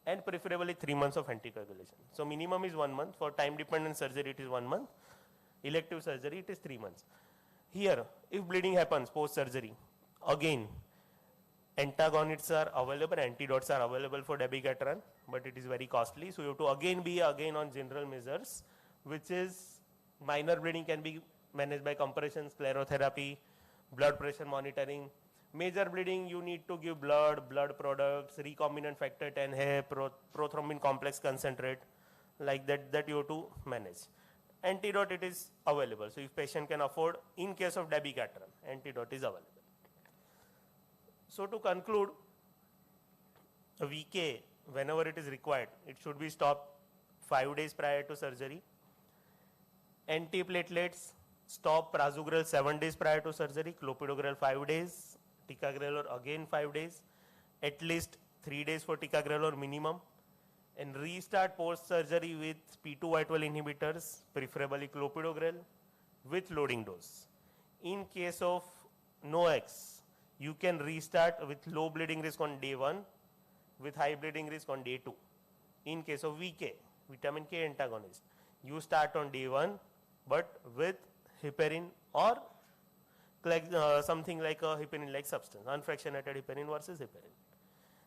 and preferably 3 months of anticoagulation. So minimum is 1 month. For time dependent surgery it is 1 month. Elective surgery it is 3 months. Here, if bleeding happens post surgery, again antagonists are available, antidotes are available for dabigatran, but it is very costly. So you have to again be on general measures, which is minor bleeding can be managed by compression, sclerotherapy, blood pressure monitoring. Major bleeding, you need to give blood products, recombinant factor 10 prothrombin complex concentrate, like that you have to manage. Antidote, it is available. So if patient can afford, in case of dabigatran, antidote is available. So to conclude, a VK, whenever it is required, it should be stopped 5 days prior to surgery. Antiplatelets, stop prasugrel 7 days prior to surgery, clopidogrel 5 days, ticagrelor again 5 days, at least 3 days for ticagrelor minimum, and restart post surgery with P2Y12 inhibitors, preferably clopidogrel with loading dose. In case of NOACs, you can restart with low bleeding risk on day 1, with high bleeding risk on day 2. In case of VK, vitamin K antagonist, you start on day 1, but with heparin or something like a heparin-like substance, unfractionated heparin versus heparin.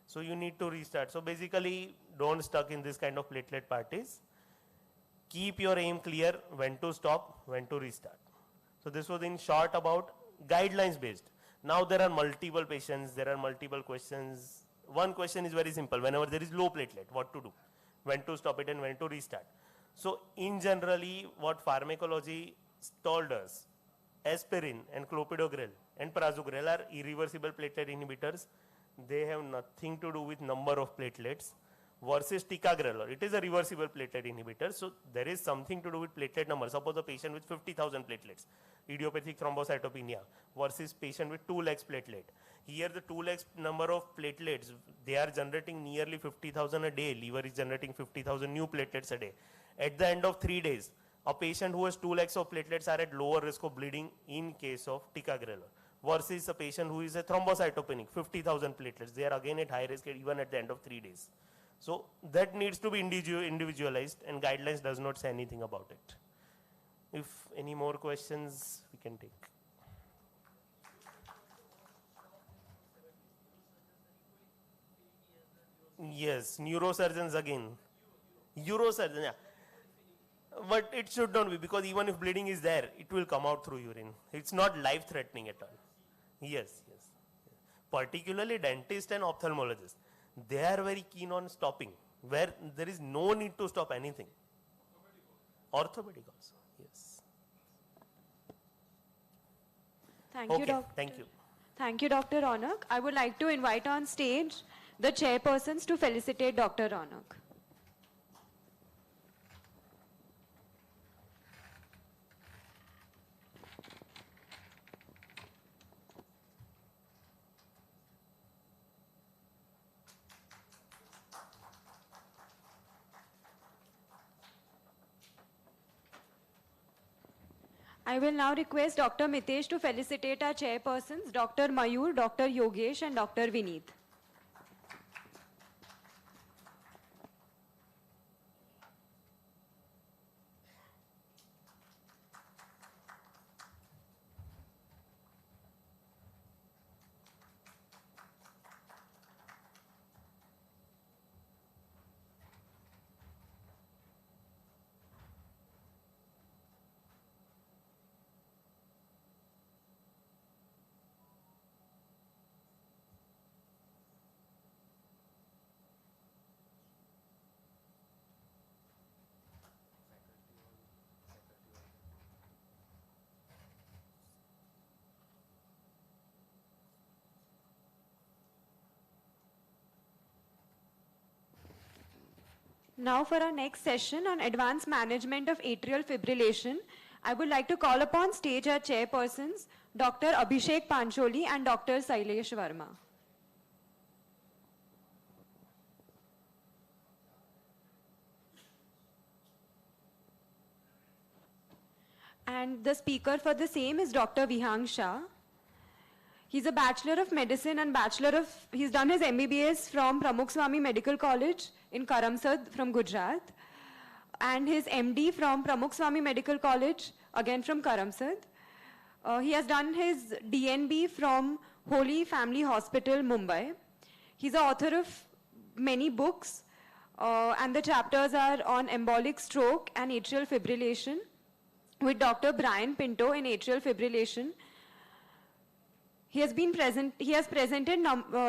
So you need to restart. So basically, don't stuck in this kind of platelet parties. Keep your aim clear when to stop, when to restart. So this was in short about guidelines based. Now there are multiple patients, there are multiple questions. One question is very simple. Whenever there is low platelet, what to do? When to stop it and when to restart. So in generally, what pharmacology told us, aspirin and clopidogrel and prasugrel are irreversible platelet inhibitors. They have nothing to do with number of platelets. Versus ticagrelor, it is a reversible platelet inhibitor. So there is something to do with platelet number. Suppose a patient with 50,000 platelets, idiopathic thrombocytopenia, versus patient with 2 lakhs platelet. Here the 2 lakhs number of platelets, they are generating nearly 50,000 a day. Liver is generating 50,000 new platelets a day. At the end of 3 days, a patient who has 2 lakhs of platelets are at lower risk of bleeding in case of ticagrelor, versus a patient who is a thrombocytopenic, 50,000 platelets. They are again at high risk even at the end of 3 days. So that needs to be individualized, and guidelines does not say anything about it. If any more questions, we can take. Yes, neurosurgeons again. Urosurgeon, yeah. But it should not be, because even if bleeding is there, it will come out through urine. It's not life-threatening at all. Yes. Particularly dentists and ophthalmologists, they are very keen on stopping, where there is no need to stop anything. Orthopedic also, yes. Thank you, Doctor. Thank you. Thank you, Dr. Ronak. I would like to invite on stage the chairpersons to felicitate Dr. Ronak. I will now request Dr. Mitesh to felicitate our chairpersons, Dr. Mayur, Dr. Yogesh, and Dr. Vineet. Now for our next session on advanced management of atrial fibrillation, I would like to call upon stage our chairpersons, Dr. Abhishek Pancholi and Dr. Sailesh Verma. And the speaker for the same is Dr. Vihang Shah. He's a Bachelor of Medicine and he's done his MBBS from Pramukh Swami Medical College in Karamsad from Gujarat, and his MD from Pramukh Swami Medical College, again from Karamsad. He has done his DNB from Holy Family Hospital, Mumbai. He's the author of many books, and the chapters are on embolic stroke and atrial fibrillation with Dr. Brian Pinto in atrial fibrillation. He has presented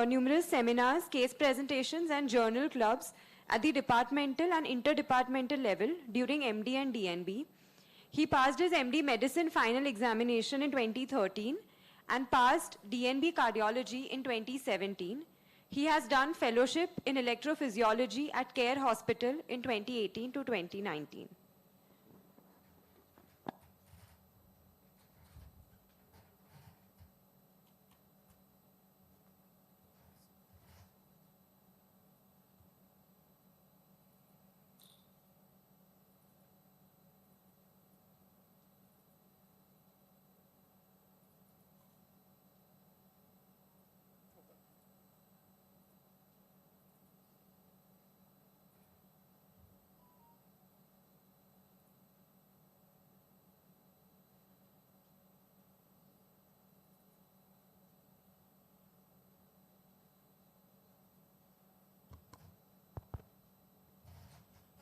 numerous seminars, case presentations, and journal clubs at the departmental and interdepartmental level during MD and DNB. He passed his MD Medicine final examination in 2013 and passed DNB Cardiology in 2017. He has done fellowship in electrophysiology at CARE Hospital in 2018 to 2019.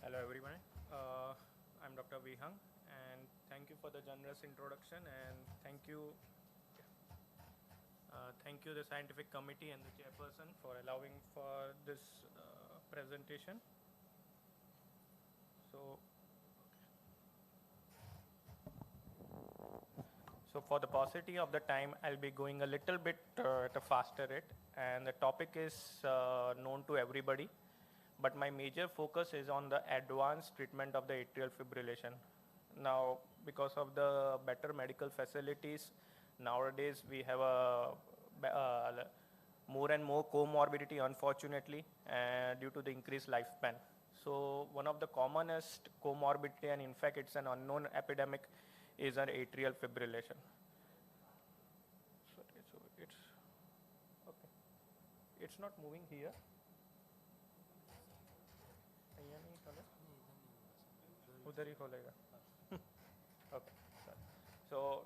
Hello everyone, I'm Dr. Vihang, and thank you for the generous introduction, and thank you the scientific committee and the chairperson for allowing for this presentation. So for the paucity of the time, I'll be going a little bit at a faster rate, and the topic is known to everybody. But my major focus is on the advanced treatment of the atrial fibrillation. Now, because of the better medical facilities, nowadays we have more and more comorbidity, unfortunately, due to the increased lifespan. So one of the commonest comorbidity, and in fact it's an unknown epidemic, is an atrial fibrillation. Sorry, so it's not moving here. Okay. So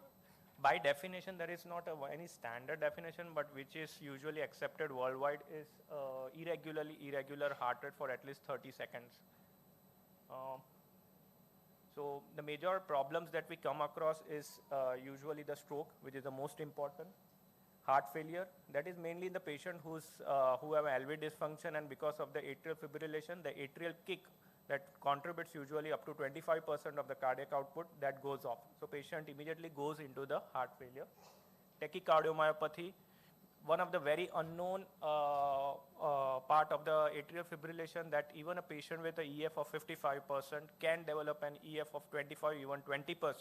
by definition, there is not any standard definition, but which is usually accepted worldwide is irregular heart rate for at least 30 seconds. So the major problems that we come across is usually the stroke, which is the most important. Heart failure, that is mainly the patient who have LV dysfunction, and because of the atrial fibrillation, the atrial kick that contributes usually up to 25% of the cardiac output, that goes off. So patient immediately goes into the heart failure. Tachycardiomyopathy, one of the very unknown part of the atrial fibrillation, that even a patient with an EF of 55% can develop an EF of 25, even 20%,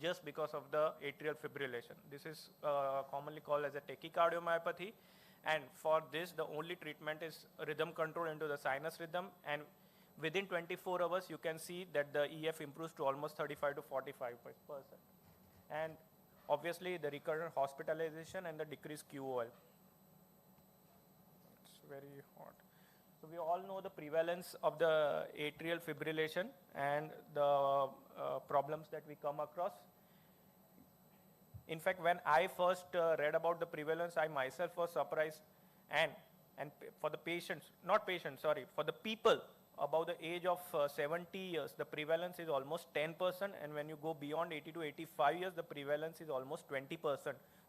just because of the atrial fibrillation. This is commonly called as a tachycardiomyopathy, and for this the only treatment is rhythm control into the sinus rhythm, and within 24 hours you can see that the EF improves to almost 35 to 45%. and obviously the recurrent hospitalization and the decreased QOL. It's very hot. So we all know the prevalence of the atrial fibrillation and the problems that we come across. In fact, when I first read about the prevalence, I myself was surprised, and for the patients, not patients, sorry, for the people above the age of 70 years, the prevalence is almost 10%, and when you go beyond 80 to 85 years, the prevalence is almost 20%.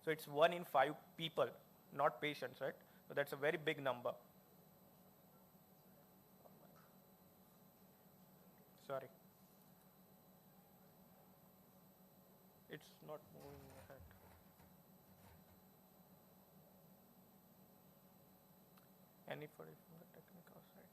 So it's 1 in 5 people, not patients, right? So that's a very big number. Sorry. It's not moving ahead. Any for it from the technical side.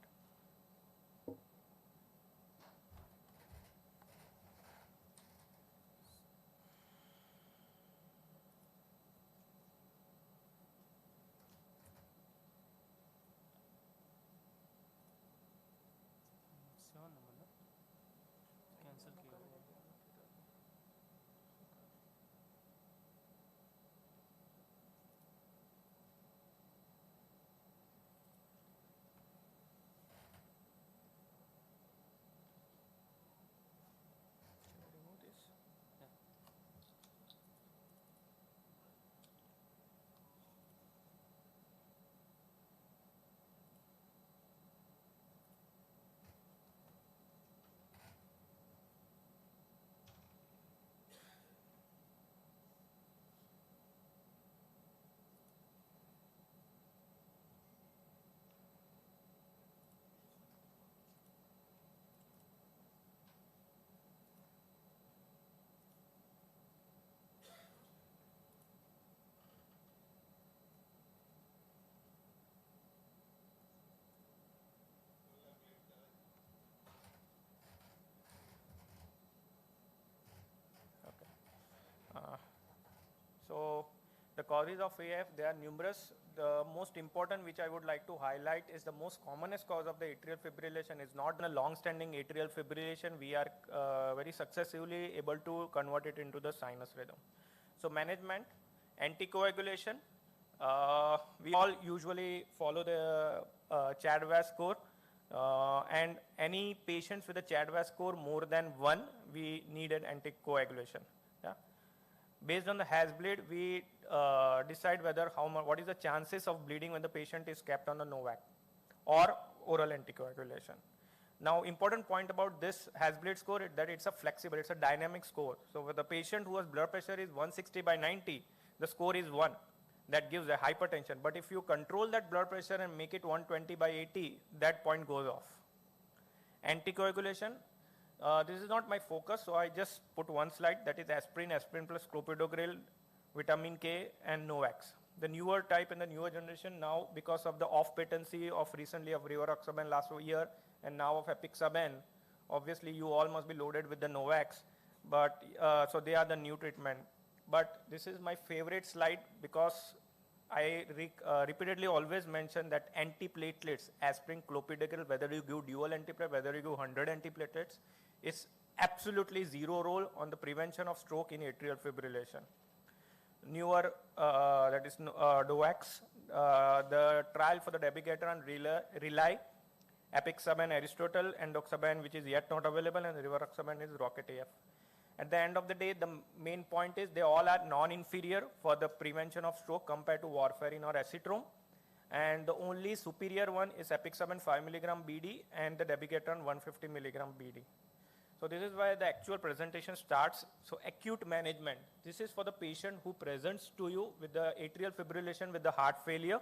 So the causes of AF, there are numerous. The most important which I would like to highlight is the most commonest cause of the atrial fibrillation is not a long-standing atrial fibrillation. We are very successfully able to convert it into the sinus rhythm. So management, anticoagulation, we all usually follow the CHAD-VAS score, and any patients with a CHAD-VAS score more than 1, we need an anticoagulation. Yeah? Based on the has bleed, we decide whether what is the chances of bleeding when the patient is kept on the NOVAC or oral anticoagulation. Now, important point about this has bleed score is that it's a flexible, it's a dynamic score. So with the patient whose blood pressure is 160/90, the score is 1. That gives a hypertension. But if you control that blood pressure and make it 120/80, that point goes off. Anticoagulation, this is not my focus, so I just put one slide, that is aspirin, aspirin plus clopidogrel, vitamin K, and NOVAX. The newer type and the newer generation now, because of the off-patency of recently of rivaroxaban last year and now of apixaban, obviously you all must be loaded with the NOVAX, but so they are the new treatment. But this is my favorite slide because I repeatedly always mention that antiplatelets, aspirin, clopidogrel, whether you give dual antiplatelet, whether you give 100 antiplatelets, is absolutely zero role on the prevention of stroke in atrial fibrillation. Newer, that is DOACs, the trial for the dabigatran rely, apixaban, Aristotle, endoxaban, which is yet not available, and rivaroxaban is Rocket AF. At the end of the day, the main point is they all are non-inferior for the prevention of stroke compared to warfarin or acetylene. And the only superior one is apixaban 5 milligram BD and the dabigatran 150 milligram BD. So this is where the actual presentation starts. So acute management, this is for the patient who presents to you with the atrial fibrillation with the heart failure.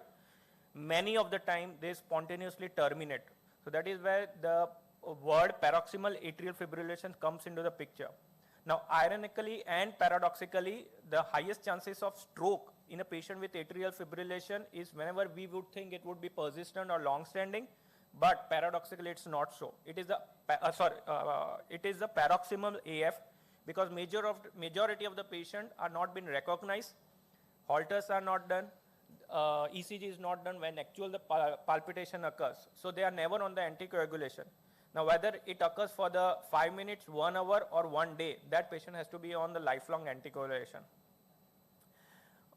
Many of the time they spontaneously terminate. So that is where the word paroxysmal atrial fibrillation comes into the picture. Now, ironically and paradoxically, the highest chances of stroke in a patient with atrial fibrillation is whenever we would think it would be persistent or long-standing, but paradoxically it's not so. It is the paroxysmal AF because majority of the patient are not been recognized, halters are not done, ECG is not done when actual the palpitation occurs. So they are never on the anticoagulation. Now whether it occurs for the 5 minutes, 1 hour or 1 day, that patient has to be on the lifelong anticoagulation.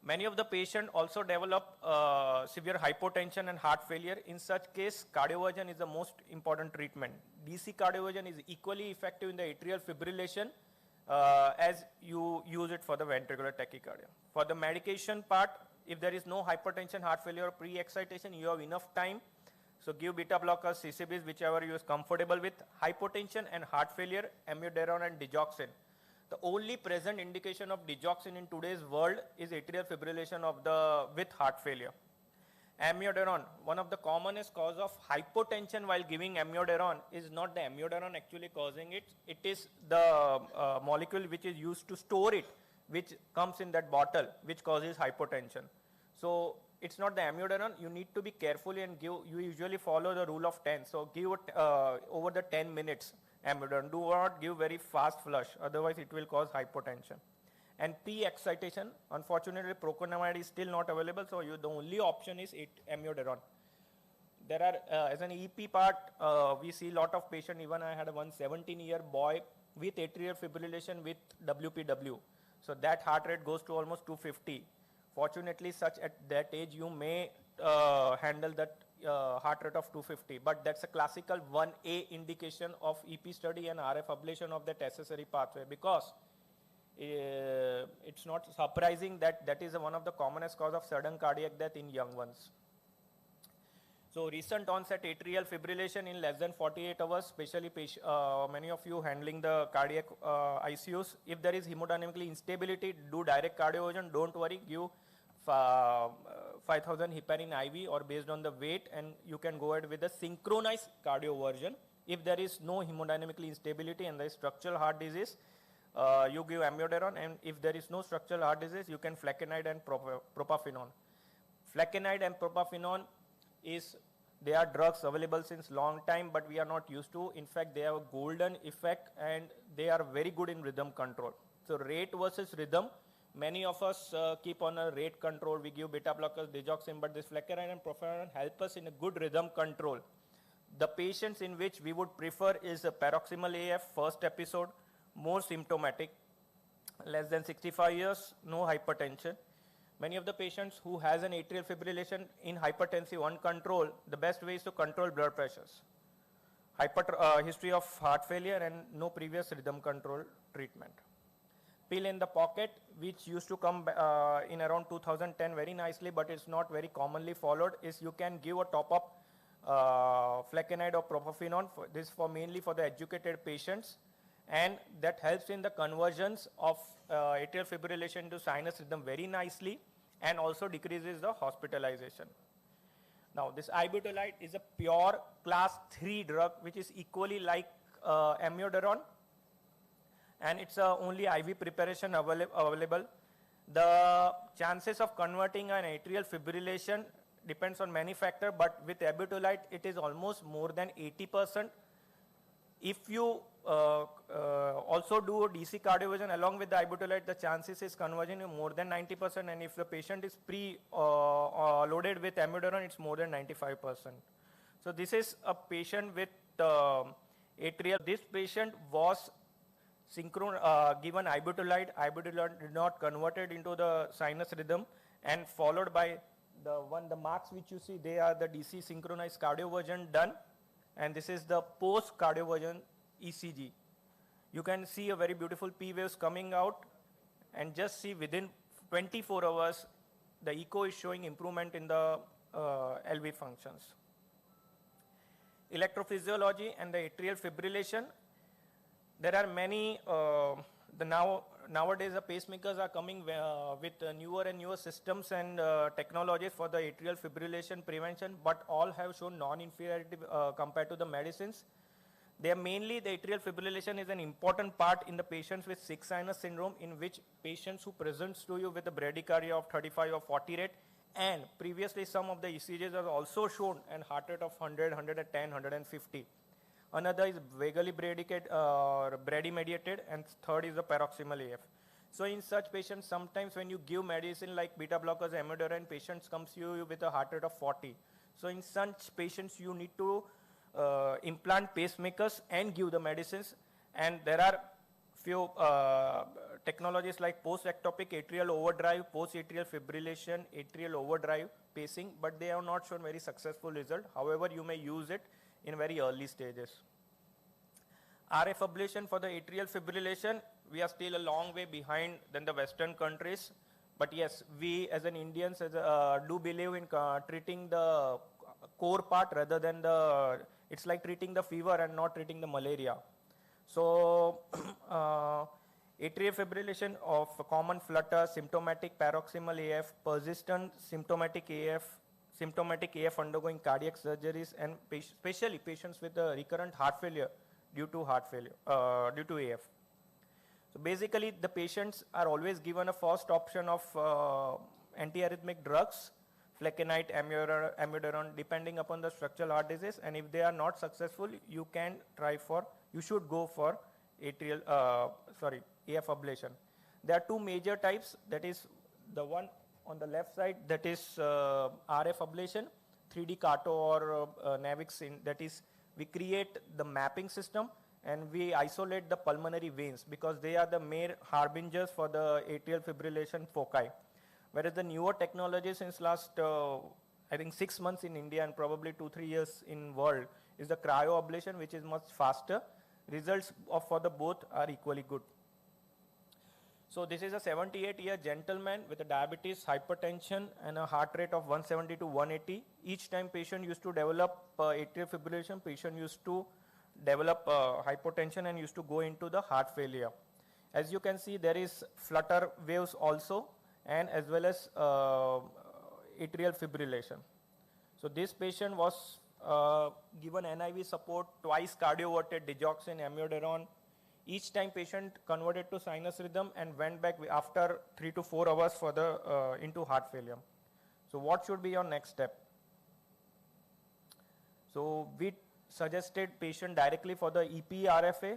Many of the patients also develop severe hypotension and heart failure. In such case, cardioversion is the most important treatment. DC cardioversion is equally effective in the atrial fibrillation as you use it for the ventricular tachycardia. For the medication part, if there is no hypertension, heart failure or pre-excitation, you have enough time. So give beta blockers, CCBs, whichever you are comfortable with. Hypotension and heart failure, amiodarone and digoxin. The only present indication of digoxin in today's world is atrial fibrillation with heart failure. Amiodarone, one of the commonest cause of hypotension while giving amiodarone is not the amiodarone actually causing it. It is the molecule which is used to store it, which comes in that bottle, which causes hypotension. So it's not the amiodarone. You need to be careful and give. You usually follow the rule of 10. So give it over the 10 minutes. Amiodarone. Do not give very fast flush, otherwise it will cause hypotension. And pre-excitation, unfortunately proconamide is still not available, so the only option is amiodarone. There are, as an EP part, we see a lot of patients, even I had a 17-year boy with atrial fibrillation with WPW. So that heart rate goes to almost 250. Fortunately, at that age, you may handle that heart rate of 250, but that's a classical 1A indication of EP study and RF ablation of that accessory pathway, because it's not surprising that is one of the commonest cause of sudden cardiac death in young ones. So recent onset atrial fibrillation in less than 48 hours, especially many of you handling the cardiac ICUs. If there is hemodynamically instability, do direct cardioversion, don't worry, give 5000 heparin IV or based on the weight, and you can go ahead with the synchronized cardioversion. If there is no hemodynamically instability and there is structural heart disease, you give amiodarone, and if there is no structural heart disease, you can flecainide and propafenone. Flecainide and propafenone they are drugs available since long time, but we are not used to. In fact, they have a golden effect and they are very good in rhythm control. So rate versus rhythm, many of us keep on a rate control. We give beta blockers, digoxin, but this flecainide and propafenone help us in a good rhythm control. The patients in which we would prefer is a paroxysmal AF, first episode, more symptomatic, less than 65 years, no hypertension. Many of the patients who has an atrial fibrillation in hypertensive uncontrolled, the best way is to control blood pressures. History of heart failure and no previous rhythm control treatment. Pill in the pocket, which used to come in around 2010 very nicely, but it's not very commonly followed, is you can give a top-up flecainide or propafenone. This mainly for the educated patients, and that helps in the conversions of atrial fibrillation to sinus rhythm very nicely, and also decreases the hospitalization. Now this ibutolite is a pure class 3 drug which is equally like amiodarone, and it's only IV preparation available. The chances of converting an atrial fibrillation depends on many factors, but with ibutolite it is almost more than 80%. If you also do DC cardioversion along with the ibutolite, the chances is conversion is more than 90%, and if the patient is loaded with amiodarone, it's more than 95%. So this is a patient with atrial. This patient was given ibutolite. Ibutolite did not converted into the sinus rhythm, and followed by the marks which you see, they are the DC synchronized cardioversion done. And this is the post-cardioversion ECG. You can see a very beautiful P waves coming out, and just see within 24 hours, the echo is showing improvement in the LV functions. Electrophysiology and the atrial fibrillation. There are many, nowadays the pacemakers are coming with newer and newer systems and technologies for the atrial fibrillation prevention, but all have shown non-inferiority compared to the medicines. They are mainly, the atrial fibrillation is an important part in the patients with sick sinus syndrome, in which patients who presents to you with a bradycardia of 35 or 40 rate, and previously some of the ECGs are also shown an heart rate of 100, 110, 150. Another is vagally bradymediated, and third is the paroxysmal AF. So in such patients, sometimes when you give medicine like beta blockers, amiodarone, patients comes to you with a heart rate of 40. So in such patients, you need to implant pacemakers and give the medicines. And there are few technologies like post-ectopic atrial overdrive, post-atrial fibrillation, atrial overdrive pacing, but they have not shown very successful result. However, you may use it in very early stages. RF ablation for the atrial fibrillation, we are still a long way behind than the Western countries. But yes, we as an Indians do believe in treating the core part rather than the, it's like treating the fever and not treating the malaria. So atrial fibrillation of common flutter, symptomatic paroxysmal AF, persistent symptomatic AF undergoing cardiac surgeries, and especially patients with recurrent heart failure due to AF. So basically, the patients are always given a first option of antiarrhythmic drugs, flecainide, amiodarone, depending upon the structural heart disease. And if they are not successful, you should go for AF ablation. There are two major types. That is the one on the left side, that is RF ablation, 3D CARTO or NAVIX. That is, we create the mapping system and we isolate the pulmonary veins because they are the mere harbingers for the atrial fibrillation foci. Whereas the newer technology since last, I think 6 months in India and probably 2-3 years in world is the cryoablation, which is much faster. Results for the both are equally good. So this is a 78-year gentleman with a diabetes, hypertension, and a heart rate of 170 to 180. Each time patient used to develop atrial fibrillation, patient used to develop hypotension and used to go into the heart failure. As you can see, there is flutter waves also, and as well as atrial fibrillation. So this patient was given NIV support, twice cardioverted, digoxin, amiodarone. Each time patient converted to sinus rhythm and went back after 3 to 4 hours for the into heart failure. So what should be your next step? So we suggested patient directly for the EP-RFA.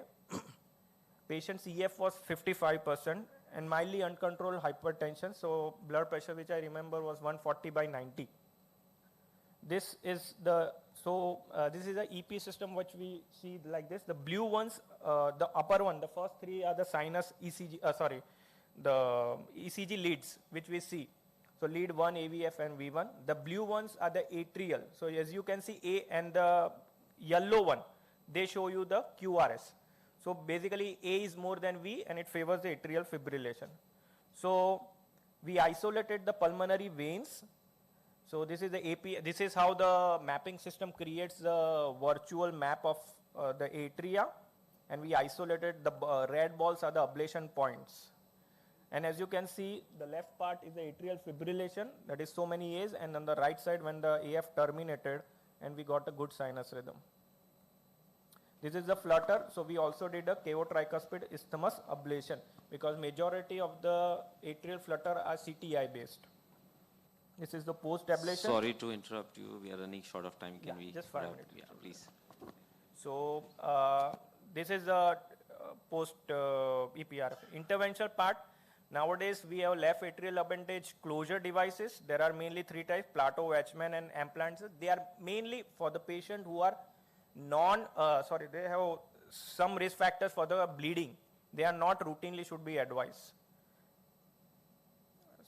Patient's EF was 55% and mildly uncontrolled hypertension. So blood pressure, which I remember, was 140/90. This is the this is the EP system which we see like this. The blue ones, the upper one, the first three are the sinus ECG. The ECG leads which we see. So lead 1, AVF, and V1. The blue ones are the atrial. So as you can see, A and the yellow one, they show you the QRS. So basically, A is more than V, and it favors the atrial fibrillation. So we isolated the pulmonary veins. So this is the AP. This is how the mapping system creates the virtual map of the atria, and we isolated the red balls are the ablation points. And as you can see, the left part is the atrial fibrillation, that is so many A's, and on the right side when the AF terminated, and we got a good sinus rhythm. This is the flutter, so we also did a KO tricuspid isthmus ablation because majority of the atrial flutter are CTI based. This is the post ablation. Sorry to interrupt you, we are running short of time. Can we? Just 5 minutes. Yeah, please. So this is the post EPR. Interventional part. Nowadays we have left atrial appendage closure devices. There are mainly 3 types: Plato, Watchman, and implants. They are mainly for the patient who are they have some risk factors for the bleeding. They are not routinely should be advised.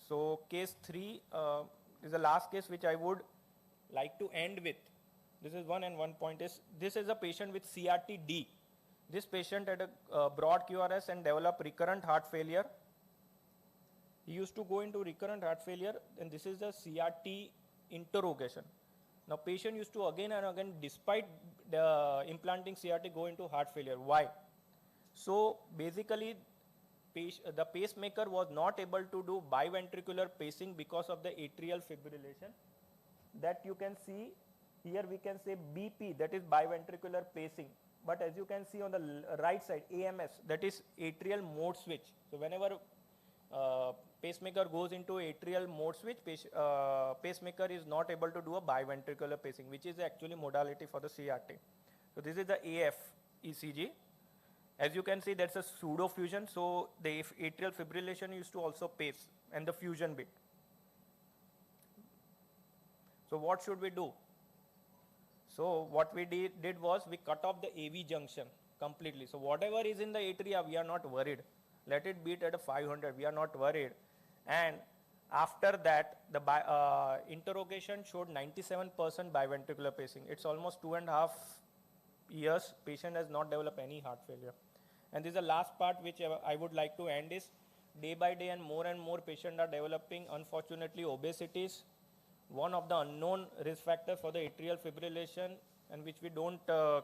So case 3 is the last case which I would like to end with. This is one point is, this is a patient with CRT-D. This patient had a broad QRS and developed recurrent heart failure. He used to go into recurrent heart failure, and this is the CRT interrogation. Now patient used to again and again, despite the implanting CRT, go into heart failure. Why? So basically, the pacemaker was not able to do biventricular pacing because of the atrial fibrillation. That you can see here, we can say BP, that is biventricular pacing. But as you can see on the right side, AMS, that is atrial mode switch. So whenever pacemaker goes into atrial mode switch, pacemaker is not able to do a biventricular pacing, which is actually modality for the CRT. So this is the AF ECG. As you can see, that's a pseudo fusion, so the atrial fibrillation used to also pace and the fusion bit. So what should we do? So what we did was we cut off the AV junction completely. So whatever is in the atria, we are not worried. Let it beat at a 500, we are not worried. And after that, the interrogation showed 97% biventricular pacing. It's almost 2.5 years, patient has not developed any heart failure. And this is the last part which I would like to end is, day by day and more patients are developing, unfortunately, obesities. One of the unknown risk factors for the atrial fibrillation and which we don't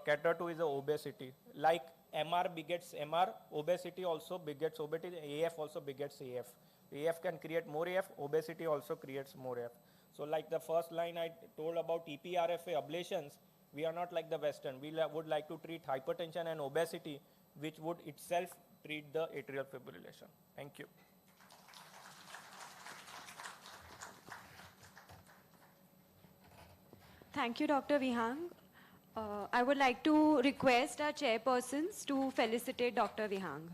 cater to is the obesity. Like MR begets MR, obesity also begets obesity, AF also begets AF. AF can create more AF, obesity also creates more AF. So like the first line I told about EPRFA ablations, we are not like the Western. We would like to treat hypertension and obesity, which would itself treat the atrial fibrillation. Thank you. Thank you, Dr. Vihang. I would like to request our chairpersons to felicitate Dr. Vihang.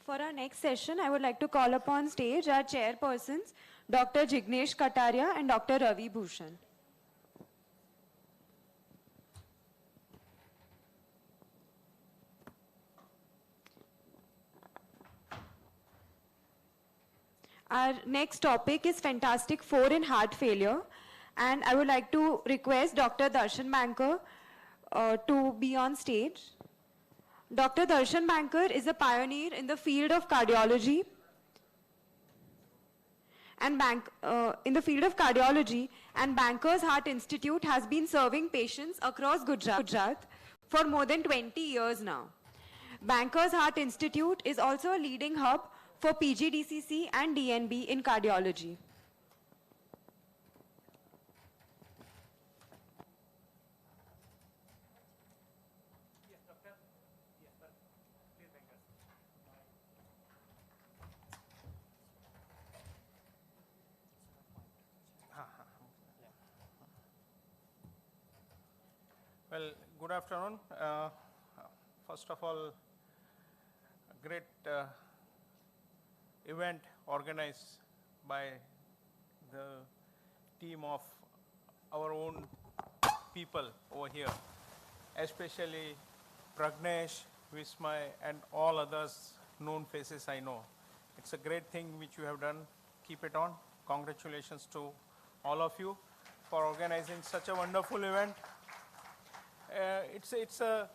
For our next session, I would like to call upon stage our chairpersons, Dr. Jignesh Kataria and Dr. Ravi Bhushan. Our next topic is Fantastic Four in heart failure, and I would like to request Dr. Darshan Banker to be on stage. Dr. Darshan Banker is a pioneer in the field of cardiology and Banker's Heart Institute has been serving patients across Gujarat for more than 20 years now. Banker's Heart Institute is also a leading hub for PGDCC and DNB in cardiology. Well, good afternoon. First of all, a great event organized by the team of our own people over here, especially Pragnesh, Vismay, and all others known faces I know. It's a great thing which you have done. Keep it on. Congratulations to all of you for organizing such a wonderful event. It's a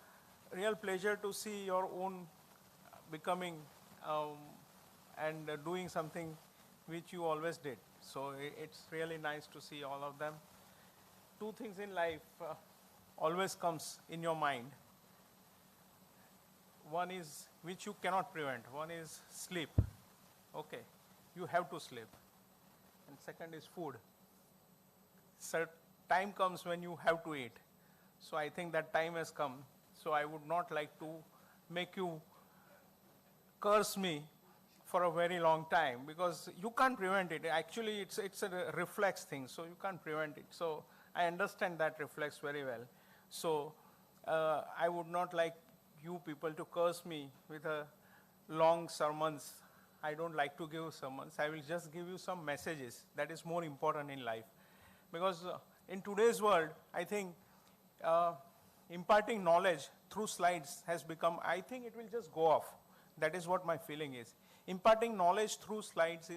real pleasure to see your own becoming and doing something which you always did. So it's really nice to see all of them. Two things in life always comes in your mind. One is which you cannot prevent. One is sleep. Okay, you have to sleep. And second is food. Time comes when you have to eat. So I think that time has come. So I would not like to make you curse me for a very long time because you can't prevent it. Actually, it's a reflex thing, so you can't prevent it. So I understand that reflex very well. So I would not like you people to curse me with a long sermons. I don't like to give sermons. I will just give you some messages that is more important in life. Because in today's world, I think imparting knowledge through slides has become, I think it will just go off. That is what my feeling is. Imparting knowledge through slides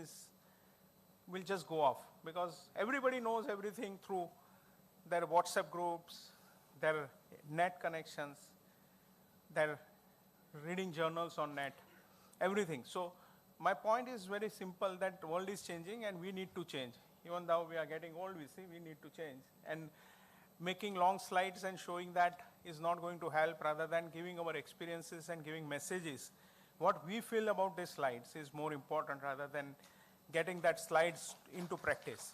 will just go off because everybody knows everything through their WhatsApp groups, their net connections, their reading journals on net, everything. So my point is very simple, that world is changing and we need to change. Even though we are getting old, we see we need to change. And making long slides and showing that is not going to help. Rather than giving our experiences and giving messages, what we feel about these slides is more important rather than getting that slides into practice.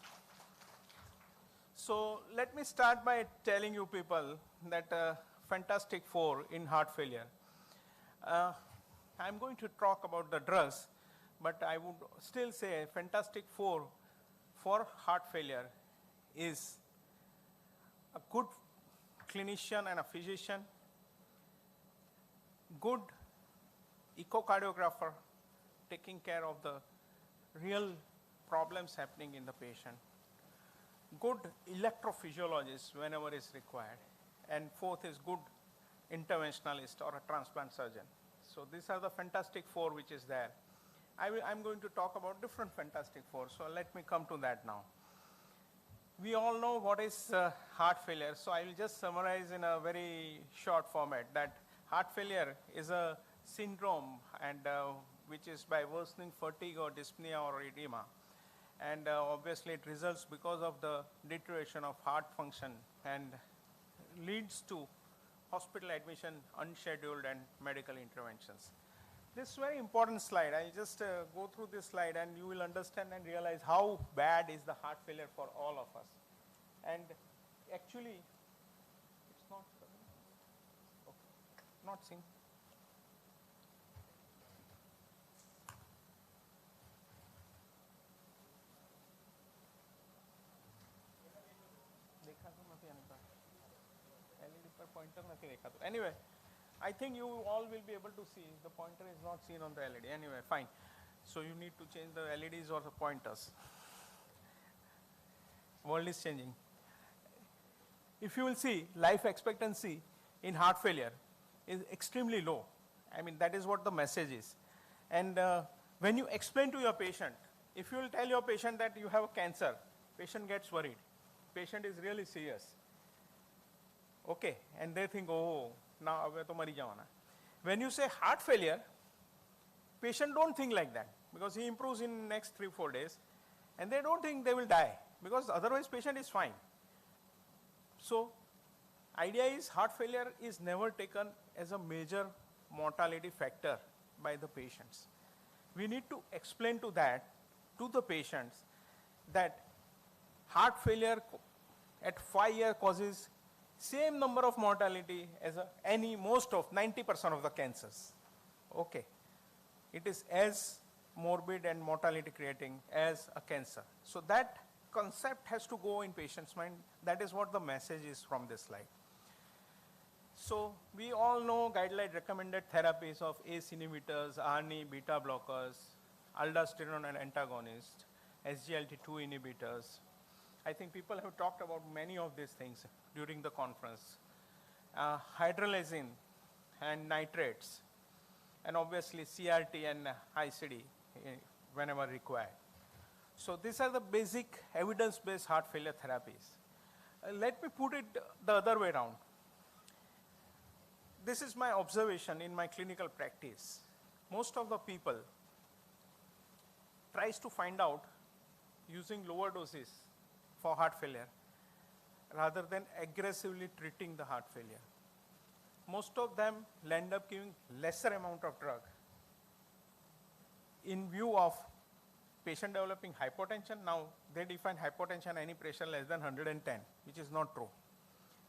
So let me start by telling you people that Fantastic Four in heart failure. I'm going to talk about the drugs, but I would still say Fantastic Four for heart failure is a good clinician and a physician, good echocardiographer taking care of the real problems happening in the patient, good electrophysiologist whenever is required, and fourth is good interventionalist or a transplant surgeon. So these are the Fantastic Four which is there. I'm going to talk about different Fantastic Four, so let me come to that now. We all know what is heart failure, so I will just summarize in a very short format that heart failure is a syndrome and which is by worsening fatigue or dyspnea or edema. And obviously it results because of the deterioration of heart function and leads to hospital admission, unscheduled, and medical interventions. This is a very important slide. I'll just go through this slide and you will understand and realize how bad is the heart failure for all of us. And actually, it's not, okay, not seen. Anyway, I think you all will be able to see. The pointer is not seen on the LED. Anyway, fine. So you need to change the LEDs or the pointers. World is changing. If you will see, life expectancy in heart failure is extremely low. I mean, that is what the message is. And when you explain to your patient, if you will tell your patient that you have a cancer, patient gets worried. Patient is really serious. Okay, and they think, oh, now I to mari jawana. When you say heart failure, patient don't think like that because he improves in next 3-4 days, and they don't think they will die because otherwise patient is fine. So, idea is heart failure is never taken as a major mortality factor by the patients. We need to explain to the patients that heart failure at 5 years causes same number of mortality as most of 90% of the cancers. Okay. It is as morbid and mortality creating as a cancer. So that concept has to go in patient's mind. That is what the message is from this slide. So we all know guideline recommended therapies of ACE inhibitors, ARNI, beta blockers, aldosterone and antagonists, SGLT2 inhibitors. I think people have talked about many of these things during the conference. Hydralazine and nitrates, and obviously CRT and ICD whenever required. So these are the basic evidence-based heart failure therapies. Let me put it the other way around. This is my observation in my clinical practice. Most of the people tries to find out using lower doses for heart failure rather than aggressively treating the heart failure. Most of them end up giving lesser amount of drug in view of patient developing hypotension. Now they define hypotension any pressure less than 110, which is not true.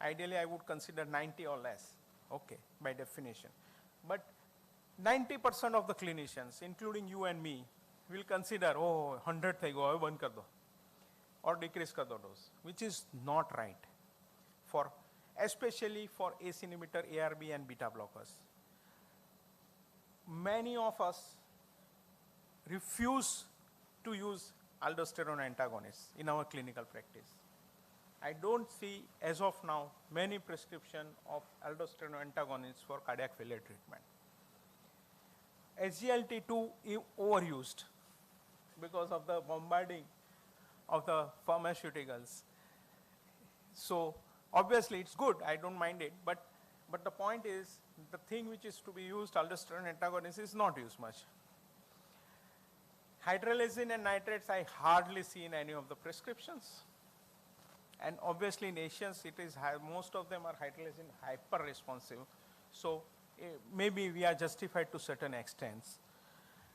Ideally I would consider 90 or less, okay, by definition. But 90% of the clinicians, including you and me, will consider, oh, 100 thai go, ban kar do, or decrease kar do dose, which is not right, especially for ACE inhibitor, ARB and beta blockers. Many of us refuse to use aldosterone antagonists in our clinical practice. I don't see, as of now, many prescription of aldosterone antagonists for cardiac failure treatment. SGLT2 is overused because of the bombarding of the pharmaceuticals. So obviously it's good, I don't mind it, but the point is the thing which is to be used, aldosterone antagonist, is not used much. Hydralazine and nitrates I hardly see in any of the prescriptions. And obviously in Asians, most of them are hydralazine hyper responsive. So maybe we are justified to certain extents.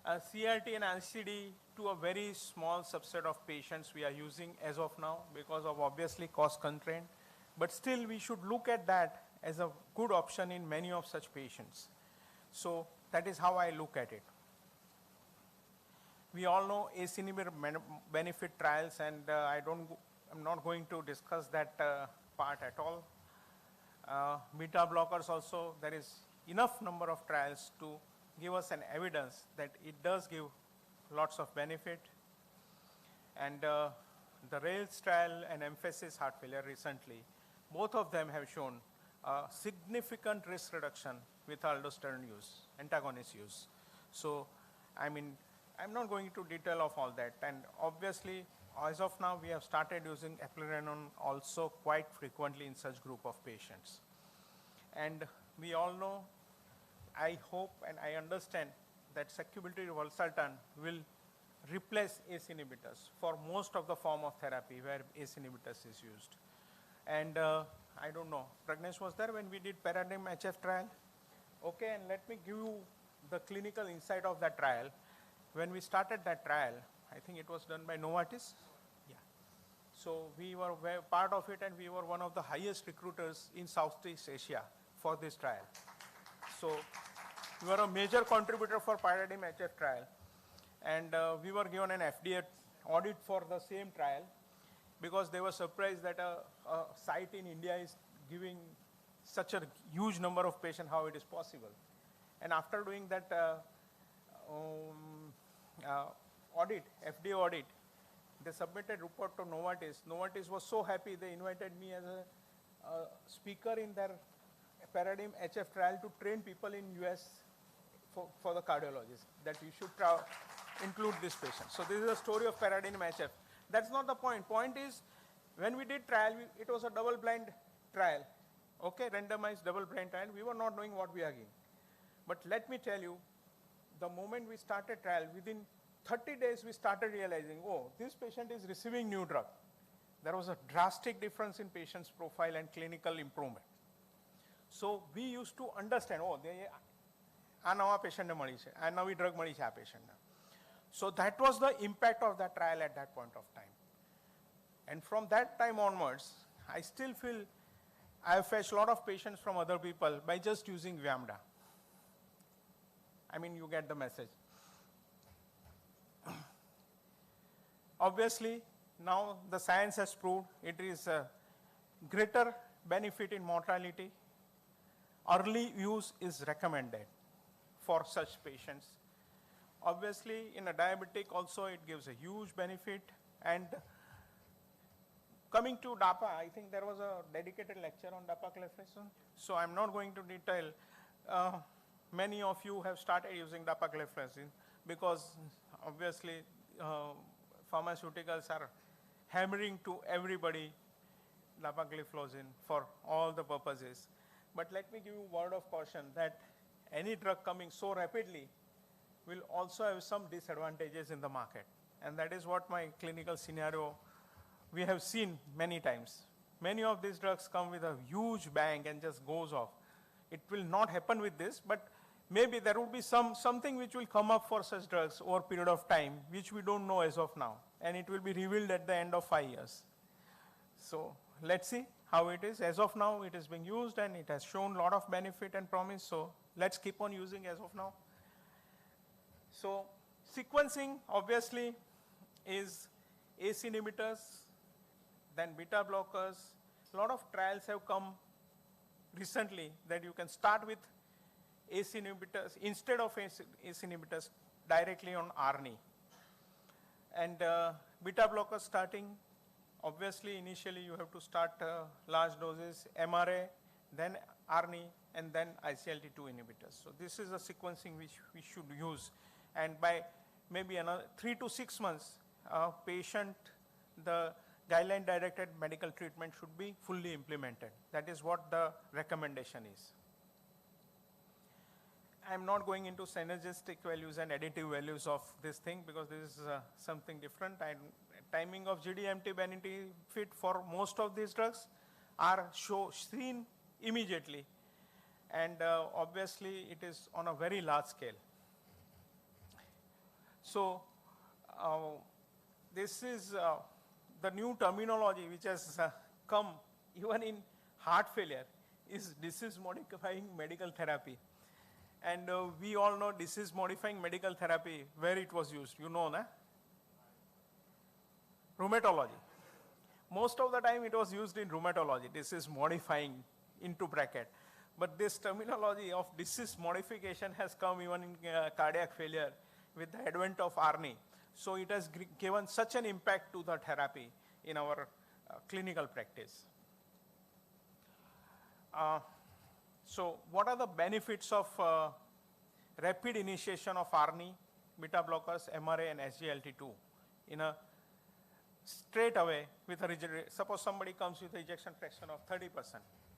CRT and LCD to a very small subset of patients we are using as of now because of obviously cost constraint. But still we should look at that as a good option in many of such patients. So that is how I look at it. We all know ACE inhibitor benefit trials, and I'm not going to discuss that part at all. Beta blockers also, there is enough number of trials to give us an evidence that it does give lots of benefit. And the RAILS trial and emphasis heart failure recently, both of them have shown significant risk reduction with aldosterone use, antagonist use. So, I mean, I'm not going into detail of all that. And obviously, as of now, we have started using eplerenone also quite frequently in such group of patients. And we all know, I hope and I understand that sacubitril valsartan will replace ACE inhibitors for most of the form of therapy where ACE inhibitors is used. And I don't know, Pragnesh was there when we did Paradigm HF trial? Okay, and let me give you the clinical insight of that trial. When we started that trial, I think it was done by Novartis. Yeah. So we were part of it, and we were one of the highest recruiters in Southeast Asia for this trial. So we were a major contributor for Paradigm HF trial. And we were given an FDA audit for the same trial because they were surprised that a site in India is giving such a huge number of patients, how it is possible. And after doing that audit, FDA audit, they submitted report to Novartis. Novartis was so happy, they invited me as a speaker in their Paradigm HF trial to train people in US for the cardiologists, that you should include this patient. So this is the story of Paradigm HF. That's not the point. Point is, when we did trial, it was a double-blind trial. Okay, randomized double-blind trial. We were not knowing what we are doing. But let me tell you, the moment we started trial, within 30 days, we started realizing, oh, this patient is receiving new drug. There was a drastic difference in patient's profile and clinical improvement. So we used to understand, oh, આ નવા પેશન્ટને મળી છે, આ નવી drug મળી છે આ પેશન્ટને. So that was the impact of that trial at that point of time. And from that time onwards, I still feel I have fetched a lot of patients from other people by just using VIVANTA. I mean, you get the message. Obviously, now the science has proved it is a greater benefit in mortality. Early use is recommended for such patients. Obviously, in a diabetic also, it gives a huge benefit. And coming to DAPA, I think there was a dedicated lecture on dapagliflozin. So I'm not going to detail. Many of you have started using dapagliflozin because obviously pharmaceuticals are hammering to everybody dapagliflozin for all the purposes. But let me give you a word of caution that any drug coming so rapidly will also have some disadvantages in the market. And that is what my clinical scenario we have seen many times. Many of these drugs come with a huge bang and just goes off. It will not happen with this, but maybe there will be something which will come up for such drugs over a period of time, which we don't know as of now. And it will be revealed at the end of 5 years. So let's see how it is. As of now, it is being used and it has shown a lot of benefit and promise. So let's keep on using as of now. So sequencing obviously is ACE inhibitors, then beta blockers. A lot of trials have come recently that you can start with ACE inhibitors instead of ACE inhibitors directly on ARNI. And beta blockers starting, obviously initially you have to start large doses, MRA, then ARNI, and then ICLT2 inhibitors. So this is a sequencing which we should use. And by maybe another 3 to 6 months, patient, the guideline-directed medical treatment should be fully implemented. That is what the recommendation is. I'm not going into synergistic values and additive values of this thing because this is something different. Timing of GDMT benefit for most of these drugs are seen immediately, and obviously it is on a very large scale. So this is the new terminology which has come even in heart failure is disease modifying medical therapy. And we all know disease modifying medical therapy, where it was used, you know, na? Rheumatology. Most of the time it was used in rheumatology, disease modifying into bracket. But this terminology of disease modification has come even in cardiac failure with the advent of ARNI. So it has given such an impact to the therapy in our clinical practice. So what are the benefits of rapid initiation of ARNI, beta blockers, MRA and SGLT2 in a straight away with a suppose somebody comes with an ejection fraction of 30%.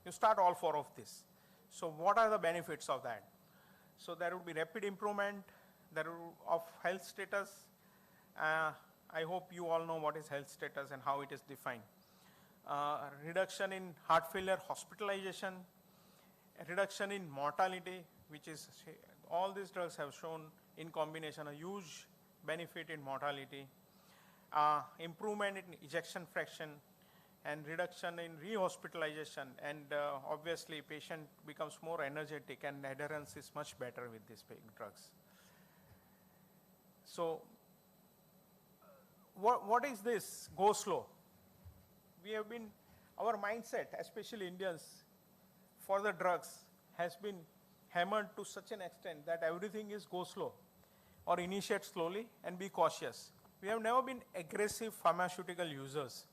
You start all four of this. So what are the benefits of that? So there would be rapid improvement of health status. I hope you all know what is health status and how it is defined. Reduction in heart failure hospitalization, reduction in mortality, which is all these drugs have shown in combination a huge benefit in mortality, improvement in ejection fraction, and reduction in rehospitalization, and obviously patient becomes more energetic and adherence is much better with these drugs. So what is this go slow? We have been, our mindset, especially Indians, for the drugs has been hammered to such an extent that everything is go slow or initiate slowly and be cautious. We have never been aggressive pharmaceutical users.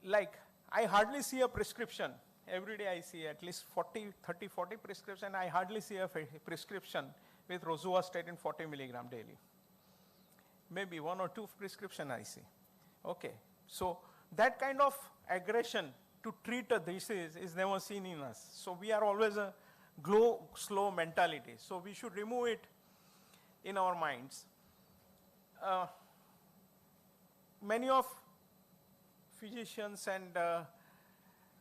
Like, I hardly see a prescription. Every day I see at least 30, 40 prescription. I hardly see a prescription with rosuvastatin 40 milligram daily. Maybe 1 or 2 prescription I see. Okay, so that kind of aggression to treat a disease is never seen in us. So we are always a go slow mentality. So we should remove it in our minds. Many of physicians and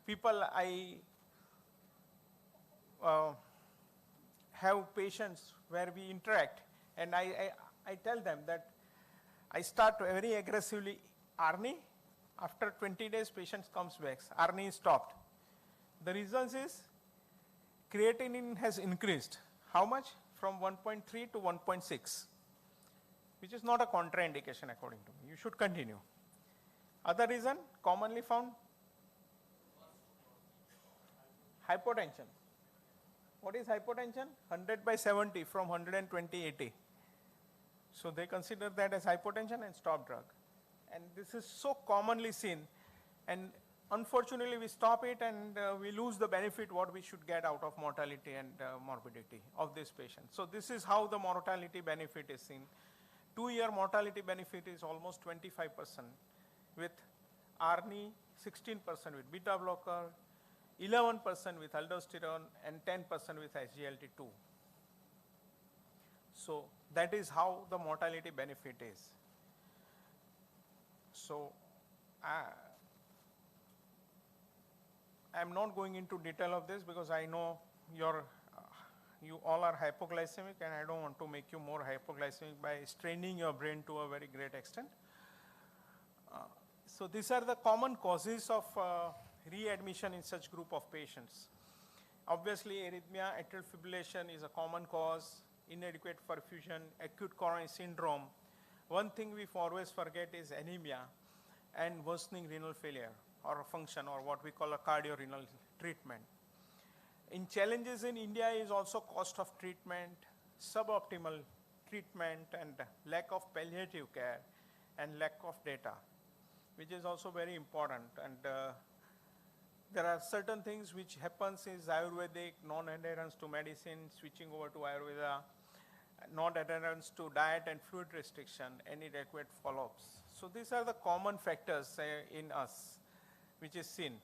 people I have patients where we interact, and I tell them that I start very aggressively ARNI. After 20 days, patient comes back. ARNI is stopped. The reason is creatinine has increased. How much? From 1.3 to 1.6, which is not a contraindication according to me. You should continue. Other reason commonly found? Hypotension. What is hypotension? 100/70 from 120/80. So they consider that as hypotension and stop drug. And this is so commonly seen, and unfortunately we stop it and we lose the benefit what we should get out of mortality and morbidity of this patient. So this is how the mortality benefit is seen. 2-year mortality benefit is almost 25% with ARNI, 16% with beta blocker, 11% with aldosterone, and 10% with SGLT2. So that is how the mortality benefit is. So I'm not going into detail of this because I know you all are hypoglycemic, and I don't want to make you more hypoglycemic by straining your brain to a very great extent. So these are the common causes of readmission in such group of patients. Obviously, arrhythmia, atrial fibrillation is a common cause, inadequate perfusion, acute coronary syndrome. One thing we always forget is anemia and worsening renal failure or function, or what we call a cardiorenal treatment. In challenges in India is also cost of treatment, suboptimal treatment, and lack of palliative care and lack of data, which is also very important. And there are certain things which happens is Ayurvedic, non-adherence to medicine, switching over to Ayurveda, non-adherence to diet and fluid restriction, inadequate follow-ups. So these are the common factors in us, which is seen.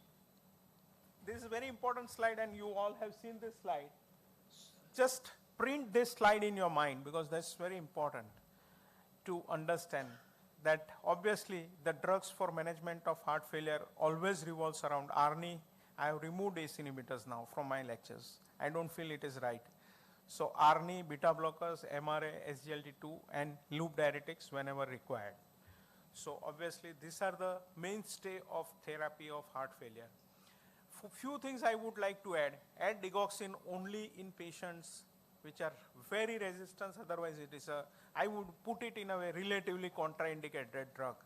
This is a very important slide, and you all have seen this slide. just print this slide in your mind because that's very important to understand that obviously the drugs for management of heart failure always revolves around ARNI. I have removed ACE inhibitors now from my lectures. I don't feel it is right. So ARNI, beta blockers, MRA, SGLT2 and loop diuretics whenever required. So obviously these are the mainstay of therapy of heart failure. Few things I would like to add digoxin only in patients which are very resistant, otherwise it is I would put it in a way relatively contraindicated drug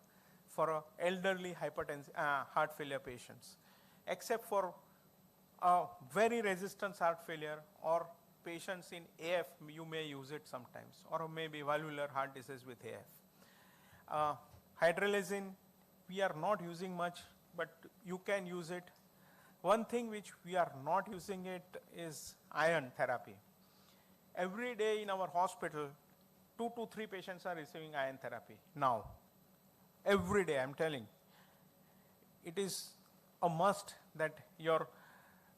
for elderly heart failure patients. Except for very resistant heart failure or patients in AF, you may use it sometimes, or maybe valvular heart disease with AF. Hydralazine, we are not using much, but you can use it. One thing which we are not using it is iron therapy. Every day in our hospital, 2 to 3 patients are receiving iron therapy now. Every day, I'm telling. It is a must that your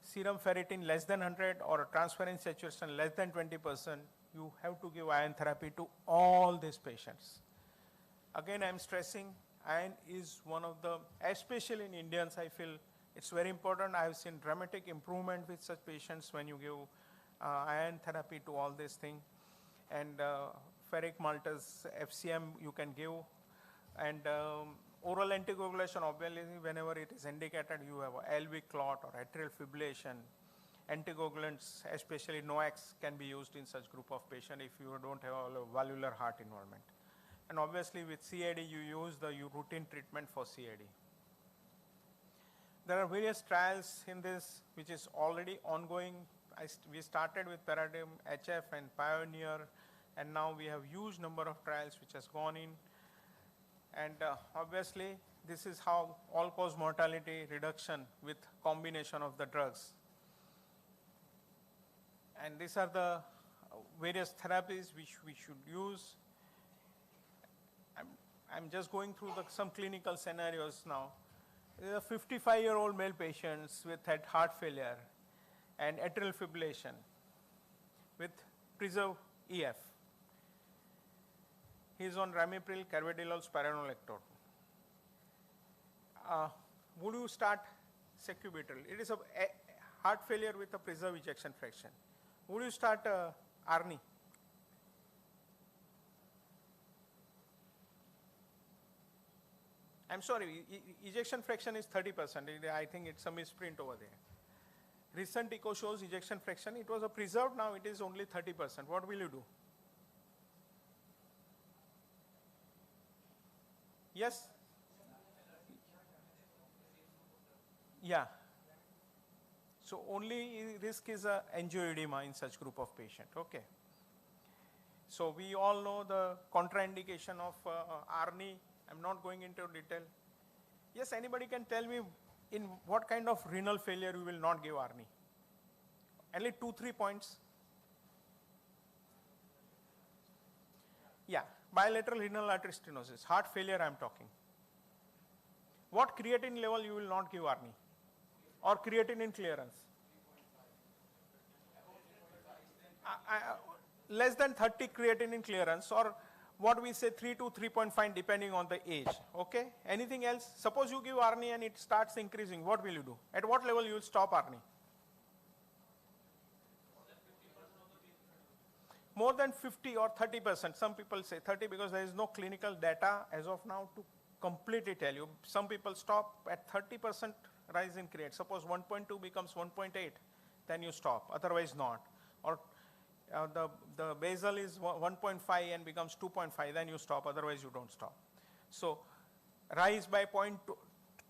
serum ferritin less than 100 or transferrin saturation less than 20%, you have to give iron therapy to all these patients. Again, I'm stressing iron is one of the, especially in Indians, I feel it's very important. I have seen dramatic improvement with such patients when you give iron therapy to all these things. And ferric maltose, FCM you can give. And oral anticoagulation, obviously, whenever it is indicated, you have a LV clot or atrial fibrillation. Anticoagulants, especially NOACs, can be used in such group of patients if you don't have a valvular heart involvement. And obviously, with CAD, you use the routine treatment for CAD. There are various trials in this which is already ongoing. We started with Paradigm, HF and Pioneer, and now we have huge number of trials which has gone in. And obviously, this is how all-cause mortality reduction with combination of the drugs. And these are the various therapies which we should use. I'm just going through some clinical scenarios now. There are 55-year-old male patients with heart failure and atrial fibrillation with preserved EF. He is on ramipril, carvedilol, spironolactone. Would you start sacubitril? It is a heart failure with a preserved ejection fraction. Would you start ARNI? I'm sorry, ejection fraction is 30%. I think it's a misprint over there. Recent echo shows ejection fraction. It was a preserved, now it is only 30%. What will you do? Yes? Yeah. So only risk is angioedema in such group of patient. Okay. So we all know the contraindication of ARNI. I'm not going into detail. Yes, anybody can tell me in what kind of renal failure you will not give ARNI? Only 2-3 points. Yeah, bilateral renal artery stenosis, heart failure I'm talking. What creatinine level you will not give ARNI? Or creatinine clearance? Less than 30 creatinine clearance, or what we say 3 to 3.5 depending on the age. Okay? Anything else? Suppose you give ARNI and it starts increasing, what will you do? At what level you will stop ARNI? More than 50 or 30%. Some people say 30 because there is no clinical data as of now to completely tell you. Some people stop at 30% rise in create. Suppose 1.2 becomes 1.8, then you stop, otherwise not. Or the basal is 1.5 and becomes 2.5, then you stop, otherwise you don't stop. So rise by 0.2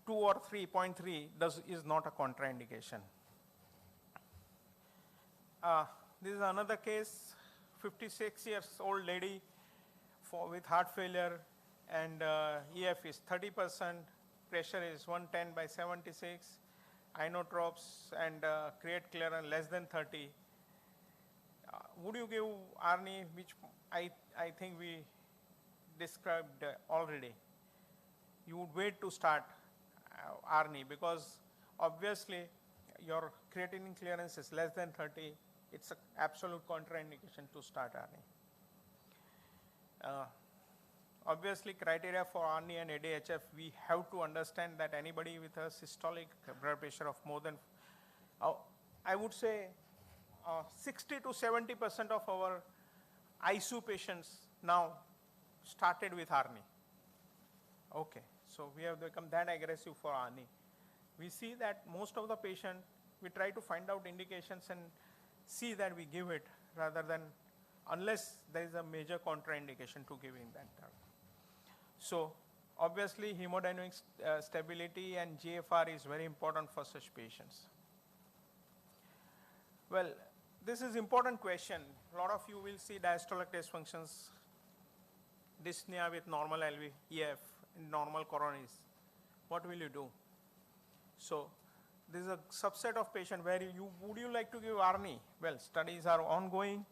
or 3.3 is not a contraindication. This is another case, 56 years old lady with heart failure, and EF is 30%, pressure is 110 by 76, inotropes and create clearance less than 30. Would you give ARNI, which I think we described already? You would wait to start ARNI because obviously your creatinine clearance is less than 30. it's an absolute contraindication to start ARNI. Obviously, criteria for ARNI and ADHF, we have to understand that anybody with a systolic blood pressure of more than, I would say, 60 to 70% of our ICU patients now started with ARNI. Okay, so we have become that aggressive for ARNI. We see that most of the patient, we try to find out indications and see that we give it rather than, unless there is a major contraindication to giving that drug. So obviously hemodynamic stability and GFR is very important for such patients. Well, this is important question. A lot of you will see diastolic dysfunctions, dyspnea with normal LV, EF, normal coronaries. What will you do? So this is a subset of patient where would you like to give ARNI? Well, studies are ongoing.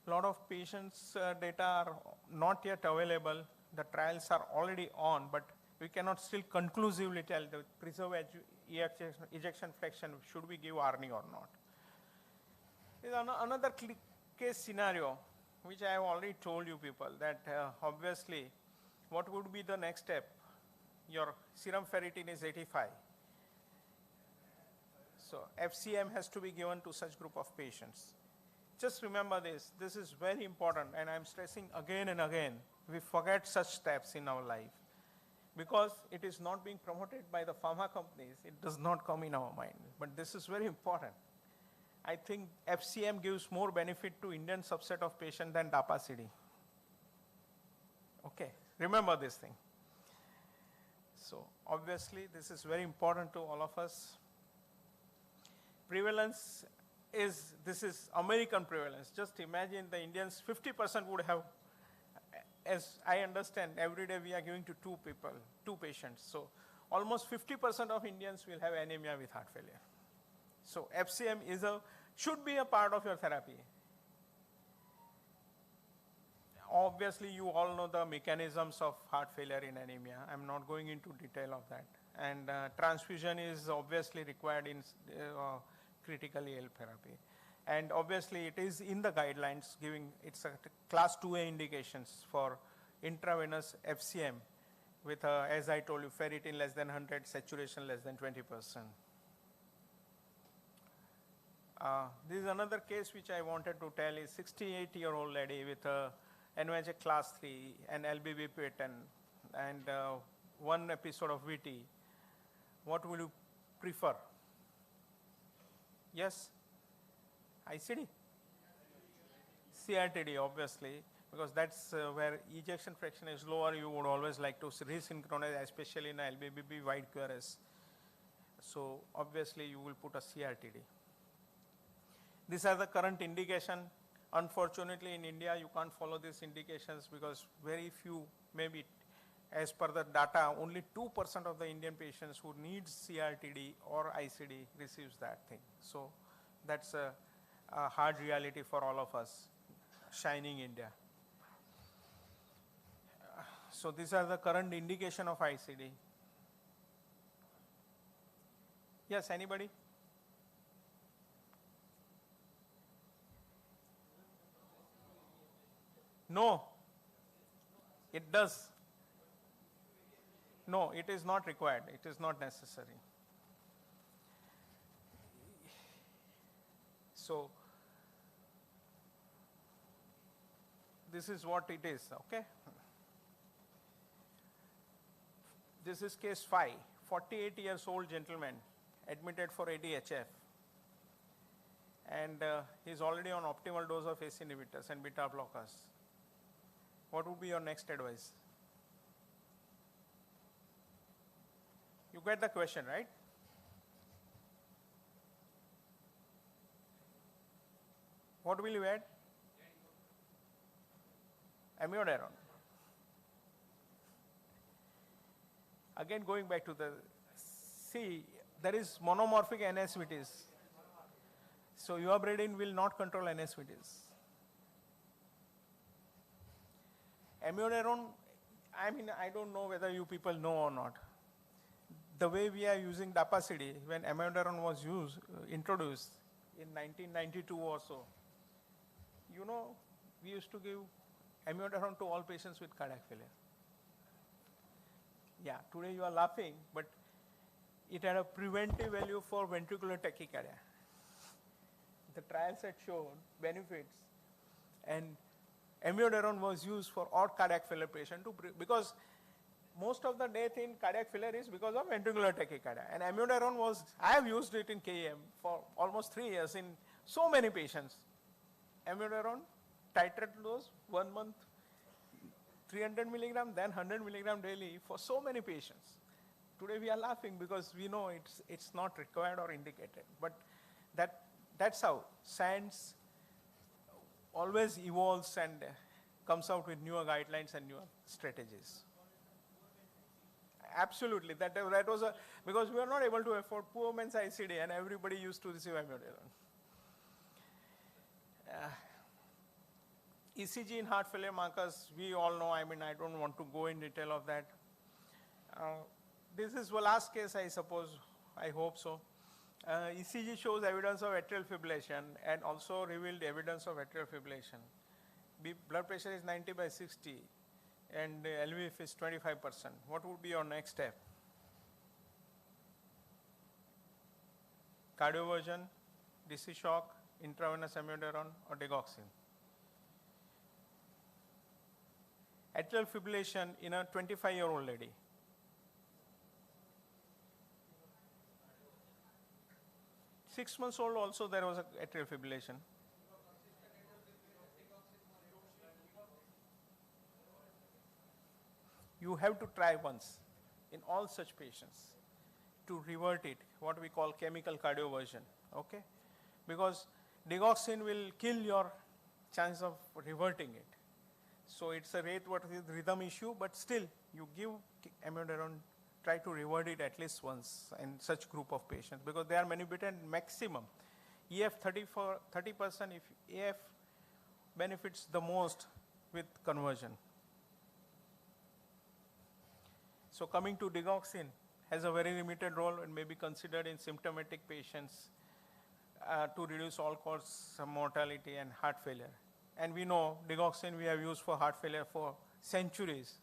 A lot of patients' data are not yet available. The trials are already on, but we cannot still conclusively tell the preserved ejection fraction, should we give ARNI or not. There's another case scenario, which I have already told you people, that obviously, what would be the next step? Your serum ferritin is 85. So FCM has to be given to such group of patients. Just remember this is very important, and I'm stressing again and again, we forget such steps in our life. Because it is not being promoted by the pharma companies, it does not come in our mind. But this is very important. I think FCM gives more benefit to Indian subset of patient than DAPA-CD. Okay, remember this thing. So obviously this is very important to all of us. Prevalence is, this is American prevalence. Just imagine the Indians, 50% would have, as I understand, every day we are giving to two patients. So almost 50% of Indians will have anemia with heart failure. So FCM should be a part of your therapy. Obviously, you all know the mechanisms of heart failure in anemia. I'm not going into detail of that. And transfusion is obviously required in critically ill therapy. And obviously, it is in the guidelines giving, it's a class 2A indications for intravenous FCM with, as I told you, ferritin less than 100, saturation less than 20%. This is another case which I wanted to tell is 68-year-old lady with NYJ class 3 and LBB pit and one episode of VT. What will you prefer? Yes? ICD? CRTD, obviously, because that's where ejection fraction is lower. You would always like to resynchronize, especially in LBBB wide QRS. So obviously, you will put a CRTD. These are the current indication. Unfortunately, in India, you can't follow these indications because very few, maybe as per the data, only 2% of the Indian patients who need CRTD or ICD receives that thing. So that's a hard reality for all of us, shining India. So these are the current indication of ICD. Yes, anybody? No, it does. No, it is not required. It is not necessary. So, this is what it is, okay? This is case 5, 48 years old gentleman admitted for ADHF. And he's already on optimal dose of ACE inhibitors and beta blockers. What would be your next advice? You get the question, right? What will you add? Amiodarone. Again, going back to see, there is monomorphic NSVTs. So ivabradine will not control NSVTs. Amiodarone, I mean, I don't know whether you people know or not. The way we are using DAPA-CD, when amiodarone was introduced in 1992 or so, you know, we used to give amiodarone to all patients with cardiac failure. Yeah, today you are laughing, but it had a preventive value for ventricular tachycardia. The trials had shown benefits, and amiodarone was used for all cardiac failure patients because most of the death in cardiac failure is because of ventricular tachycardia. And amiodarone was, I have used it in KEM for almost 3 years in so many patients. Amiodarone, titrate dose, 1 month, 300 milligram, then 100 milligram daily for so many patients. Today we are laughing because we know it's not required or indicated. But that's how science always evolves and comes out with newer guidelines and newer strategies. Absolutely, that was because we were not able to afford poor man's ICD, and everybody used to receive amiodarone. ECG in heart failure markers, we all know, I mean, I don't want to go in detail of that. This is the last case, I suppose, I hope so. ECG shows evidence of atrial fibrillation and also revealed evidence of atrial fibrillation. Blood pressure is 90/60 and LVF is 25%. What would be your next step? Cardioversion, DC shock, intravenous amiodarone, or digoxin. Atrial fibrillation in a 25-year-old lady. Six months old also there was atrial fibrillation. You have to try once in all such patients to revert it, what we call chemical cardioversion, okay? Because digoxin will kill your chance of reverting it. So it's a rhythm issue, but still you give amiodarone, try to revert it at least once in such group of patients because they are manipulated maximum. EF 30%, if AF benefits the most with conversion. So coming to digoxin has a very limited role and may be considered in symptomatic patients to reduce all-cause mortality and heart failure. And we know digoxin we have used for heart failure for centuries.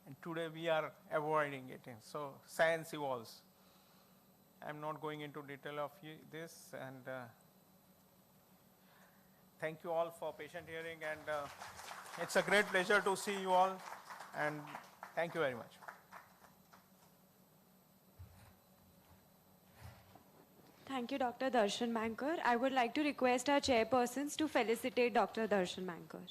And today we are avoiding it. So science evolves. I'm not going into detail of this. And thank you all for patient hearing. And it's a great pleasure to see you all. And thank you very much. Thank you, Dr. Darshan Mankar. I would like to request our chairpersons to felicitate Dr. Darshan Mankar.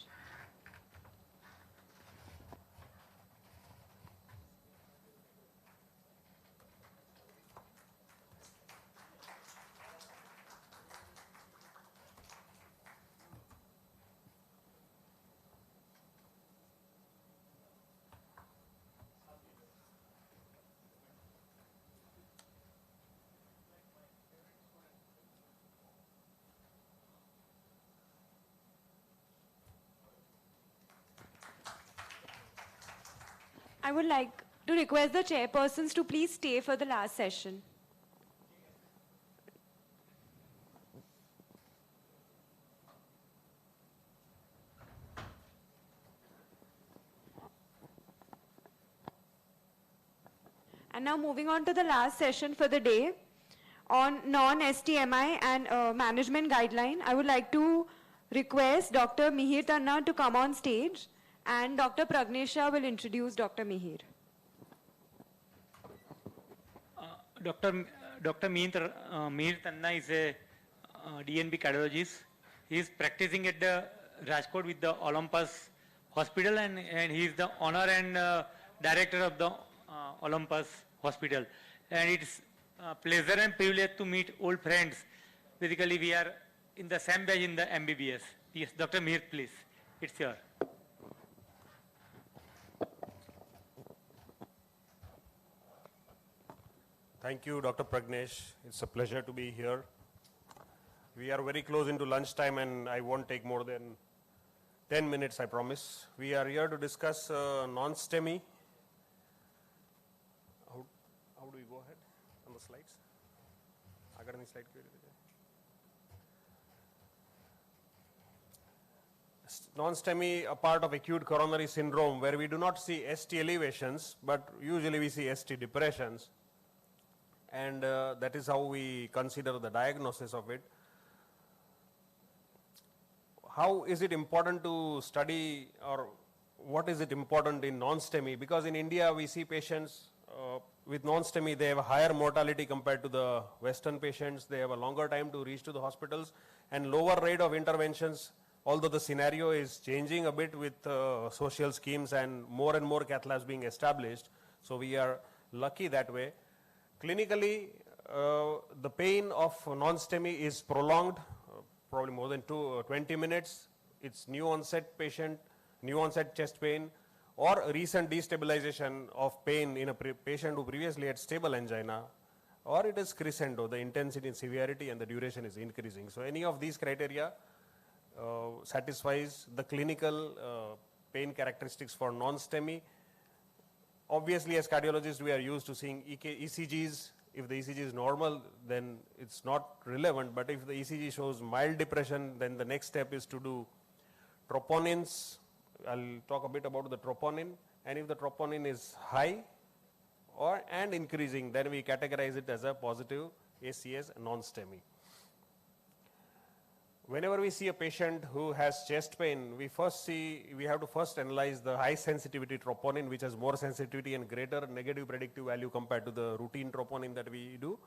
I would like to request the chairpersons to please stay for the last session. And now moving on to the last session for the day on non-STMI and management guideline, I would like to request Dr. Mihir Tanna to come on stage. And Dr. Pragnesha will introduce Dr. Mihir. Dr. Mihir Tanna is a DNB cardiologist. He is practicing at the Rajkot with the Olympus Hospital, and he is the owner and director of the Olympus Hospital. And it's a pleasure and privilege to meet old friends. Basically, we are in the same batch in the MBBS. Yes, Dr. Mihir, please. It's yours. Thank you, Dr. Pragnesh. It's a pleasure to be here. We are very close into lunchtime and I won't take more than 10 minutes, I promise. We are here to discuss non-STEMI. How do we go ahead on the slides? non-STEMI a part of acute coronary syndrome where we do not see ST elevations, but usually we see ST depressions. And that is how we consider the diagnosis of it. How is it important to study, or what is it important in non-STEMI? Because in India we see patients with non-STEMI, they have a higher mortality compared to the Western patients. They have a longer time to reach to the hospitals and lower rate of interventions, although the scenario is changing a bit with social schemes and more cath labs being established. So we are lucky that way. Clinically, the pain of non-STEMI is prolonged, probably more than 20 minutes. It's new onset patient, new onset chest pain, or recent destabilization of pain in a patient who previously had stable angina, or it is crescendo, the intensity and severity and the duration is increasing. So any of these criteria satisfies the clinical pain characteristics for non-STEMI. Obviously, as cardiologists, we are used to seeing ECGs. If the ECG is normal, then it's not relevant, but if the ECG shows mild depression, then the next step is to do troponins. I'll talk a bit about the troponin, and if the troponin is high and increasing, then we categorize it as a positive ACS non-STEMI. Whenever we see a patient who has chest pain, we have to first analyze the high sensitivity troponin, which has more sensitivity and greater negative predictive value compared to the routine troponin that we do.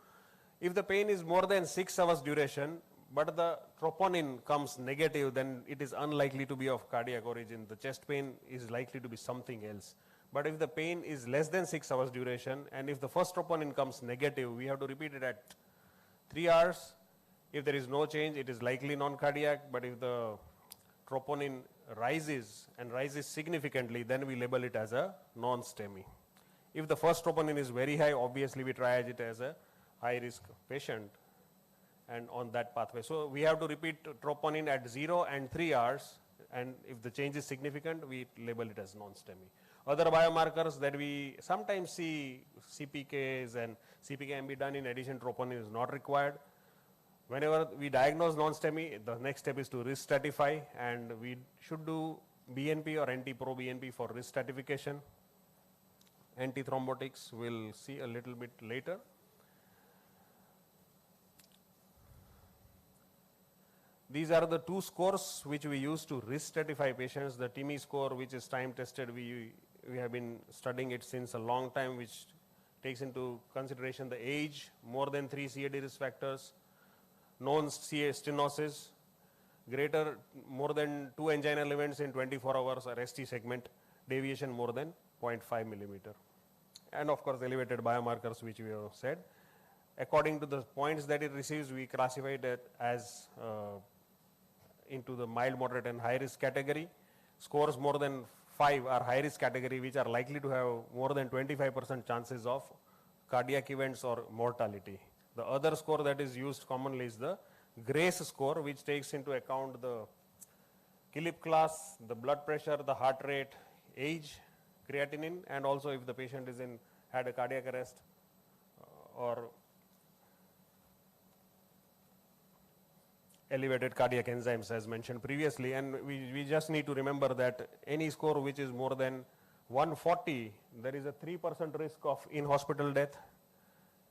If the pain is more than 6 hours duration, but the troponin comes negative, then it is unlikely to be of cardiac origin. The chest pain is likely to be something else. But if the pain is less than 6 hours duration, and if the first troponin comes negative, we have to repeat it at 3 hours. If there is no change, it is likely non-cardiac, but if the troponin rises and rises significantly, then we label it as a non-STEMI. If the first troponin is very high, obviously we triage it as a high-risk patient and on that pathway. So we have to repeat troponin at 0 and 3 hours, and if the change is significant, we label it as non-STEMI. Other biomarkers that we sometimes see, CPKs and CPK can be done in addition, troponin is not required. Whenever we diagnose non-STEMI, the next step is to risk stratify, and we should do BNP or NT-proBNP for risk stratification. Antithrombotics we'll see a little bit later. These are the two scores which we use to risk stratify patients. The TIMI score, which is time tested, we have been studying it since a long time, which takes into consideration the age, more than 3 CAD risk factors, known CA stenosis, more than 2 anginal events in 24 hours, or ST segment deviation more than 0.5 millimeter. And of course, elevated biomarkers, which we have said. According to the points that it receives, we classify it as into the mild, moderate and high risk category. Scores more than 5 are high risk category, which are likely to have more than 25% chances of cardiac events or mortality. The other score that is used commonly is the GRACE score, which takes into account the Killip class, the blood pressure, the heart rate, age, creatinine, and also if the patient is had a cardiac arrest or elevated cardiac enzymes as mentioned previously. And we just need to remember that any score which is more than 140, there is a 3% risk of in-hospital death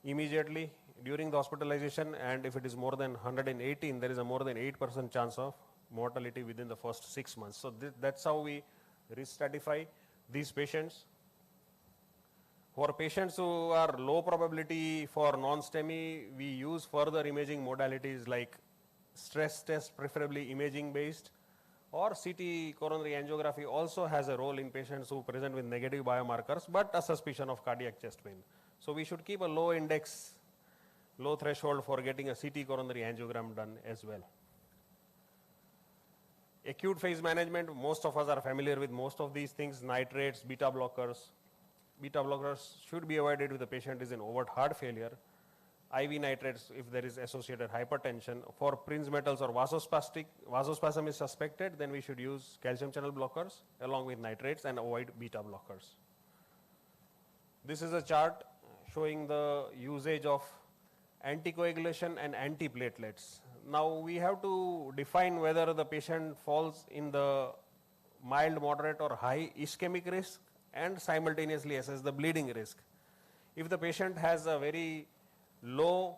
immediately during the hospitalization, and if it is more than 118, there is a more than 8% chance of mortality within the first 6 months. So that's how we risk stratify these patients. For patients who are low probability for non-STEMI, we use further imaging modalities like stress test, preferably imaging based, or CT coronary angiography also has a role in patients who present with negative biomarkers but a suspicion of cardiac chest pain. So we should keep a low index, low threshold for getting a CT coronary angiogram done as well. Acute phase management, most of us are familiar with most of these things, nitrates, beta blockers. Beta blockers should be avoided if the patient is in overt heart failure. IV nitrates if there is associated hypertension. For Prince metals or vasospasm is suspected, then we should use calcium channel blockers along with nitrates and avoid beta blockers. This is a chart showing the usage of anticoagulation and antiplatelets. Now we have to define whether the patient falls in the mild, moderate or high ischemic risk and simultaneously assess the bleeding risk. If the patient has a very low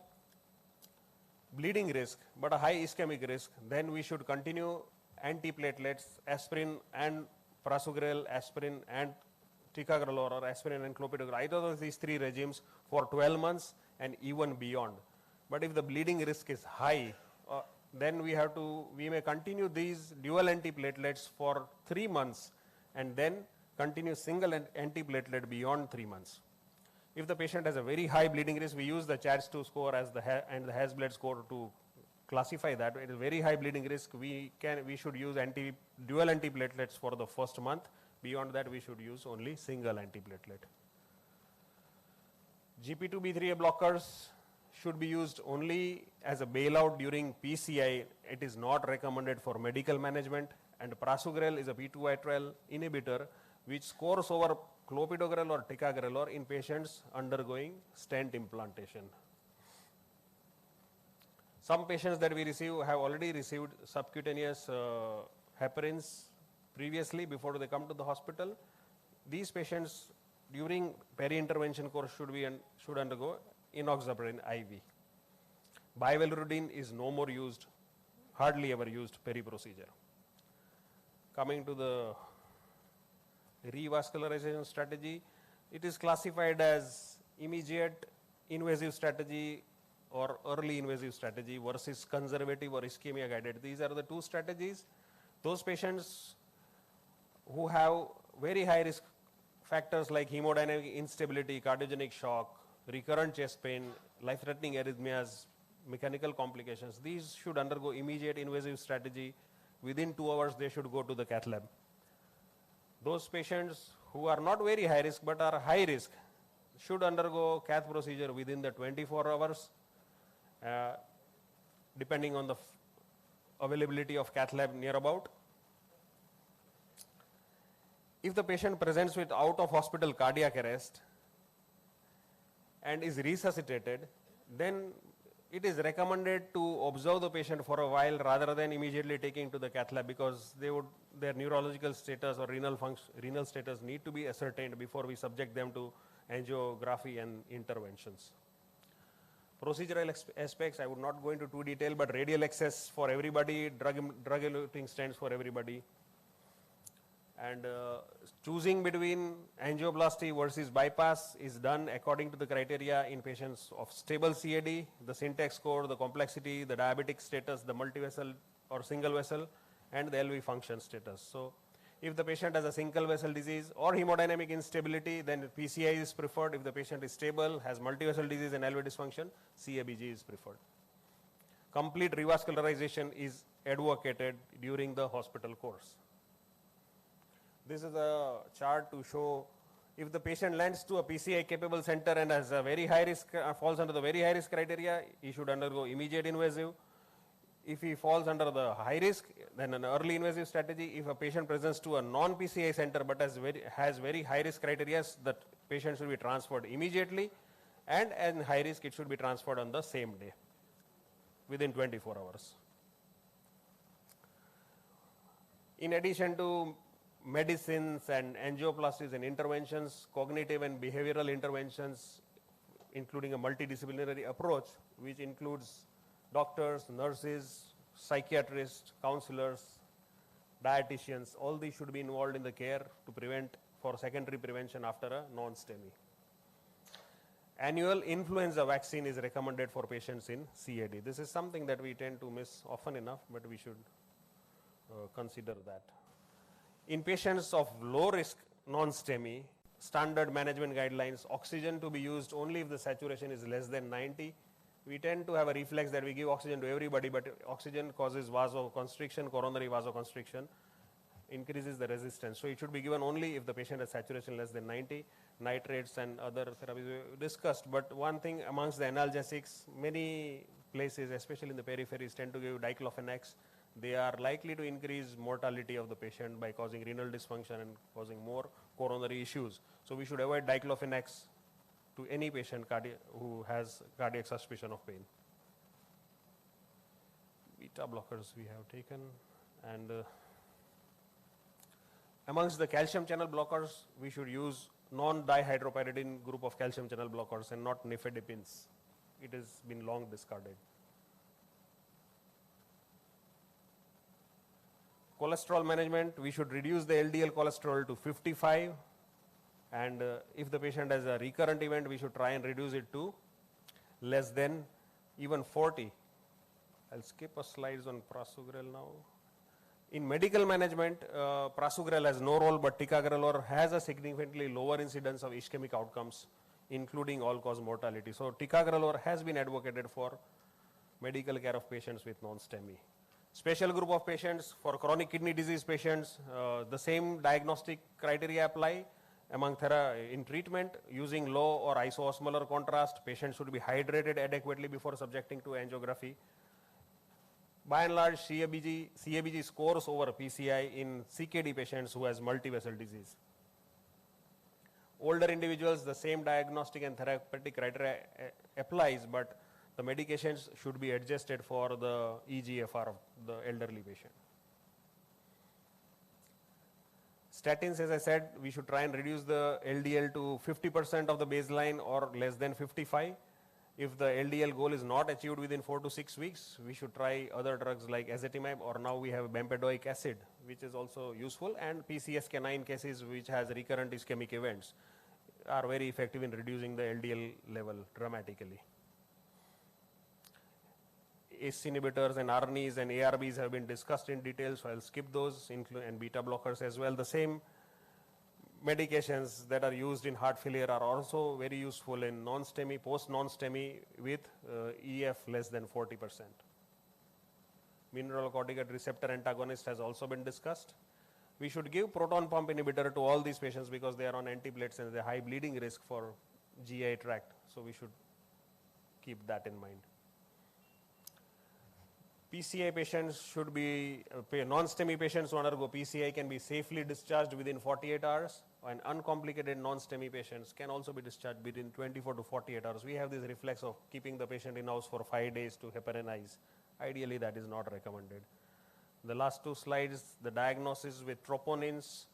bleeding risk but a high ischemic risk, then we should continue antiplatelets, aspirin and prasugrel, aspirin and ticagrelor, or aspirin and clopidogrel, either of these three regimes for 12 months and even beyond. But if the bleeding risk is high, then we may continue these dual antiplatelets for 3 months and then continue single antiplatelet beyond 3 months. If the patient has a very high bleeding risk, we use the CHADS2 score as and the Has-Bled score to classify that. It is very high bleeding risk. We should use dual antiplatelets for the first month. Beyond that, we should use only single antiplatelet. GP2B3A blockers should be used only as a bailout during PCI. It is not recommended for medical management. And prasugrel is a P2Y12 inhibitor which scores over clopidogrel or ticagrelor in patients undergoing stent implantation. Some patients that we receive have already received subcutaneous heparins previously before they come to the hospital. These patients during peri-intervention course should undergo enoxaparin IV. Bivalirudin is no more used, hardly ever used peri-procedure. Coming to the revascularization strategy, it is classified as immediate invasive strategy or early invasive strategy versus conservative or ischemia guided. These are the two strategies. Those patients who have very high risk factors like hemodynamic instability, cardiogenic shock, recurrent chest pain, life-threatening arrhythmias, mechanical complications, these should undergo immediate invasive strategy. Within 2 hours, they should go to the cath lab. Those patients who are not very high risk but are high risk should undergo cath procedure within the 24 hours, depending on the availability of cath lab near about. If the patient presents with out of hospital cardiac arrest and is resuscitated, then it is recommended to observe the patient for a while rather than immediately taking to the cath lab, because their neurological status or renal status need to be ascertained before we subject them to angiography and interventions. Procedural aspects, I would not go into too detail, but radial access for everybody, drug-eluting stents for everybody. And choosing between angioplasty versus bypass is done according to the criteria in patients of stable CAD, the syntax score, the complexity, the diabetic status, the multivessel or single vessel, and the LV function status. So if the patient has a single vessel disease or hemodynamic instability, then PCI is preferred. If the patient is stable, has multivessel disease and LV dysfunction, CABG is preferred. Complete revascularization is advocated during the hospital course. This is a chart to show if the patient lands to a PCI capable center and has a very high risk, falls under the very high risk criteria, he should undergo immediate invasive. If he falls under the high risk, then an early invasive strategy. If a patient presents to a non-PCI center but has very high risk criteria, the patient should be transferred immediately, and in high risk it should be transferred on the same day within 24 hours. In addition to medicines and angioplasties and interventions, cognitive and behavioral interventions, including a multidisciplinary approach, which includes doctors, nurses, psychiatrists, counselors, dietitians, all these should be involved in the care to prevent for secondary prevention after a non-STEMI. Annual influenza vaccine is recommended for patients in CAD. This is something that we tend to miss often enough, but we should consider that. In patients of low risk non-STEMI, standard management guidelines, oxygen to be used only if the saturation is less than 90. We tend to have a reflex that we give oxygen to everybody, but oxygen causes vasoconstriction, coronary vasoconstriction, increases the resistance. So it should be given only if the patient has saturation less than 90. Nitrates and other therapies we discussed, but one thing amongst the analgesics, many places, especially in the peripheries, tend to give diclofenac. They are likely to increase mortality of the patient by causing renal dysfunction and causing more coronary issues. So we should avoid diclofenac to any patient who has cardiac suspicion of pain. Beta blockers we have taken, and Amongst the calcium channel blockers, we should use non-dihydropyridine group of calcium channel blockers and not nifedipines. It has been long discarded. Cholesterol management, we should reduce the LDL cholesterol to 55, and if the patient has a recurrent event, we should try and reduce it to less than even 40. I'll skip a slides on prasugrel now. In medical management, prasugrel has no role, but ticagrelor has a significantly lower incidence of ischemic outcomes, including all-cause mortality. So ticagrelor has been advocated for medical care of patients with non-STEMI. Special group of patients, for chronic kidney disease patients, the same diagnostic criteria apply. In treatment, using low or isoosmolar contrast, patients should be hydrated adequately before subjecting to angiography. By and large, CABG scores over PCI in CKD patients who has multivessel disease. Older individuals, the same diagnostic and therapeutic criteria applies, but the medications should be adjusted for the EGFR of the elderly patient. Statins, as I said, we should try and reduce the LDL to 50% of the baseline or less than 55. If the LDL goal is not achieved within 4 to 6 weeks, we should try other drugs like ezetimibe, or now we have bempedoic acid, which is also useful, and PCSK9 cases which has recurrent ischemic events are very effective in reducing the LDL level dramatically. ACE inhibitors and ARNIs and ARBs have been discussed in detail, so I'll skip those, and beta blockers as well. The same medications that are used in heart failure are also very useful in non-STEMI, post-non-STEMI with EF less than 40%. Mineralocorticoid receptor antagonist has also been discussed. We should give proton pump inhibitor to all these patients because they are on antiplatelets and the high bleeding risk for GI tract, so we should keep that in mind. PCI patients should be, non-STEMI patients who undergo PCI can be safely discharged within 48 hours, and uncomplicated non-STEMI patients can also be discharged within 24 to 48 hours. We have this reflex of keeping the patient in house for 5 days to heparinize. Ideally, that is not recommended. The last two slides, the diagnosis with troponins,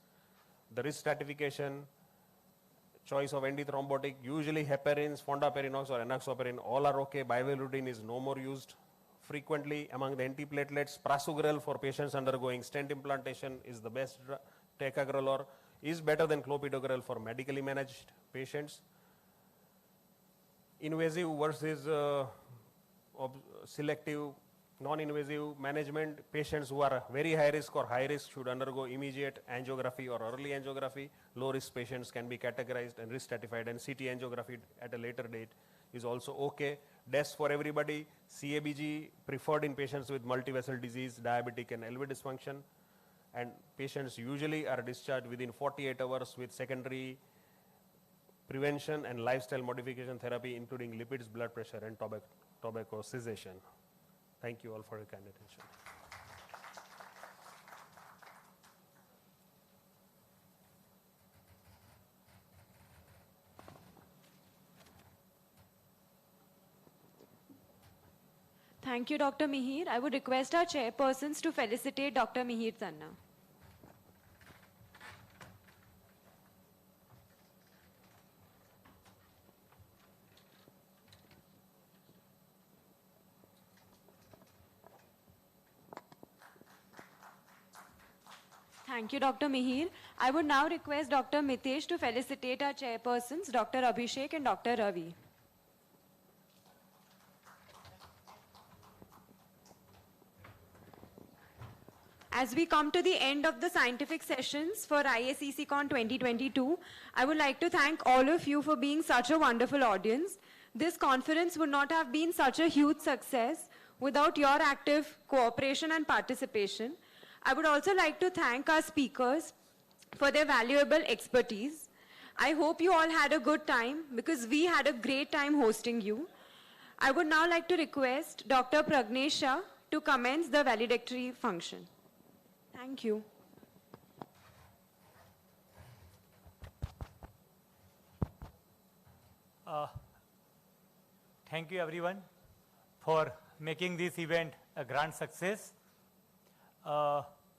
the risk stratification, choice of antithrombotic, usually heparins, fondaparinux or enoxaparin, all are okay. Bivalirudin is no more used. Frequently among the antiplatelets, prasugrel for patients undergoing stent implantation is the best. Ticagrelor is better than clopidogrel for medically managed patients. Invasive versus selective non-invasive management, patients who are very high risk or high risk should undergo immediate angiography or early angiography. Low risk patients can be categorized and risk stratified, and CT angiography at a later date is also okay. DES for everybody. CABG preferred in patients with multivessel disease, diabetic and LV dysfunction, and patients usually are discharged within 48 hours with secondary prevention and lifestyle modification therapy, including lipids, blood pressure, and tobacco cessation. Thank you all for your kind attention. Thank you, Dr. Mihir. I would request our chairpersons to felicitate Dr. Mihir Tanna. Thank you, Dr. Mihir. I would now request Dr. Mitesh to felicitate our chairpersons, Dr. Abhishek and Dr. Ravi. As we come to the end of the scientific sessions for IACCCon 2022, I would like to thank all of you for being such a wonderful audience. This conference would not have been such a huge success without your active cooperation and participation. I would also like to thank our speakers for their valuable expertise. I hope you all had a good time because we had a great time hosting you. I would now like to request Dr. Pragnesh Shah to commence the valedictory function. Thank you. Thank you everyone for making this event a grand success.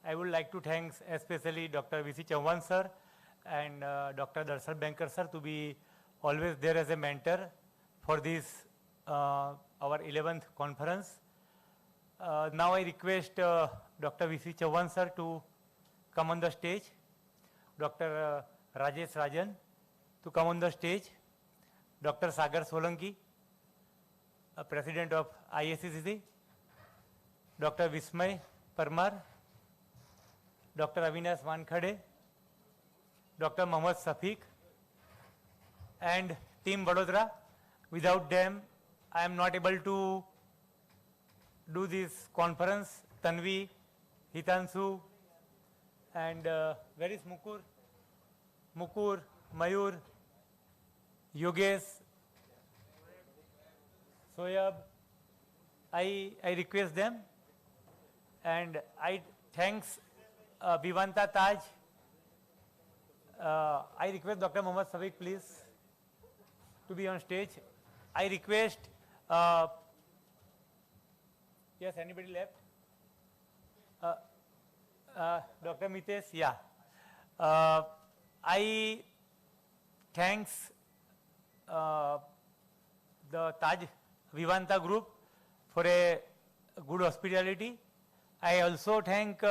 I would like to thank especially Dr. V.C. Chauhan sir and Dr. Darshan Banker sir to be always there as a mentor for this our 11th conference. Now I request Dr. V.C. Chauhan sir to come on the stage, Dr. Rajesh Rajan to come on the stage, Dr. Sagar Solanki, President of IACCC, Dr. Vismay Parmar, Dr. Avinash Wankhade, Dr. Mohammad Safiq, and Team Vadodara. Without them, I am not able to do this conference. Tanvi, Hitansu, and where is Mukur? Mukur, Mayur, Yogesh, Soyab. I request them, and I thanks VIVANTA Taj. I request Dr. Mohammad Safiq please to be on stage. I request, yes, anybody left? Dr. Mitesh, yeah. I thanks the Taj VIVANTA group for a good hospitality. I also thank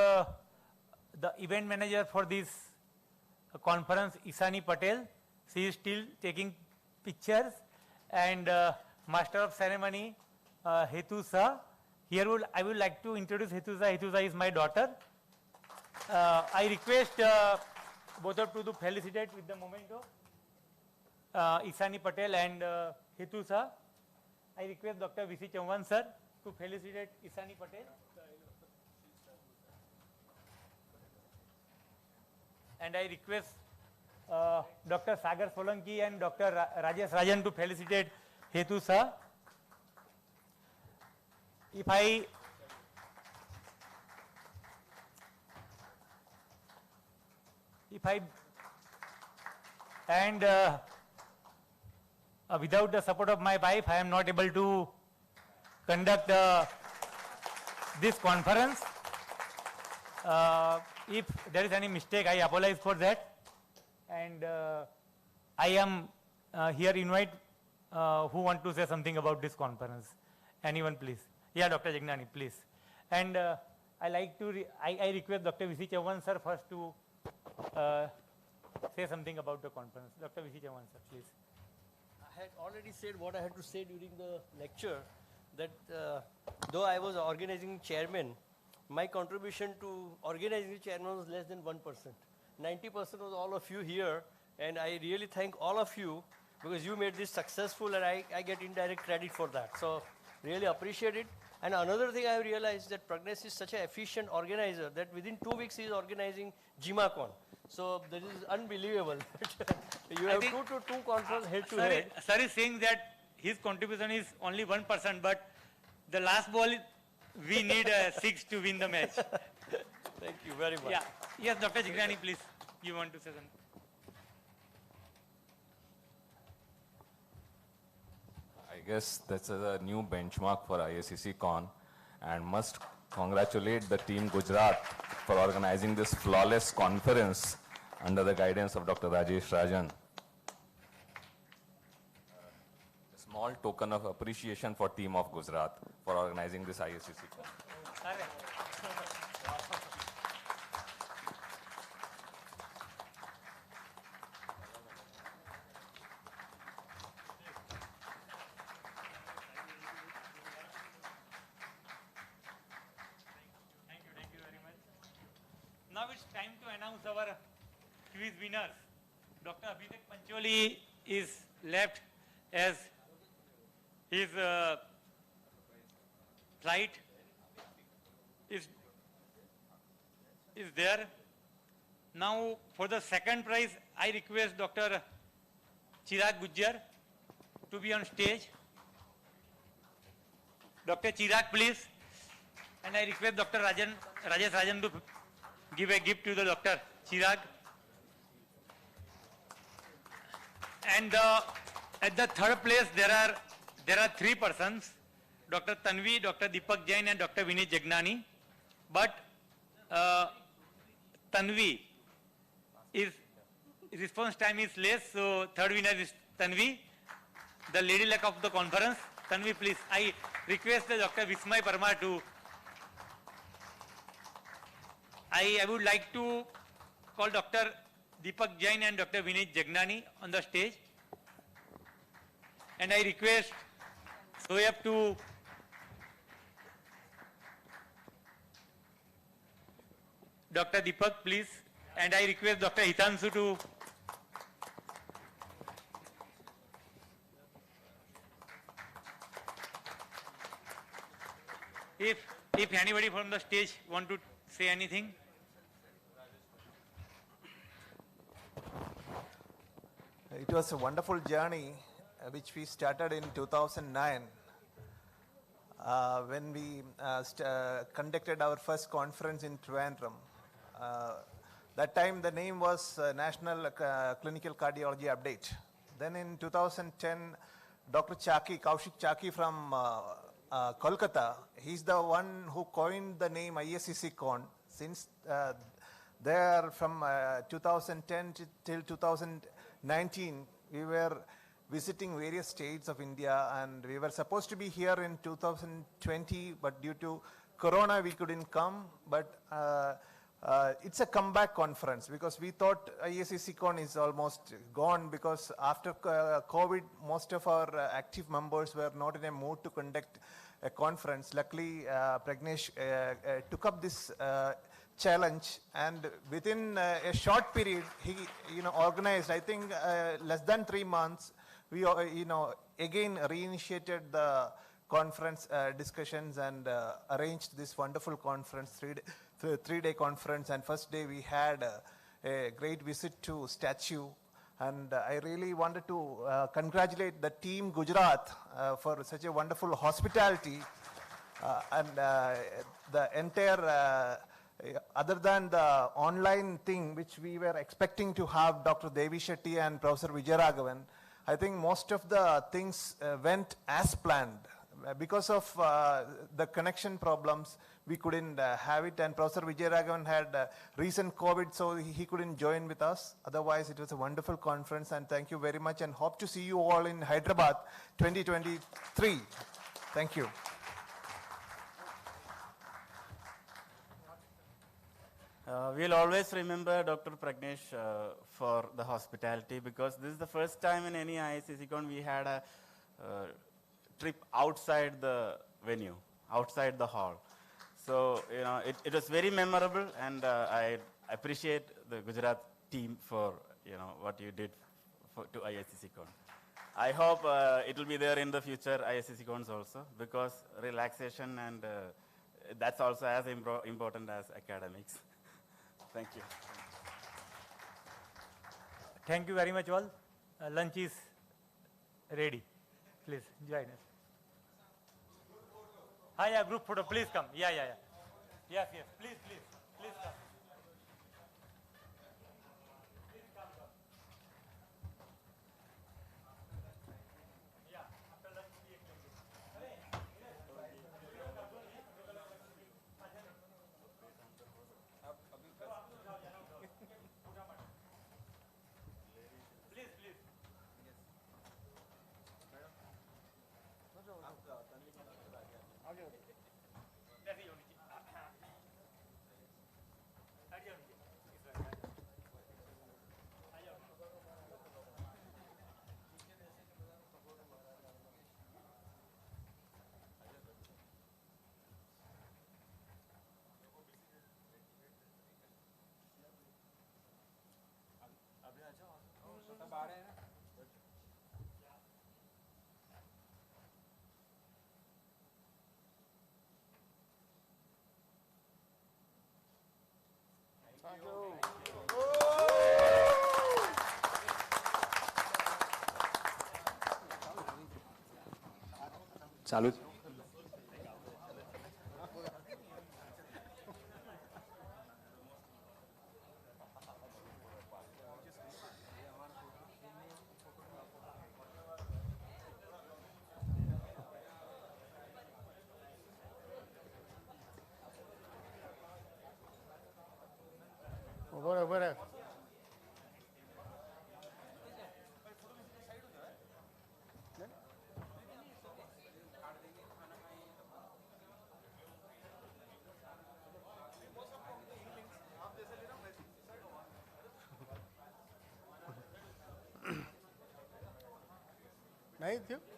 the event manager for this conference, Isani Patel. She is still taking pictures, and Master of Ceremony, Hetu Sir. Here I would like to introduce Hetu Sir. Hetu Sir is my daughter. I request both of you to felicitate with the memento, Isani Patel and Hetu Sir. I request Dr. V.C. Chauhan Sir to felicitate Isani Patel. And I request Dr. Sagar Solanki and Dr. Rajesh Rajan to felicitate Hetu Sir. Without the support of my wife, I am not able to conduct this conference. If there is any mistake, I apologize for that. And I am here invite who want to say something about this conference. Anyone, please. Yeah, Dr. Jagnani, please. And I like to, I request Dr. V.C. Chauhan sir first to say something about the conference. Dr. V.C. Chauhan sir, please. I had already said what I had to say during the lecture, that though I was organizing chairman, my contribution to organizing the chairman was less than 1%. 90% was all of you here, and I really thank all of you because you made this successful, and I get indirect credit for that. So really appreciate it. And another thing I have realized that Pragnesh is such an efficient organizer that within 2 weeks he is organizing Iaccon. So that is unbelievable. You have 2 to 2 conferences head to head. Sir is saying that his contribution is only 1%, but the last ball, we need 6 to win the match. Thank you very much. Yeah. Yes, Dr. Jigrani, please. You want to say something? I guess that's a new benchmark for IACC Con, and must congratulate the team Gujarat for organizing this flawless conference under the guidance of Dr. Rajesh Rajan. A small token of appreciation for team of Gujarat for organizing this IACC Con. Now it's time to announce our quiz winners. Dr. Abhishek Pancholi is left as his flight is there. Now for the second prize, I request Dr. Chirag Gujjar to be on stage. Dr. Chirag, please. And I request Dr. Rajesh Rajan to give a gift to the Dr. Chirag. And at the third place, there are 3 persons, Dr. Tanvi, Dr. Deepak Jain, and Dr. Vinay Jagnani. But Tanvi. Is response time is less, so third winner is Tanvi, the lady luck of the conference. Tanvi, please. I request Dr. Vismay Parmar to. I would like to call Dr. Deepak Jain and Dr. Vinay Jagnani on the stage. And I request Soyab to Dr. Deepak, please. And I request Dr. Hitansu to if anybody from the stage want to say anything. It was a wonderful journey which we started in 2009 when we conducted our first conference in Trivandrum. That time the name was National Clinical Cardiology Update. Then in 2010, Dr. Kaushik Chaki from Kolkata, he's the one who coined the name IACC-CON. Since there from 2010 till 2019, we were visiting various states of India, and we were supposed to be here in 2020, but due to Corona we couldn't come. But it's a comeback conference because we thought IACC-CON is almost gone because after COVID, most of our active members were not in a mood to conduct a conference. Luckily, Pragnesh took up this challenge, and within a short period, he organized, I think less than 3 months, we again reinitiated the conference discussions and arranged this wonderful conference, three-day conference. And first day we had a great visit to statue, and I really wanted to congratulate the team Gujarat for such a wonderful hospitality and the entire other than the online thing which we were expecting to have Dr. Devi Shetty and Professor Vijayaraghavan, I think most of the things went as planned. Because of the connection problems, we couldn't have it, and Professor Vijayaraghavan had recent COVID, so he couldn't join with us. Otherwise, it was a wonderful conference, and thank you very much, and hope to see you all in Hyderabad 2023. Thank you. We'll always remember Dr. Pragnesh for the hospitality, because this is the first time in any IACC-CON we had a trip outside the venue, outside the hall. So, it was very memorable, and I appreciate the Gujarat team for, what you did to IACC-CON. I hope it will be there in the future IACC-CONs also, because relaxation and that's also as important as academics. Thank you. Thank you very much all. Lunch is ready. Please join us. Yeah, group photo, please come. Yeah. Yes, please come. ચાલુ नहीं थियो